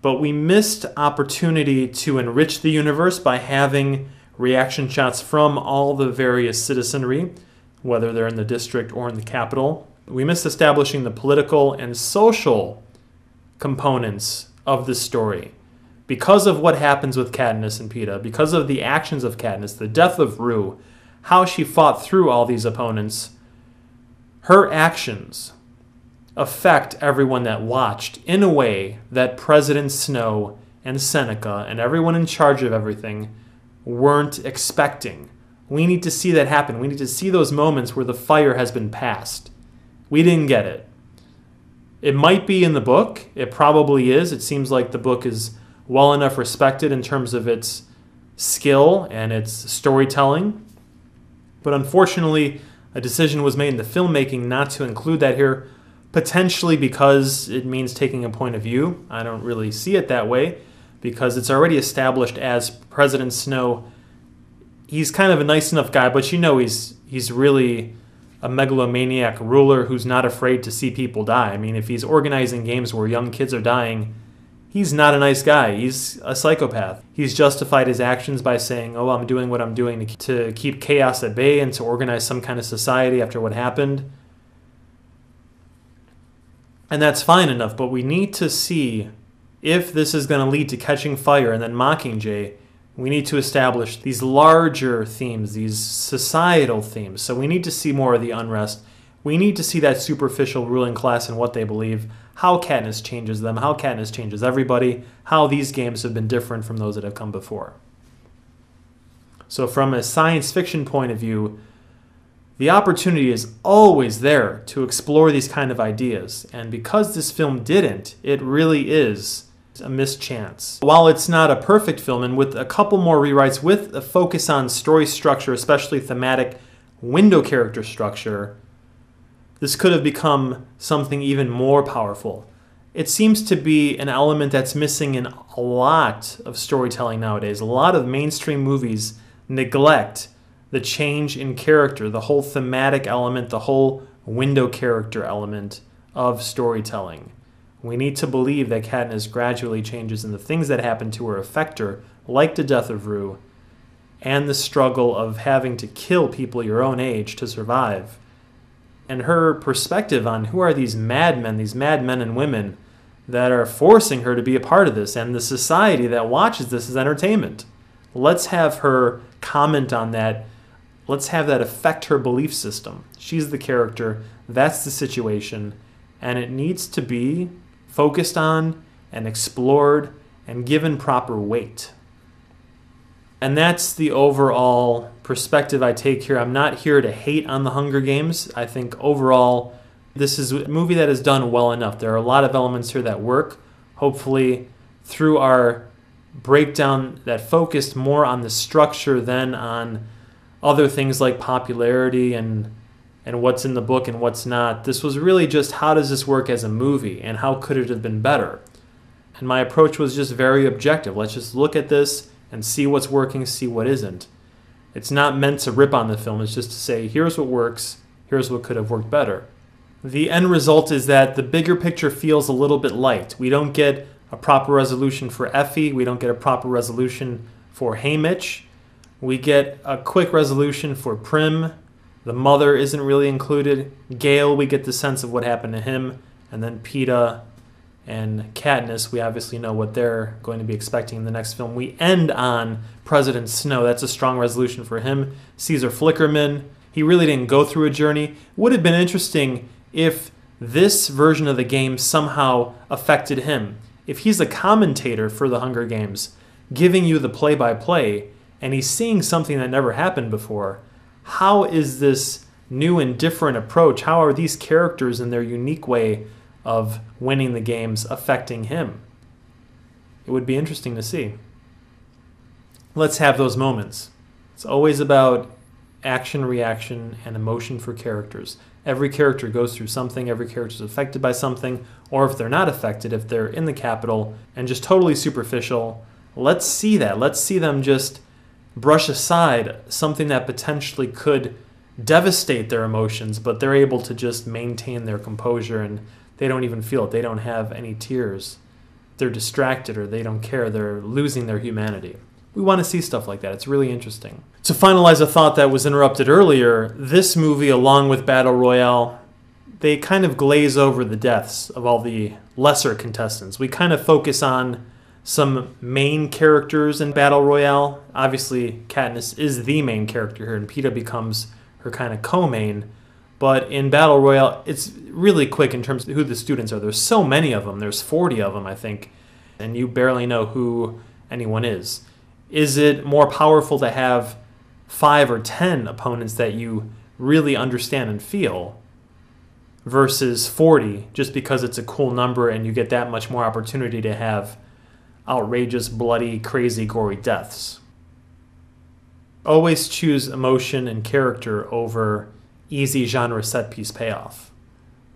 but we missed opportunity to enrich the universe by having reaction shots from all the various citizenry, whether they're in the district or in the capital. We missed establishing the political and social components of the story. Because of what happens with Katniss and Peeta, because of the actions of Katniss, the death of Rue, how she fought through all these opponents, her actions affect everyone that watched in a way that President Snow and Seneca and everyone in charge of everything weren't expecting. We need to see that happen. We need to see those moments where the fire has been passed. We didn't get it. It might be in the book. It probably is. It seems like the book is well enough respected in terms of its skill and its storytelling. But unfortunately, a decision was made in the filmmaking not to include that here, potentially because it means taking a point of view. I don't really see it that way, because it's already established as President Snow. He's kind of a nice enough guy, but you know he's really a megalomaniac ruler who's not afraid to see people die. I mean, if he's organizing games where young kids are dying, he's not a nice guy. He's a psychopath. He's justified his actions by saying, oh, I'm doing what I'm doing to keep chaos at bay and to organize some kind of society after what happened. And that's fine enough, but we need to see if this is going to lead to Catching Fire and then Mockingjay. We need to establish these larger themes, these societal themes. So we need to see more of the unrest. We need to see that superficial ruling class and what they believe, how Katniss changes them, how Katniss changes everybody, how these games have been different from those that have come before. So from a science fiction point of view, the opportunity is always there to explore these kind of ideas. And because this film didn't, it really is a missed chance. While it's not a perfect film, and with a couple more rewrites, with a focus on story structure, especially thematic window character structure, this could have become something even more powerful. It seems to be an element that's missing in a lot of storytelling nowadays. A lot of mainstream movies neglect the change in character, the whole thematic element, the whole window character element of storytelling. We need to believe that Katniss gradually changes and the things that happen to her affect her, like the death of Rue, and the struggle of having to kill people your own age to survive. And her perspective on who are these madmen and women that are forcing her to be a part of this, and the society that watches this as entertainment. Let's have her comment on that. Let's have that affect her belief system. She's the character. That's the situation. And it needs to be focused on and explored and given proper weight. And that's the overall perspective I take here. I'm not here to hate on the Hunger Games. I think overall, this is a movie that is done well enough. There are a lot of elements here that work. Hopefully, through our breakdown that focused more on the structure than on other things like popularity and what's in the book and what's not. This was really just how does this work as a movie and how could it have been better? And my approach was just very objective. Let's just look at this and see what's working, see what isn't. It's not meant to rip on the film. It's just to say, here's what works, here's what could have worked better. The end result is that the bigger picture feels a little bit light. We don't get a proper resolution for Effie. We don't get a proper resolution for Haymitch. We get a quick resolution for Prim. The mother isn't really included. Gale, we get the sense of what happened to him. And then Peeta and Katniss, we obviously know what they're going to be expecting in the next film. We end on President Snow. That's a strong resolution for him. Caesar Flickerman, he really didn't go through a journey. Would have been interesting if this version of the game somehow affected him. If he's a commentator for the Hunger Games, giving you the play-by-play, and he's seeing something that never happened before, how is this new and different approach, how are these characters in their unique way of winning the games affecting him? It would be interesting to see. Let's have those moments. It's always about action, reaction, and emotion for characters. Every character goes through something, every character is affected by something, or if they're not affected, if they're in the Capitol and just totally superficial, let's see that. Let's see them just brush aside something that potentially could devastate their emotions, but they're able to just maintain their composure and they don't even feel it. They don't have any tears. They're distracted or they don't care. They're losing their humanity. We want to see stuff like that. It's really interesting. To finalize a thought that was interrupted earlier, this movie, along with Battle Royale, they kind of glaze over the deaths of all the lesser contestants. We kind of focus on some main characters in Battle Royale. Obviously, Katniss is the main character here, and Peeta becomes her kind of co-main. But in Battle Royale, it's really quick in terms of who the students are. There's so many of them. There's 40 of them, I think, and you barely know who anyone is. Is it more powerful to have 5 or 10 opponents that you really understand and feel versus 40 just because it's a cool number and you get that much more opportunity to have outrageous, bloody, crazy, gory deaths? Always choose emotion and character over easy genre set-piece payoff.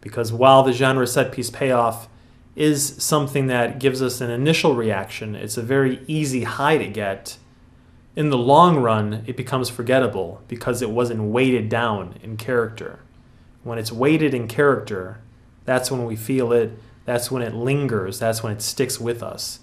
Because while the genre set-piece payoff is something that gives us an initial reaction, it's a very easy high to get, in the long run, it becomes forgettable because it wasn't weighted down in character. When it's weighted in character, that's when we feel it, that's when it lingers, that's when it sticks with us.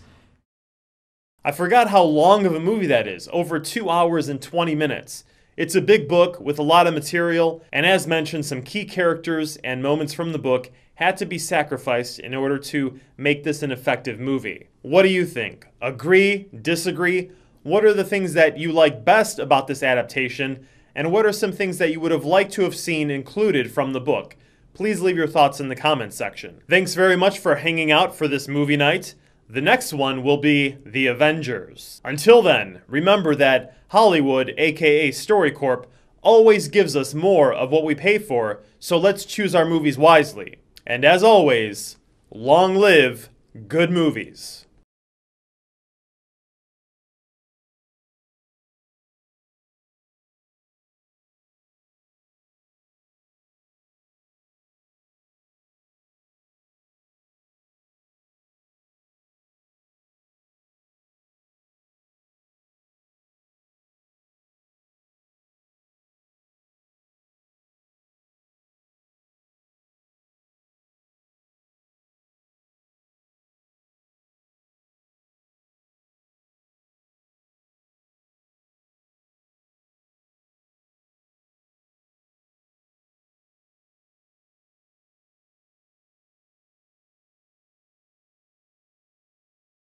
I forgot how long of a movie that is, over 2 hours and 20 minutes. It's a big book with a lot of material, and as mentioned, some key characters and moments from the book had to be sacrificed in order to make this an effective movie. What do you think? Agree? Disagree? What are the things that you like best about this adaptation, and what are some things that you would have liked to have seen included from the book? Please leave your thoughts in the comments section. Thanks very much for hanging out for this movie night. The next one will be The Avengers. Until then, remember that Hollywood, aka StoryCorp, always gives us more of what we pay for, so let's choose our movies wisely. And as always, long live good movies.